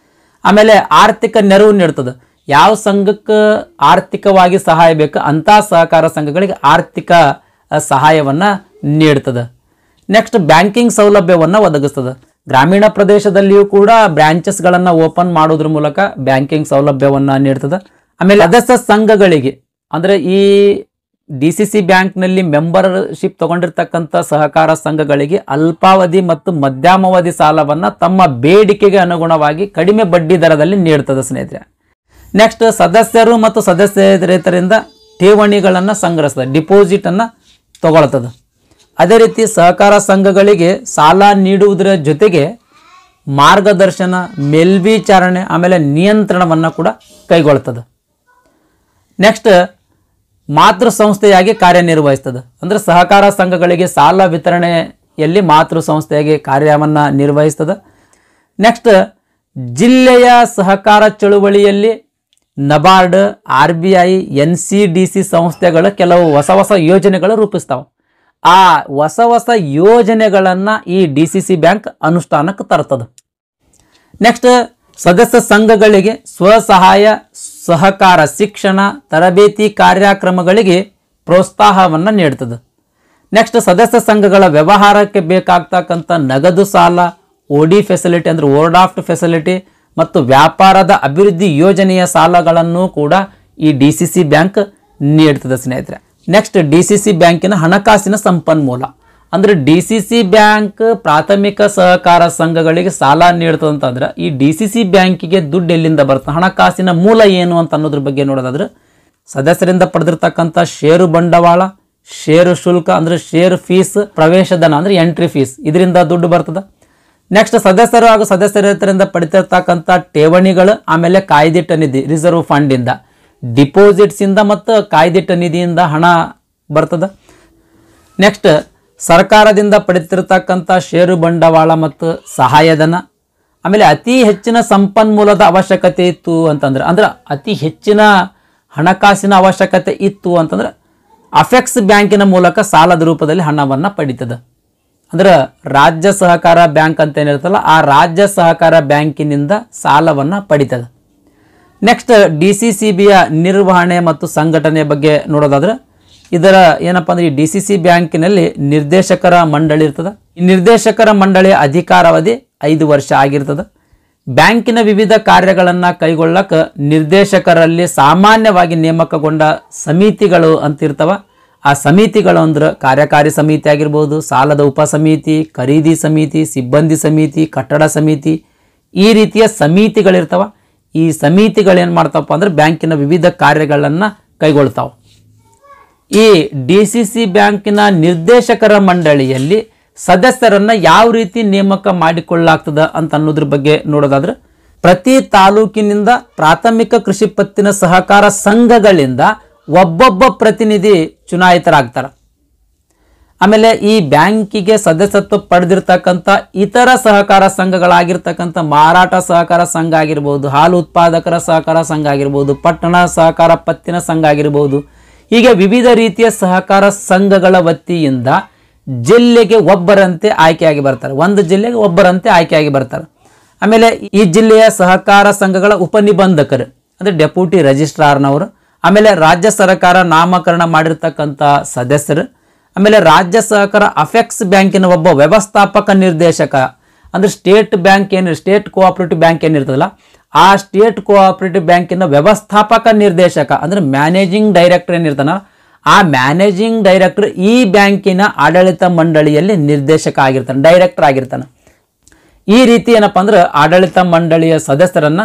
ಆಮೇಲೆ ಆರ್ಥಿಕ ನೆರವು ನೀಡ್ತದೆ. ಯಾವ ಸಂಘಕ್ಕೆ ಆರ್ಥಿಕವಾಗಿ ಸಹಾಯ ಬೇಕು ಅಂತ ಸಹಕಾರ ಸಂಘಗಳಿಗೆ ಆರ್ಥಿಕ ಸಹಾಯವನ್ನ ನೀಡ್ತದೆ. ನೆಕ್ಸ್ಟ್ ಬ್ಯಾಂಕಿಂಗ್ ಸೌಲಭ್ಯವನ್ನು ಒದಗಿಸ್ತದೆ. ಗ್ರಾಮೀಣ ಪ್ರದೇಶದಲ್ಲಿಯೂ ಕೂಡ ಬ್ರಾಂಚಸ್ಗಳನ್ನು ಓಪನ್ ಮಾಡೋದ್ರ ಮೂಲಕ ಬ್ಯಾಂಕಿಂಗ್ ಸೌಲಭ್ಯವನ್ನು ನೀಡ್ತದೆ. ಆಮೇಲೆ ಸದಸ್ಯ ಸಂಘಗಳಿಗೆ ಅಂದರೆ ಈ DCC ಬ್ಯಾಂಕ್ನಲ್ಲಿ ಮೆಂಬರ್ಶಿಪ್ ತಗೊಂಡಿರ್ತಕ್ಕಂಥ ಸಹಕಾರ ಸಂಘಗಳಿಗೆ ಅಲ್ಪಾವಧಿ ಮತ್ತು ಮಧ್ಯಮಾವಧಿ ಸಾಲವನ್ನು ತಮ್ಮ ಬೇಡಿಕೆಗೆ ಅನುಗುಣವಾಗಿ ಕಡಿಮೆ ಬಡ್ಡಿ ದರದಲ್ಲಿ ನೀಡ್ತದೆ ಸ್ನೇಹಿತರೆ. ನೆಕ್ಸ್ಟ್, ಸದಸ್ಯರು ಮತ್ತು ಸದಸ್ಯರೇತರಿಂದ ಠೇವಣಿಗಳನ್ನು ಸಂಗ್ರಹಿಸ್ತದೆ, ಡಿಪಾಸಿಟನ್ನು ತಗೊಳ್ತದೆ. ಅದೇ ರೀತಿ ಸಹಕಾರ ಸಂಘಗಳಿಗೆ ಸಾಲ ನೀಡುವುದರ ಜೊತೆಗೆ ಮಾರ್ಗದರ್ಶನ, ಮೇಲ್ವಿಚಾರಣೆ ಆಮೇಲೆ ನಿಯಂತ್ರಣವನ್ನು ಕೂಡ ಕೈಗೊಳ್ತದೆ. ನೆಕ್ಸ್ಟ್, ಮಾತೃ ಸಂಸ್ಥೆಯಾಗಿ ಕಾರ್ಯನಿರ್ವಹಿಸ್ತದೆ. ಅಂದರೆ ಸಹಕಾರ ಸಂಘಗಳಿಗೆ ಸಾಲ ವಿತರಣೆಯಲ್ಲಿ ಮಾತೃ ಸಂಸ್ಥೆಯಾಗಿ ಕಾರ್ಯವನ್ನು ನಿರ್ವಹಿಸ್ತದೆ. ನೆಕ್ಸ್ಟ್, ಜಿಲ್ಲೆಯ ಸಹಕಾರ ಚಳುವಳಿಯಲ್ಲಿ ನಬಾರ್ಡ್, RBI, NCDC ಸಂಸ್ಥೆಗಳ ಕೆಲವು ಹೊಸ ಯೋಜನೆಗಳು ರೂಪಿಸ್ತಾವೆ. ಆ ಹೊಸ ಯೋಜನೆಗಳನ್ನು ಈ DCC ಬ್ಯಾಂಕ್ ಅನುಷ್ಠಾನಕ್ಕೆ ತರ್ತದೆ. ನೆಕ್ಸ್ಟ್, ಸದಸ್ಯ ಸಂಘಗಳಿಗೆ ಸ್ವಸಹಾಯ ಸಹಕಾರ ಶಿಕ್ಷಣ ತರಬೇತಿ ಕಾರ್ಯಕ್ರಮಗಳಿಗೆ ಪ್ರೋತ್ಸಾಹವನ್ನು ನೀಡ್ತದೆ. ನೆಕ್ಸ್ಟ್, ಸದಸ್ಯ ಸಂಘಗಳ ವ್ಯವಹಾರಕ್ಕೆ ಬೇಕಾಗ್ತಕ್ಕಂಥ ನಗದು ಸಾಲ, OD ಫೆಸಿಲಿಟಿ ಅಂದರೆ ಓವರ್ಡ್ರಾಫ್ಟ್ ಫೆಸಿಲಿಟಿ ಮತ್ತು ವ್ಯಾಪಾರದ ಅಭಿವೃದ್ಧಿ ಯೋಜನೆಯ ಸಾಲಗಳನ್ನು ಕೂಡ ಈ DCC ಬ್ಯಾಂಕ್ ನೀಡ್ತದೆ ಸ್ನೇಹಿತರೆ. ನೆಕ್ಸ್ಟ್, DCC ಬ್ಯಾಂಕಿನ ಹಣಕಾಸಿನ ಸಂಪನ್ಮೂಲ ಅಂದರೆ DCC ಬ್ಯಾಂಕ್ ಪ್ರಾಥಮಿಕ ಸಹಕಾರ ಸಂಘಗಳಿಗೆ ಸಾಲ ನೀಡ್ತದೆ ಅಂತಂದ್ರೆ ಈ DCC ಬ್ಯಾಂಕಿಗೆ ದುಡ್ಡು ಎಲ್ಲಿಂದ ಬರ್ತದೆ, ಹಣಕಾಸಿನ ಮೂಲ ಏನು ಅಂತ ಅನ್ನೋದ್ರ ಬಗ್ಗೆ ನೋಡೋದಾದ್ರೆ ಸದಸ್ಯರಿಂದ ಪಡೆದಿರ್ತಕ್ಕಂಥ ಷೇರು ಬಂಡವಾಳ, ಷೇರು ಶುಲ್ಕ ಅಂದರೆ ಶೇರ್ ಫೀಸ್, ಪ್ರವೇಶಧನ ಅಂದರೆ ಎಂಟ್ರಿ ಫೀಸ್, ಇದರಿಂದ ದುಡ್ಡು ಬರ್ತದೆ. ನೆಕ್ಸ್ಟ್, ಸದಸ್ಯರು ಹಾಗೂ ಸದಸ್ಯರೇತರಿಂದ ಪಡಿತಿರ್ತಕ್ಕಂಥ ಠೇವಣಿಗಳು, ಆಮೇಲೆ ಕಾಯ್ದಿಟ್ಟ ನಿಧಿ ರಿಸರ್ವ್ ಫಂಡಿಂದ, ಡಿಪಾಸಿಟ್ಸಿಂದ ಮತ್ತು ಕಾಯ್ದಿಟ್ಟ ನಿಧಿಯಿಂದ ಹಣ ಬರ್ತದೆ. ನೆಕ್ಸ್ಟ್, ಸರ್ಕಾರದಿಂದ ಪಡೆದಿರ್ತಕ್ಕಂಥ ಷೇರು ಬಂಡವಾಳ ಮತ್ತು ಸಹಾಯಧನ. ಆಮೇಲೆ ಅತಿ ಹೆಚ್ಚಿನ ಸಂಪನ್ಮೂಲದ ಅವಶ್ಯಕತೆ ಇತ್ತು ಅಂತಂದ್ರೆ ಅಂದ್ರೆ ಅತಿ ಹೆಚ್ಚಿನ ಹಣಕಾಸಿನ ಅವಶ್ಯಕತೆ ಇತ್ತು ಅಂತಂದ್ರೆ ಅಫೆಕ್ಸ್ ಬ್ಯಾಂಕಿನ ಮೂಲಕ ಸಾಲದ ರೂಪದಲ್ಲಿ ಹಣವನ್ನು ಪಡಿತದೆ. ಅಂದ್ರೆ ರಾಜ್ಯ ಸಹಕಾರ ಬ್ಯಾಂಕ್ ಅಂತ ಏನಿರ್ತಲ್ಲ ಆ ರಾಜ್ಯ ಸಹಕಾರ ಬ್ಯಾಂಕಿನಿಂದ ಸಾಲವನ್ನು ಪಡಿತದೆ. ನೆಕ್ಸ್ಟ್, DCCBಯ ನಿರ್ವಹಣೆ ಮತ್ತು ಸಂಘಟನೆ ಬಗ್ಗೆ ನೋಡೋದಾದ್ರೆ ಇದರ ಏನಪ್ಪ ಅಂದ್ರೆ ಈ DCC ಬ್ಯಾಂಕಿನಲ್ಲಿ ನಿರ್ದೇಶಕರ ಮಂಡಳಿ ಇರ್ತದೆ. ಈ ನಿರ್ದೇಶಕರ ಮಂಡಳಿಯ ಅಧಿಕಾರಾವಧಿ 5 ವರ್ಷ ಆಗಿರ್ತದೆ. ಬ್ಯಾಂಕಿನ ವಿವಿಧ ಕಾರ್ಯಗಳನ್ನು ಕೈಗೊಳ್ಳಕ್ಕೆ ನಿರ್ದೇಶಕರಲ್ಲಿ ಸಾಮಾನ್ಯವಾಗಿ ನೇಮಕಗೊಂಡ ಸಮಿತಿಗಳು ಅಂತಿರ್ತವೆ. ಆ ಸಮಿತಿಗಳು ಅಂದ್ರೆ ಕಾರ್ಯಕಾರಿ ಸಮಿತಿ ಆಗಿರ್ಬೋದು, ಸಾಲದ ಉಪಸಮಿತಿ, ಖರೀದಿ ಸಮಿತಿ, ಸಿಬ್ಬಂದಿ ಸಮಿತಿ, ಕಟ್ಟಡ ಸಮಿತಿ, ಈ ರೀತಿಯ ಸಮಿತಿಗಳಿರ್ತವೆ. ಈ ಸಮಿತಿಗಳೇನು ಮಾಡ್ತಾವಪ್ಪ ಅಂದ್ರೆ ಬ್ಯಾಂಕಿನ ವಿವಿಧ ಕಾರ್ಯಗಳನ್ನು ಕೈಗೊಳ್ತಾವೆ. ಈ DCC ಬ್ಯಾಂಕಿನ ನಿರ್ದೇಶಕರ ಮಂಡಳಿಯಲ್ಲಿ ಸದಸ್ಯರನ್ನು ಯಾವ ರೀತಿ ನೇಮಕ ಮಾಡಿಕೊಳ್ಳಲಾಗ್ತದೆ ಅಂತ ಅನ್ನೋದ್ರ ಬಗ್ಗೆ ನೋಡೋದಾದ್ರೆ ಪ್ರತಿ ತಾಲೂಕಿನಿಂದ ಪ್ರಾಥಮಿಕ ಕೃಷಿ ಪತ್ತಿನ ಸಹಕಾರ ಸಂಘಗಳಿಂದ ಒಬ್ಬೊಬ್ಬ ಪ್ರತಿನಿಧಿ ಚುನಾಯಿತರಾಗ್ತಾರೆ. ಆಮೇಲೆ ಈ ಬ್ಯಾಂಕಿಗೆ ಸದಸ್ಯತ್ವ ಪಡೆದಿರ್ತಕ್ಕಂಥ ಇತರ ಸಹಕಾರ ಸಂಘಗಳಾಗಿರ್ತಕ್ಕಂಥ ಮಾರಾಟ ಸಹಕಾರ ಸಂಘ ಆಗಿರ್ಬೋದು, ಹಾಲು ಉತ್ಪಾದಕರ ಸಹಕಾರ ಸಂಘ ಆಗಿರ್ಬೋದು, ಪಟ್ಟಣ ಸಹಕಾರ ಪತ್ತಿನ ಸಂಘ ಆಗಿರ್ಬೋದು, ಹೀಗೆ ವಿವಿಧ ರೀತಿಯ ಸಹಕಾರ ಸಂಘಗಳ ವತಿಯಿಂದ ಜಿಲ್ಲೆಗೆ ಒಬ್ಬರಂತೆ ಆಯ್ಕೆಯಾಗಿ ಬರ್ತಾರೆ. ಒಂದು ಜಿಲ್ಲೆಗೆ ಒಬ್ಬರಂತೆ ಆಯ್ಕೆಯಾಗಿ ಬರ್ತಾರೆ. ಆಮೇಲೆ ಈ ಜಿಲ್ಲೆಯ ಸಹಕಾರ ಸಂಘಗಳ ಉಪನಿಬಂಧಕರು ಅಂದರೆ ಡೆಪ್ಯೂಟಿ ರಿಜಿಸ್ಟ್ರಾರ್ನವರು, ಆಮೇಲೆ ರಾಜ್ಯ ಸರ್ಕಾರ ನಾಮಕರಣ ಮಾಡಿರ್ತಕ್ಕಂಥ ಸದಸ್ಯರು, ಆಮೇಲೆ ರಾಜ್ಯ ಸಹಕಾರ ಅಫೆಕ್ಸ್ ಬ್ಯಾಂಕಿನ ಒಬ್ಬ ವ್ಯವಸ್ಥಾಪಕ ನಿರ್ದೇಶಕ ಅಂದರೆ ಸ್ಟೇಟ್ ಬ್ಯಾಂಕ್ ಏನು ಸ್ಟೇಟ್ ಕೋಆಪರೇಟಿವ್ ಬ್ಯಾಂಕ್ ಏನಿರ್ತದಲ್ಲ ಆ ಸ್ಟೇಟ್ ಕೋಆಪರೇಟಿವ್ ಬ್ಯಾಂಕಿನ ವ್ಯವಸ್ಥಾಪಕ ನಿರ್ದೇಶಕ ಅಂದರೆ ಮ್ಯಾನೇಜಿಂಗ್ ಡೈರೆಕ್ಟರ್ ಏನಿರ್ತಾನ ಆ ಮ್ಯಾನೇಜಿಂಗ್ ಡೈರೆಕ್ಟರ್ ಈ ಬ್ಯಾಂಕಿನ ಆಡಳಿತ ಮಂಡಳಿಯಲ್ಲಿ ನಿರ್ದೇಶಕ ಆಗಿರ್ತಾನೆ, ಡೈರೆಕ್ಟರ್ ಆಗಿರ್ತಾನೆ. ಈ ರೀತಿ ಏನಪ್ಪ ಅಂದ್ರೆ ಆಡಳಿತ ಮಂಡಳಿಯ ಸದಸ್ಯರನ್ನ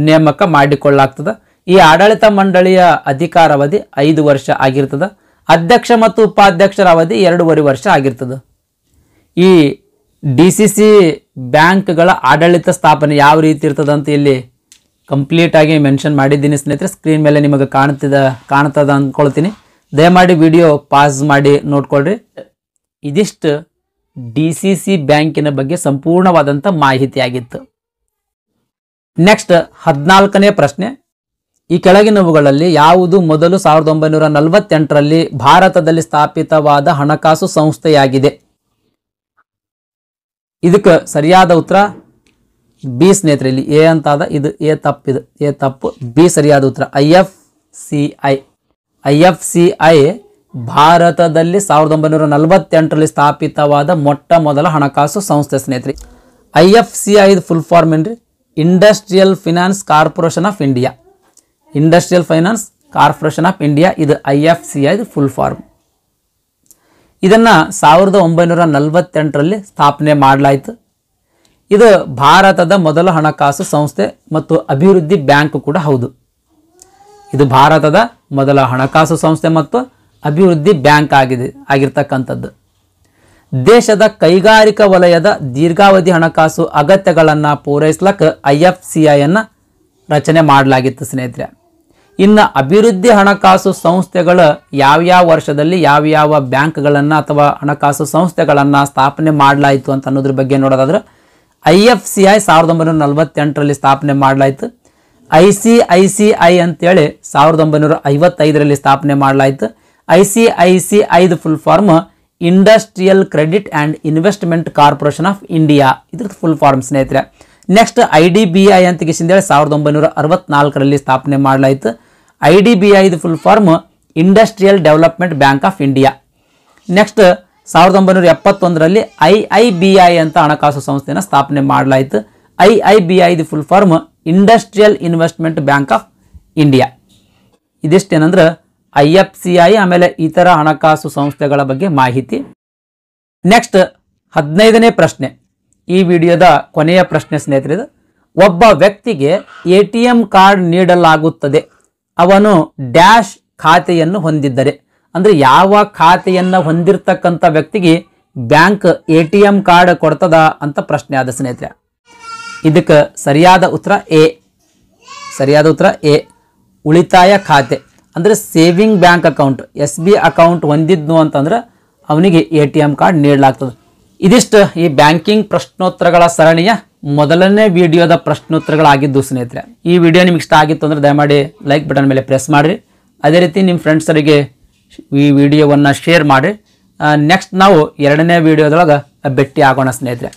ನೇಮಕ ಮಾಡಿಕೊಳ್ಳಲಾಗ್ತದೆ. ಈ ಆಡಳಿತ ಮಂಡಳಿಯ ಅಧಿಕಾರಾವಧಿ 5 ವರ್ಷ ಆಗಿರ್ತದೆ. ಅಧ್ಯಕ್ಷ ಮತ್ತು ಉಪಾಧ್ಯಕ್ಷರ ಅವಧಿ 2.5 ವರ್ಷ ಆಗಿರ್ತದೆ. ಈ DCC ಬ್ಯಾಂಕ್ಗಳ ಆಡಳಿತ ಸ್ಥಾಪನೆ ಯಾವ ರೀತಿ ಇರ್ತದೆ ಅಂತ ಇಲ್ಲಿ ಕಂಪ್ಲೀಟ್ ಆಗಿ ಮೆನ್ಷನ್ ಮಾಡಿದ್ದೀನಿ ಸ್ನೇಹಿತರೆ. ಸ್ಕ್ರೀನ್ ಮೇಲೆ ನಿಮಗೆ ಕಾಣ್ತದ ಅಂದ್ಕೊಳ್ತೀನಿ. ದಯಮಾಡಿ ವಿಡಿಯೋ ಪಾಸ್ ಮಾಡಿ ನೋಡ್ಕೊಳ್ರಿ. ಇದಿಷ್ಟು DCC ಬ್ಯಾಂಕಿನ ಬಗ್ಗೆ ಸಂಪೂರ್ಣವಾದಂಥ ಮಾಹಿತಿ ಆಗಿತ್ತು. ನೆಕ್ಸ್ಟ್ 14ನೇ ಪ್ರಶ್ನೆ, ಈ ಕೆಳಗಿನವುಗಳಲ್ಲಿ ಯಾವುದು ಮೊದಲು 1948ರಲ್ಲಿ ಭಾರತದಲ್ಲಿ ಸ್ಥಾಪಿತವಾದ ಹಣಕಾಸು ಸಂಸ್ಥೆಯಾಗಿದೆ? ಇದಕ್ಕೆ ಸರಿಯಾದ ಉತ್ತರ ಬಿ ಸ್ನೇಹಿತರೆ. ಇಲ್ಲಿ ಎ ಅಂತಾದ, ಇದು ಎ ತಪ್ಪಿದು, ಎ ತಪ್ಪು, ಬಿ ಸರಿಯಾದ ಉತ್ತರ IFCI ಭಾರತದಲ್ಲಿ 1948ರಲ್ಲಿ ಸ್ಥಾಪಿತವಾದ ಮೊಟ್ಟ ಮೊದಲ ಹಣಕಾಸು ಸಂಸ್ಥೆ ಸ್ನೇಹಿತರೆ. IFCI ಫುಲ್ ಫಾರ್ಮ್ ಏನ್ರಿ? Industrial finance corporation of India. Industrial finance corporation of India ಇದು IFCI ಫುಲ್ ಫಾರ್ಮ್. ಇದನ್ನು 1948ರಲ್ಲಿ ಸ್ಥಾಪನೆ ಮಾಡಲಾಯಿತು. ಇದು ಭಾರತದ ಮೊದಲ ಹಣಕಾಸು ಸಂಸ್ಥೆ ಮತ್ತು ಅಭಿವೃದ್ಧಿ ಬ್ಯಾಂಕ್ ಕೂಡ ಹೌದು. ಇದು ಭಾರತದ ಮೊದಲ ಹಣಕಾಸು ಸಂಸ್ಥೆ ಮತ್ತು ಅಭಿವೃದ್ಧಿ ಬ್ಯಾಂಕ್ ಆಗಿರ್ತಕ್ಕಂಥದ್ದು. ದೇಶದ ಕೈಗಾರಿಕಾ ವಲಯದ ದೀರ್ಘಾವಧಿ ಹಣಕಾಸು ಅಗತ್ಯಗಳನ್ನು ಪೂರೈಸಲಿಕ್ಕೆ IFCIಯನ್ನು ರಚನೆ ಮಾಡಲಾಗಿತ್ತು ಸ್ನೇಹಿತರೆ. ಇನ್ನು ಅಭಿವೃದ್ಧಿ ಹಣಕಾಸು ಸಂಸ್ಥೆಗಳು ಯಾವ್ಯಾವ ವರ್ಷದಲ್ಲಿ ಯಾವ್ಯಾವ ಬ್ಯಾಂಕ್ಗಳನ್ನು ಅಥವಾ ಹಣಕಾಸು ಸಂಸ್ಥೆಗಳನ್ನು ಸ್ಥಾಪನೆ ಮಾಡಲಾಯಿತು ಅಂತ ಅನ್ನೋದ್ರ ಬಗ್ಗೆ ನೋಡೋದಾದ್ರೆ IFCI 1948ರಲ್ಲಿ ಸ್ಥಾಪನೆ ಮಾಡಲಾಯಿತು. ICICI ಅಂತೇಳಿ 1955ರಲ್ಲಿ ಸ್ಥಾಪನೆ ಮಾಡಲಾಯಿತು. ICICI full form industrial credit and investment corporation of India ಇದ್ರದ್ದು ಫುಲ್ ಫಾರ್ಮ್ ಸ್ನೇಹಿತರೆ. ನೆಕ್ಸ್ಟ್ IDBI ಅಂತ ಕಿಸಿಂದೇಳಿ 1964ರಲ್ಲಿ ಸ್ಥಾಪನೆ ಮಾಡಲಾಯಿತು. IDBI full form industrial development bank of India. Next 1971ರಲ್ಲಿ IIBI ಅಂತ ಹಣಕಾಸು ಸಂಸ್ಥೆಯನ್ನು ಸ್ಥಾಪನೆ ಮಾಡಲಾಯಿತು. IIBI full form industrial investment bank of India. ಇದಿಷ್ಟೇನಂದ್ರೆ IFCI ಆಮೇಲೆ ಇತರ ಹಣಕಾಸು ಸಂಸ್ಥೆಗಳ ಬಗ್ಗೆ ಮಾಹಿತಿ. ನೆಕ್ಸ್ಟ್ 15ನೇ ಪ್ರಶ್ನೆ, ಈ ವಿಡಿಯೋದ ಕೊನೆಯ ಪ್ರಶ್ನೆ ಸ್ನೇಹಿತರೆ. ಒಬ್ಬ ವ್ಯಕ್ತಿಗೆ ATM ಕಾರ್ಡ್ ನೀಡಲಾಗುತ್ತದೆ, ಅವನು ಡ್ಯಾಶ್ ಖಾತೆಯನ್ನು ಹೊಂದಿದ್ದರೆ, ಅಂದರೆ ಯಾವ ಖಾತೆಯನ್ನು ಹೊಂದಿರತಕ್ಕಂಥ ವ್ಯಕ್ತಿಗೆ ಬ್ಯಾಂಕ್ ATM ಕಾರ್ಡ್ ಕೊಡ್ತದ ಅಂತ ಪ್ರಶ್ನೆ ಆದ ಸ್ನೇಹಿತರೆ. ಇದಕ್ಕೆ ಸರಿಯಾದ ಉತ್ತರ ಎ. ಸರಿಯಾದ ಉತ್ತರ ಎ, ಉಳಿತಾಯ ಖಾತೆ ಅಂದರೆ saving bank account SB account ಹೊಂದಿದ್ನು ಅಂತಂದ್ರೆ ಅವನಿಗೆ ATM ಕಾರ್ಡ್ ನೀಡಲಾಗ್ತದೆ. ಇದಿಷ್ಟು ಈ ಬ್ಯಾಂಕಿಂಗ್ ಪ್ರಶ್ನೋತ್ತರಗಳ ಸರಣಿಯ ಮೊದಲನೇ ವಿಡಿಯೋದ ಪ್ರಶ್ನೋತ್ತರಗಳಾಗಿದ್ದು ಸ್ನೇಹಿತರೆ. ಈ ವಿಡಿಯೋ ನಿಮ್ಗೆ ಇಷ್ಟ ಆಗಿತ್ತು ಅಂದರೆ ದಯಮಾಡಿ ಲೈಕ್ ಬಟನ್ ಮೇಲೆ ಪ್ರೆಸ್ ಮಾಡಿರಿ. ಅದೇ ರೀತಿ ನಿಮ್ಮ ಫ್ರೆಂಡ್ಸರಿಗೆ ಈ ವಿಡಿಯೋವನ್ನು ಶೇರ್ ಮಾಡಿ. ನೆಕ್ಸ್ಟ್ ನಾವು 2ನೇ ವಿಡಿಯೋದೊಳಗೆ ಭೇಟಿ ಆಗೋಣ ಸ್ನೇಹಿತರೆ.